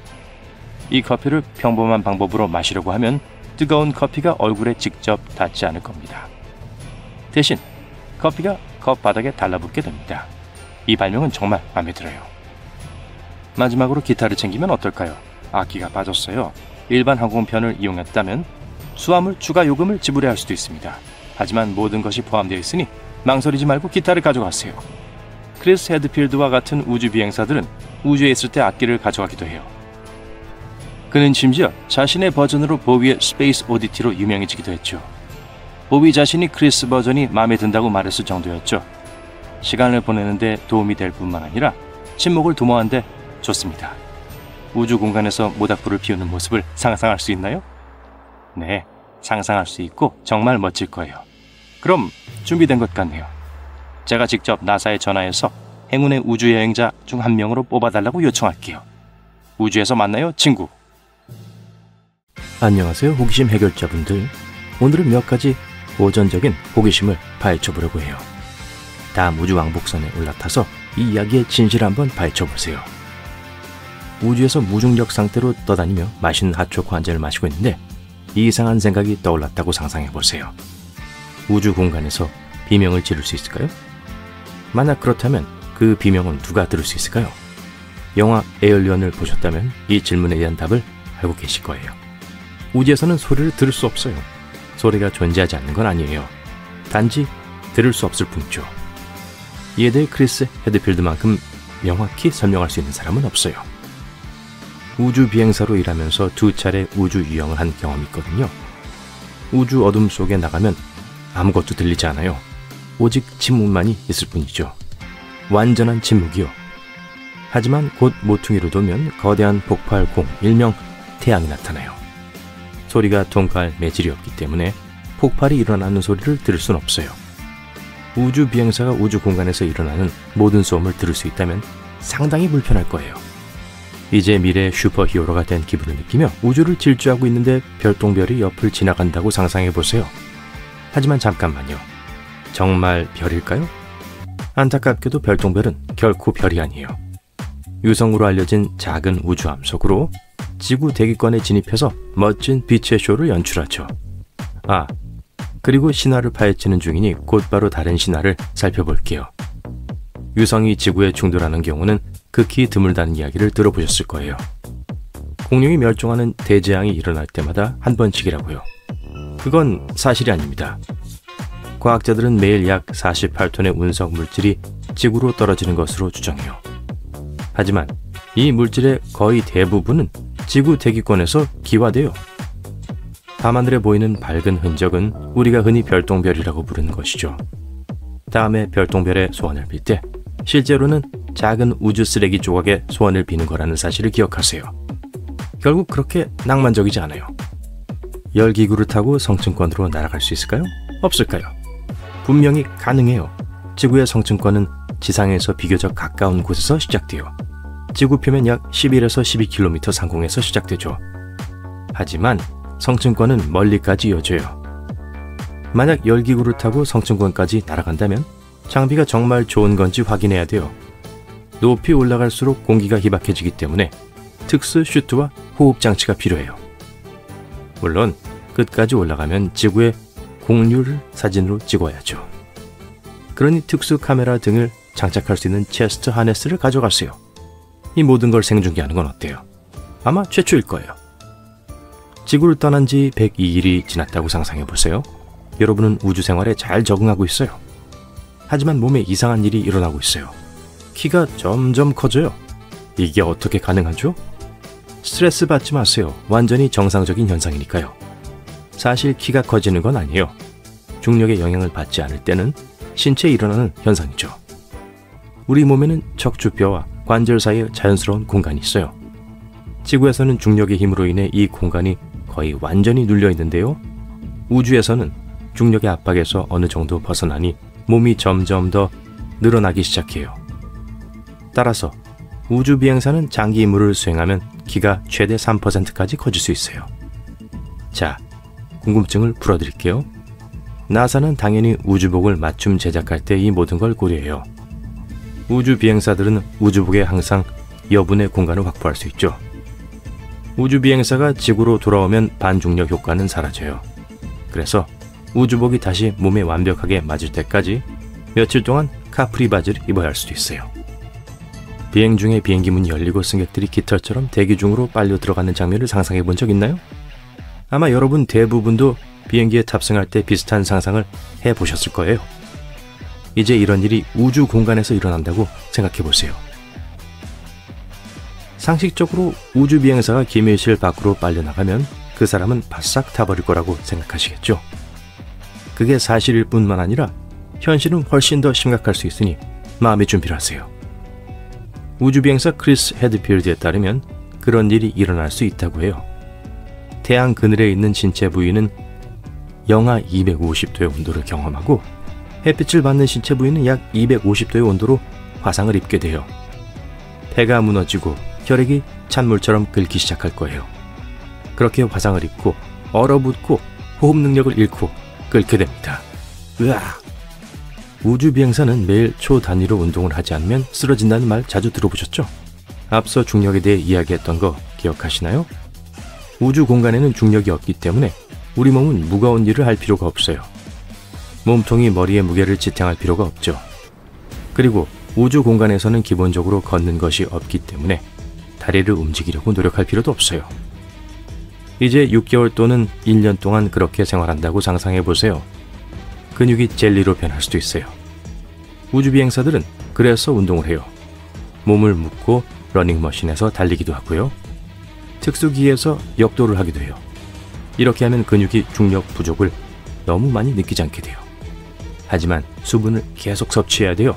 이 커피를 평범한 방법으로 마시려고 하면 뜨거운 커피가 얼굴에 직접 닿지 않을 겁니다. 대신 커피가 컵 바닥에 달라붙게 됩니다. 이 발명은 정말 마음에 들어요. 마지막으로 기타를 챙기면 어떨까요? 악기가 빠졌어요. 일반 항공편을 이용했다면 수화물 추가 요금을 지불해야 할 수도 있습니다. 하지만 모든 것이 포함되어 있으니 망설이지 말고 기타를 가져가세요. 크리스 헤드필드와 같은 우주 비행사들은 우주에 있을 때 악기를 가져가기도 해요. 그는 심지어 자신의 버전으로 보위의 스페이스 오디티로 유명해지기도 했죠. 보위 자신이 크리스 버전이 마음에 든다고 말했을 정도였죠. 시간을 보내는데 도움이 될 뿐만 아니라 침묵을 도모하는데 좋습니다. 우주 공간에서 모닥불을 피우는 모습을 상상할 수 있나요? 네, 상상할 수 있고 정말 멋질 거예요. 그럼 준비된 것 같네요. 제가 직접 나사에 전화해서 행운의 우주 여행자 중 한 명으로 뽑아달라고 요청할게요. 우주에서 만나요, 친구. 안녕하세요, 호기심 해결자분들. 오늘은 몇 가지 고전적인 호기심을 파헤쳐보려고 해요. 다음 우주 왕복선에 올라타서 이 이야기의 진실을 한번 파헤쳐보세요. 우주에서 무중력 상태로 떠다니며 맛있는 핫초코 한 잔을 마시고 있는데 이상한 생각이 떠올랐다고 상상해보세요. 우주 공간에서 비명을 지를 수 있을까요? 만약 그렇다면 그 비명은 누가 들을 수 있을까요? 영화 에얼리언을 보셨다면 이 질문에 대한 답을 알고 계실 거예요. 우주에서는 소리를 들을 수 없어요. 소리가 존재하지 않는 건 아니에요. 단지 들을 수 없을 뿐이죠. 이에 대해 크리스 헤드필드만큼 명확히 설명할 수 있는 사람은 없어요. 우주 비행사로 일하면서 2차례 우주 유영을 한 경험이 있거든요. 우주 어둠 속에 나가면 아무것도 들리지 않아요. 오직 침묵만이 있을 뿐이죠. 완전한 침묵이요. 하지만 곧 모퉁이로 돌면 거대한 폭발공, 일명 태양이 나타나요. 소리가 통과할 매질이 없기 때문에 폭발이 일어나는 소리를 들을 순 없어요. 우주 비행사가 우주 공간에서 일어나는 모든 소음을 들을 수 있다면 상당히 불편할 거예요. 이제 미래의 슈퍼히어로가 된 기분을 느끼며 우주를 질주하고 있는데 별똥별이 옆을 지나간다고 상상해보세요. 하지만 잠깐만요. 정말 별일까요? 안타깝게도 별똥별은 결코 별이 아니에요. 유성으로 알려진 작은 우주함 속으로 지구 대기권에 진입해서 멋진 빛의 쇼를 연출하죠. 아, 그리고 신화를 파헤치는 중이니 곧바로 다른 신화를 살펴볼게요. 유성이 지구에 충돌하는 경우는 극히 드물다는 이야기를 들어보셨을 거예요. 공룡이 멸종하는 대재앙이 일어날 때마다 한 번씩이라고요. 그건 사실이 아닙니다. 과학자들은 매일 약 48톤의 운석 물질이 지구로 떨어지는 것으로 추정해요. 하지만 이 물질의 거의 대부분은 지구 대기권에서 기화돼요. 밤하늘에 보이는 밝은 흔적은 우리가 흔히 별똥별이라고 부르는 것이죠. 다음에 별똥별의 소원을 빌 때 실제로는 작은 우주 쓰레기 조각의 소원을 비는 거라는 사실을 기억하세요. 결국 그렇게 낭만적이지 않아요. 열기구를 타고 성층권으로 날아갈 수 있을까요? 없을까요? 분명히 가능해요. 지구의 성층권은 지상에서 비교적 가까운 곳에서 시작돼요. 지구 표면 약 11에서 12km 상공에서 시작되죠. 하지만 성층권은 멀리까지 이어져요. 만약 열기구를 타고 성층권까지 날아간다면 장비가 정말 좋은 건지 확인해야 돼요. 높이 올라갈수록 공기가 희박해지기 때문에 특수 슈트와 호흡 장치가 필요해요. 물론 끝까지 올라가면 지구의 공류를 사진으로 찍어야죠. 그러니 특수 카메라 등을 장착할 수 있는 체스트 하네스를 가져가세요. 이 모든 걸 생중계하는 건 어때요? 아마 최초일 거예요. 지구를 떠난 지 102일이 지났다고 상상해보세요. 여러분은 우주 생활에 잘 적응하고 있어요. 하지만 몸에 이상한 일이 일어나고 있어요. 키가 점점 커져요. 이게 어떻게 가능하죠? 스트레스 받지 마세요. 완전히 정상적인 현상이니까요. 사실 키가 커지는 건 아니에요. 중력의 영향을 받지 않을 때는 신체에 일어나는 현상이죠. 우리 몸에는 척추뼈와 관절 사이에 자연스러운 공간이 있어요. 지구에서는 중력의 힘으로 인해 이 공간이 거의 완전히 눌려 있는데요. 우주에서는 중력의 압박에서 어느 정도 벗어나니 몸이 점점 더 늘어나기 시작해요. 따라서 우주 비행사는 장기 임무를 수행하면 키가 최대 3%까지 커질 수 있어요. 자, 궁금증을 풀어드릴게요. 나사는 당연히 우주복을 맞춤 제작할 때 이 모든 걸 고려해요. 우주 비행사들은 우주복에 항상 여분의 공간을 확보할 수 있죠. 우주 비행사가 지구로 돌아오면 반중력 효과는 사라져요. 그래서 우주복이 다시 몸에 완벽하게 맞을 때까지 며칠 동안 카프리 바지를 입어야 할 수도 있어요. 비행 중에 비행기 문이 열리고 승객들이 깃털처럼 대기 중으로 빨려 들어가는 장면을 상상해 본 적 있나요? 아마 여러분 대부분도 비행기에 탑승할 때 비슷한 상상을 해보셨을 거예요. 이제 이런 일이 우주 공간에서 일어난다고 생각해 보세요. 상식적으로 우주 비행사가 기밀실 밖으로 빨려나가면 그 사람은 바싹 타버릴 거라고 생각하시겠죠? 그게 사실일 뿐만 아니라 현실은 훨씬 더 심각할 수 있으니 마음의 준비를 하세요. 우주 비행사 크리스 헤드필드에 따르면 그런 일이 일어날 수 있다고 해요. 태양 그늘에 있는 신체 부위는 영하 250도의 온도를 경험하고 햇빛을 받는 신체 부위는 약 250도의 온도로 화상을 입게 돼요. 폐가 무너지고 혈액이 찬물처럼 끓기 시작할 거예요. 그렇게 화상을 입고 얼어붙고 호흡 능력을 잃고 끓게 됩니다. 으악! 우주 비행사는 매일 초단위로 운동을 하지 않으면 쓰러진다는 말 자주 들어보셨죠? 앞서 중력에 대해 이야기했던 거 기억하시나요? 우주 공간에는 중력이 없기 때문에 우리 몸은 무거운 일을 할 필요가 없어요. 몸통이 머리의 무게를 지탱할 필요가 없죠. 그리고 우주 공간에서는 기본적으로 걷는 것이 없기 때문에 다리를 움직이려고 노력할 필요도 없어요. 이제 6개월 또는 1년 동안 그렇게 생활한다고 상상해 보세요. 근육이 젤리로 변할 수도 있어요. 우주 비행사들은 그래서 운동을 해요. 몸을 묶고 러닝머신에서 달리기도 하고요. 특수기에서 역도를 하기도 해요. 이렇게 하면 근육이 중력 부족을 너무 많이 느끼지 않게 돼요. 하지만 수분을 계속 섭취해야 돼요.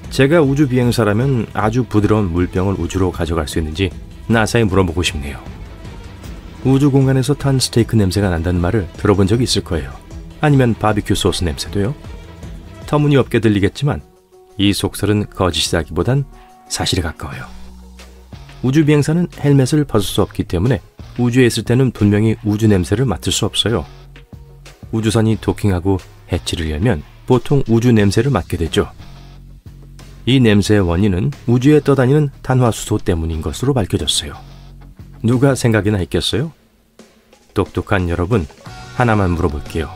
제가 우주 비행사라면 아주 부드러운 물병을 우주로 가져갈 수 있는지 나사에 물어보고 싶네요. 우주 공간에서 탄 스테이크 냄새가 난다는 말을 들어본 적이 있을 거예요. 아니면 바비큐 소스 냄새도요. 터무니없게 들리겠지만 이 속설은 거짓이라기보단 사실에 가까워요. 우주 비행사는 헬멧을 벗을 수 없기 때문에 우주에 있을 때는 분명히 우주 냄새를 맡을 수 없어요. 우주선이 도킹하고 해치를 열면 보통 우주 냄새를 맡게 되죠. 이 냄새의 원인은 우주에 떠다니는 탄화수소 때문인 것으로 밝혀졌어요. 누가 생각이나 했겠어요? 똑똑한 여러분, 하나만 물어볼게요.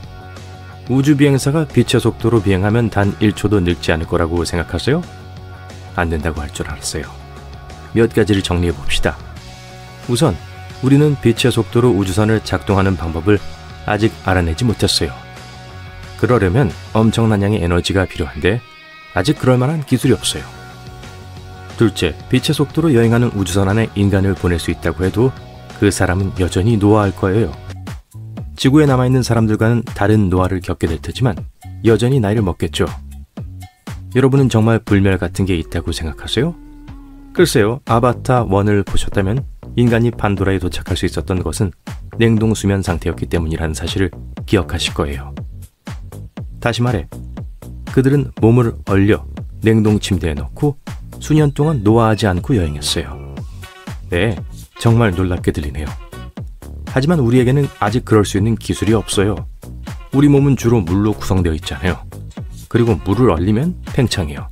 우주 비행사가 빛의 속도로 비행하면 단 1초도 늙지 않을 거라고 생각하세요? 안 된다고 할 줄 알았어요. 몇 가지를 정리해 봅시다. 우선 우리는 빛의 속도로 우주선을 작동하는 방법을 아직 알아내지 못했어요. 그러려면 엄청난 양의 에너지가 필요한데 아직 그럴 만한 기술이 없어요. 둘째, 빛의 속도로 여행하는 우주선 안에 인간을 보낼 수 있다고 해도 그 사람은 여전히 노화할 거예요. 지구에 남아있는 사람들과는 다른 노화를 겪게 될 테지만 여전히 나이를 먹겠죠. 여러분은 정말 불멸 같은 게 있다고 생각하세요? 글쎄요, 아바타 1을 보셨다면 인간이 판도라에 도착할 수 있었던 것은 냉동 수면 상태였기 때문이라는 사실을 기억하실 거예요. 다시 말해, 그들은 몸을 얼려 냉동 침대에 넣고 수년 동안 노화하지 않고 여행했어요. 네, 정말 놀랍게 들리네요. 하지만 우리에게는 아직 그럴 수 있는 기술이 없어요. 우리 몸은 주로 물로 구성되어 있잖아요. 그리고 물을 얼리면 팽창해요.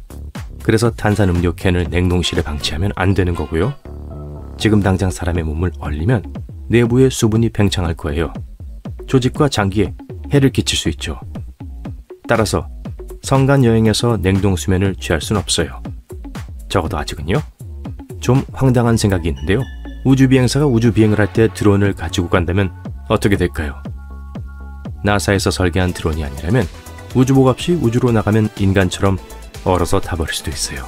그래서 탄산음료 캔을 냉동실에 방치하면 안 되는 거고요. 지금 당장 사람의 몸을 얼리면 내부의 수분이 팽창할 거예요. 조직과 장기에 해를 끼칠 수 있죠. 따라서 성간 여행에서 냉동 수면을 취할 순 없어요. 적어도 아직은요. 좀 황당한 생각이 있는데요. 우주 비행사가 우주 비행을 할 때 드론을 가지고 간다면 어떻게 될까요? 나사에서 설계한 드론이 아니라면 우주복 없이 우주로 나가면 인간처럼 얼어서 타버릴 수도 있어요.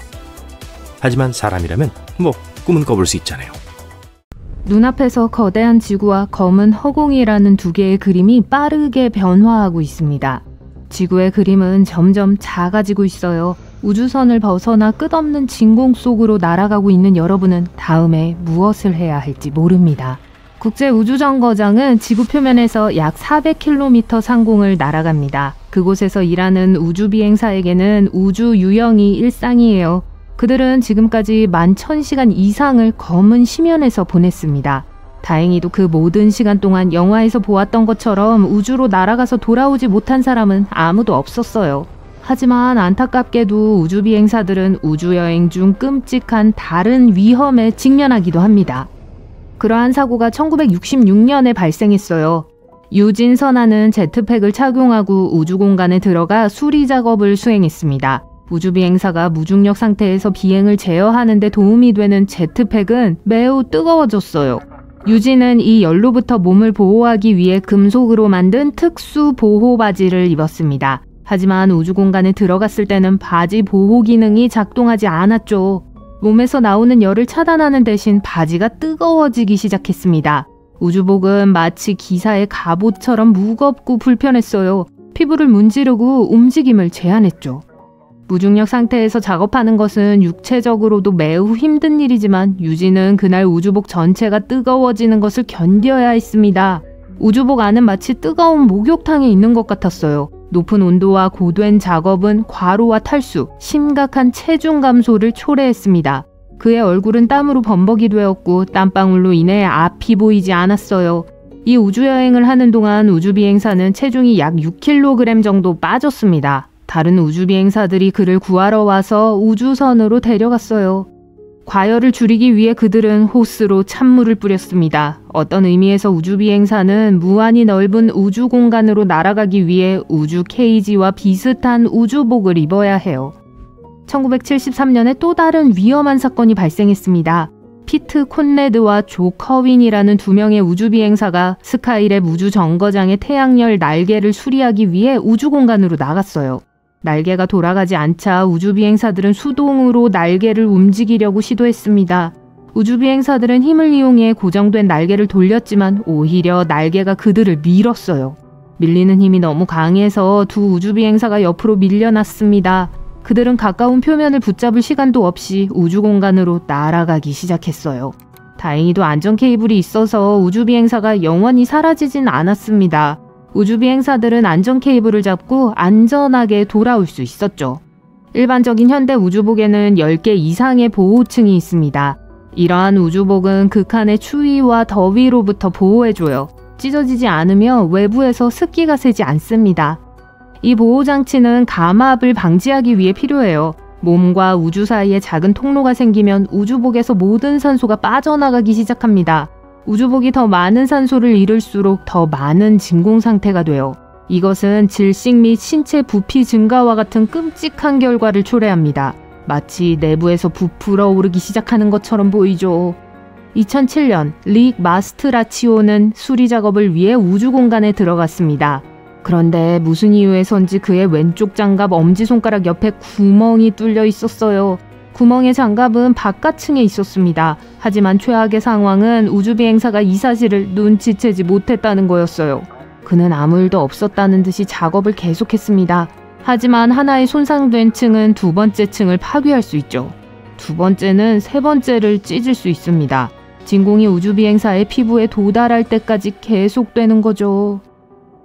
하지만 사람이라면 뭐 꿈은 꿔볼 수 있잖아요. 눈앞에서 거대한 지구와 검은 허공이라는 두 개의 그림이 빠르게 변화하고 있습니다. 지구의 그림은 점점 작아지고 있어요. 우주선을 벗어나 끝없는 진공 속으로 날아가고 있는 여러분은 다음에 무엇을 해야 할지 모릅니다. 국제우주정거장은 지구 표면에서 약 400km 상공을 날아갑니다. 그곳에서 일하는 우주비행사에게는 우주 유영이 일상이에요. 그들은 지금까지 11,000시간 이상을 검은 심연에서 보냈습니다. 다행히도 그 모든 시간 동안 영화에서 보았던 것처럼 우주로 날아가서 돌아오지 못한 사람은 아무도 없었어요. 하지만 안타깝게도 우주비행사들은 우주여행 중 끔찍한 다른 위험에 직면하기도 합니다. 그러한 사고가 1966년에 발생했어요. 유진 선아는 제트팩을 착용하고 우주공간에 들어가 수리 작업을 수행했습니다. 우주비행사가 무중력 상태에서 비행을 제어하는 데 도움이 되는 제트팩은 매우 뜨거워졌어요. 유진은 이 열로부터 몸을 보호하기 위해 금속으로 만든 특수 보호 바지를 입었습니다. 하지만 우주공간에 들어갔을 때는 바지 보호 기능이 작동하지 않았죠. 몸에서 나오는 열을 차단하는 대신 바지가 뜨거워지기 시작했습니다. 우주복은 마치 기사의 갑옷처럼 무겁고 불편했어요. 피부를 문지르고 움직임을 제한했죠. 무중력 상태에서 작업하는 것은 육체적으로도 매우 힘든 일이지만 유진은 그날 우주복 전체가 뜨거워지는 것을 견뎌야 했습니다. 우주복 안은 마치 뜨거운 목욕탕에 있는 것 같았어요. 높은 온도와 고된 작업은 과로와 탈수, 심각한 체중 감소를 초래했습니다. 그의 얼굴은 땀으로 범벅이 되었고 땀방울로 인해 앞이 보이지 않았어요. 이 우주여행을 하는 동안 우주비행사는 체중이 약 6kg 정도 빠졌습니다. 다른 우주비행사들이 그를 구하러 와서 우주선으로 데려갔어요. 과열을 줄이기 위해 그들은 호스로 찬물을 뿌렸습니다. 어떤 의미에서 우주비행사는 무한히 넓은 우주 공간으로 날아가기 위해 우주 케이지와 비슷한 우주복을 입어야 해요. 1973년에 또 다른 위험한 사건이 발생했습니다. 피트 콘레드와 조 커윈이라는 두 명의 우주비행사가 스카이랩 우주정거장의 태양열 날개를 수리하기 위해 우주 공간으로 나갔어요. 날개가 돌아가지 않자 우주비행사들은 수동으로 날개를 움직이려고 시도했습니다. 우주비행사들은 힘을 이용해 고정된 날개를 돌렸지만 오히려 날개가 그들을 밀었어요. 밀리는 힘이 너무 강해서 두 우주비행사가 옆으로 밀려났습니다. 그들은 가까운 표면을 붙잡을 시간도 없이 우주공간으로 날아가기 시작했어요. 다행히도 안전 케이블이 있어서 우주비행사가 영원히 사라지진 않았습니다. 우주비행사들은 안전 케이블을 잡고 안전하게 돌아올 수 있었죠. 일반적인 현대 우주복에는 10개 이상의 보호층이 있습니다. 이러한 우주복은 극한의 추위와 더위로부터 보호해줘요. 찢어지지 않으며 외부에서 습기가 새지 않습니다. 이 보호장치는 감압을 방지하기 위해 필요해요. 몸과 우주 사이에 작은 통로가 생기면 우주복에서 모든 산소가 빠져나가기 시작합니다. 우주복이 더 많은 산소를 잃을수록 더 많은 진공 상태가 돼요. 이것은 질식 및 신체 부피 증가와 같은 끔찍한 결과를 초래합니다. 마치 내부에서 부풀어 오르기 시작하는 것처럼 보이죠. 2007년 릭 마스트라치오는 수리 작업을 위해 우주 공간에 들어갔습니다. 그런데 무슨 이유에선지 그의 왼쪽 장갑 엄지손가락 옆에 구멍이 뚫려 있었어요. 구멍의 장갑은 바깥층에 있었습니다. 하지만 최악의 상황은 우주비행사가 이 사실을 눈치채지 못했다는 거였어요. 그는 아무 일도 없었다는 듯이 작업을 계속했습니다. 하지만 하나의 손상된 층은 두 번째 층을 파괴할 수 있죠. 두 번째는 세 번째를 찢을 수 있습니다. 진공이 우주비행사의 피부에 도달할 때까지 계속되는 거죠.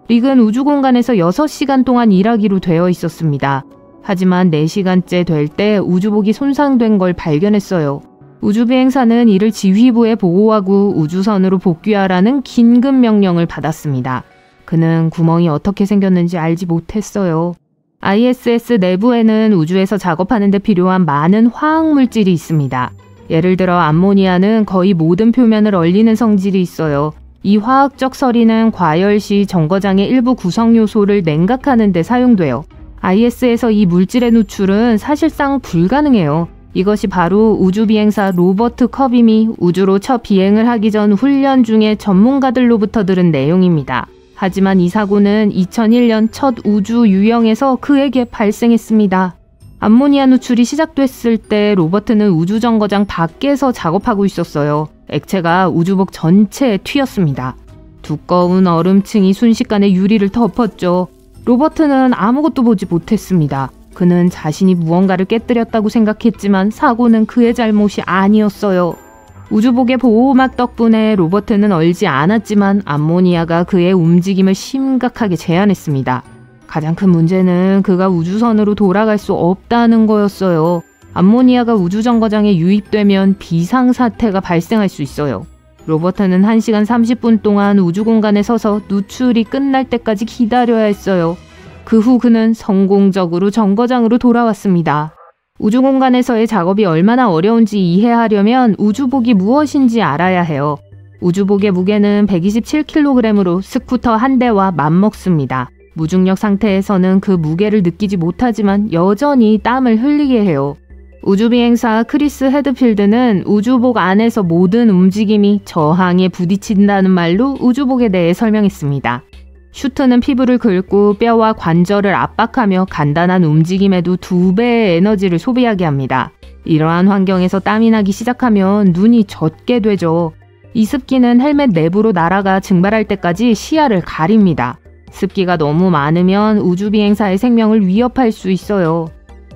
릭은 우주공간에서 6시간 동안 일하기로 되어 있었습니다. 하지만 4시간째 될 때 우주복이 손상된 걸 발견했어요. 우주비행사는 이를 지휘부에 보고하고 우주선으로 복귀하라는 긴급 명령을 받았습니다. 그는 구멍이 어떻게 생겼는지 알지 못했어요. ISS 내부에는 우주에서 작업하는 데 필요한 많은 화학물질이 있습니다. 예를 들어 암모니아는 거의 모든 표면을 얼리는 성질이 있어요. 이 화학적 서리는 과열 시 정거장의 일부 구성 요소를 냉각하는 데 사용돼요. IS에서 이 물질의 누출은 사실상 불가능해요. 이것이 바로 우주비행사 로버트 커빔이 우주로 첫 비행을 하기 전 훈련 중에 전문가들로부터 들은 내용입니다. 하지만 이 사고는 2001년 첫 우주 유영에서 그에게 발생했습니다. 암모니아 누출이 시작됐을 때 로버트는 우주정거장 밖에서 작업하고 있었어요. 액체가 우주복 전체에 튀었습니다. 두꺼운 얼음층이 순식간에 유리를 덮었죠. 로버트는 아무것도 보지 못했습니다. 그는 자신이 무언가를 깨뜨렸다고 생각했지만 사고는 그의 잘못이 아니었어요. 우주복의 보호막 덕분에 로버트는 얼지 않았지만 암모니아가 그의 움직임을 심각하게 제한했습니다. 가장 큰 문제는 그가 우주선으로 돌아갈 수 없다는 거였어요. 암모니아가 우주정거장에 유입되면 비상사태가 발생할 수 있어요. 로버트는 1시간 30분 동안 우주공간에 서서 누출이 끝날 때까지 기다려야 했어요. 그 후 그는 성공적으로 정거장으로 돌아왔습니다. 우주공간에서의 작업이 얼마나 어려운지 이해하려면 우주복이 무엇인지 알아야 해요. 우주복의 무게는 127kg으로 스쿠터 한 대와 맞먹습니다. 무중력 상태에서는 그 무게를 느끼지 못하지만 여전히 땀을 흘리게 해요. 우주비행사 크리스 헤드필드는 우주복 안에서 모든 움직임이 저항에 부딪힌다는 말로 우주복에 대해 설명했습니다. 슈트는 피부를 긁고 뼈와 관절을 압박하며 간단한 움직임에도 2배의 에너지를 소비하게 합니다. 이러한 환경에서 땀이 나기 시작하면 눈이 젖게 되죠. 이 습기는 헬멧 내부로 날아가 증발할 때까지 시야를 가립니다. 습기가 너무 많으면 우주비행사의 생명을 위협할 수 있어요.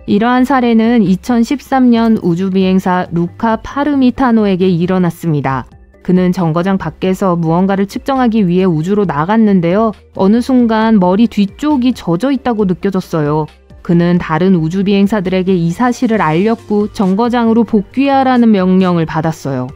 이러한 사례는 2013년 우주비행사 루카 파르미타노에게 일어났습니다. 그는 정거장 밖에서 무언가를 측정하기 위해 우주로 나갔는데요. 어느 순간 머리 뒤쪽이 젖어 있다고 느껴졌어요. 그는 다른 우주비행사들에게 이 사실을 알렸고 정거장으로 복귀하라는 명령을 받았어요.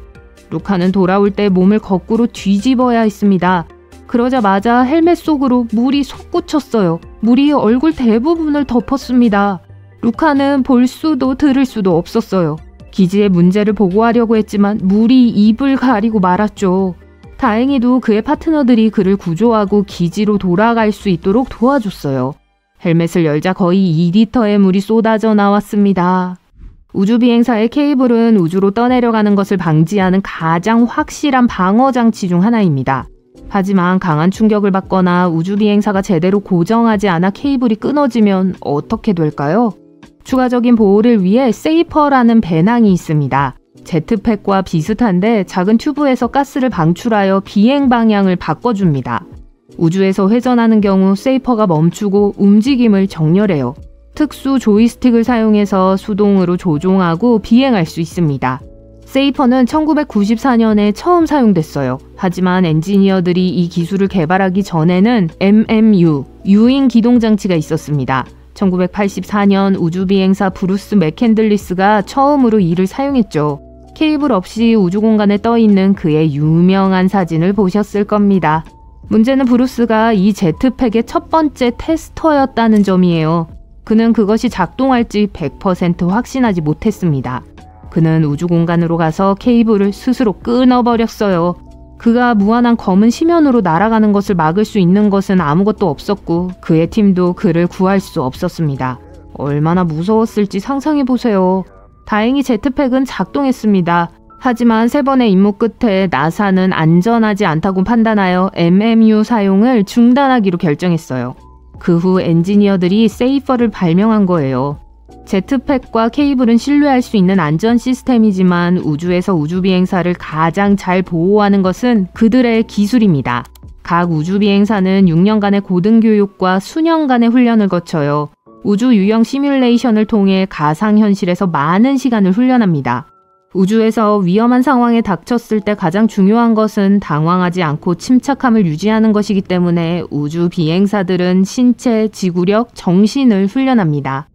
루카는 돌아올 때 몸을 거꾸로 뒤집어야 했습니다. 그러자마자 헬멧 속으로 물이 솟구쳤어요. 물이 얼굴 대부분을 덮었습니다. 루카는 볼 수도 들을 수도 없었어요. 기지에 문제를 보고하려고 했지만 물이 입을 가리고 말았죠. 다행히도 그의 파트너들이 그를 구조하고 기지로 돌아갈 수 있도록 도와줬어요. 헬멧을 열자 거의 2리터의 물이 쏟아져 나왔습니다. 우주비행사의 케이블은 우주로 떠내려가는 것을 방지하는 가장 확실한 방어장치 중 하나입니다. 하지만 강한 충격을 받거나 우주비행사가 제대로 고정하지 않아 케이블이 끊어지면 어떻게 될까요? 추가적인 보호를 위해 세이퍼라는 배낭이 있습니다. 제트팩과 비슷한데 작은 튜브에서 가스를 방출하여 비행 방향을 바꿔줍니다. 우주에서 회전하는 경우 세이퍼가 멈추고 움직임을 정렬해요. 특수 조이스틱을 사용해서 수동으로 조종하고 비행할 수 있습니다. 세이퍼는 1994년에 처음 사용됐어요. 하지만 엔지니어들이 이 기술을 개발하기 전에는 MMU, 유인 기동장치가 있었습니다. 1984년 우주비행사 브루스 맥캔들리스가 처음으로 이를 사용했죠. 케이블 없이 우주공간에 떠있는 그의 유명한 사진을 보셨을 겁니다. 문제는 브루스가 이 제트팩의 첫 번째 테스터였다는 점이에요. 그는 그것이 작동할지 100% 확신하지 못했습니다. 그는 우주 공간으로 가서 케이블을 스스로 끊어버렸어요. 그가 무한한 검은 심연으로 날아가는 것을 막을 수 있는 것은 아무것도 없었고 그의 팀도 그를 구할 수 없었습니다. 얼마나 무서웠을지 상상해보세요. 다행히 제트팩은 작동했습니다. 하지만 3번의 임무 끝에 나사는 안전하지 않다고 판단하여 MMU 사용을 중단하기로 결정했어요. 그 후 엔지니어들이 세이퍼를 발명한 거예요. 제트팩과 케이블은 신뢰할 수 있는 안전 시스템이지만 우주에서 우주비행사를 가장 잘 보호하는 것은 그들의 기술입니다. 각 우주비행사는 6년간의 고등교육과 수년간의 훈련을 거쳐요. 우주 유형 시뮬레이션을 통해 가상현실에서 많은 시간을 훈련합니다. 우주에서 위험한 상황에 닥쳤을 때 가장 중요한 것은 당황하지 않고 침착함을 유지하는 것이기 때문에 우주 비행사들은 신체, 지구력, 정신을 훈련합니다.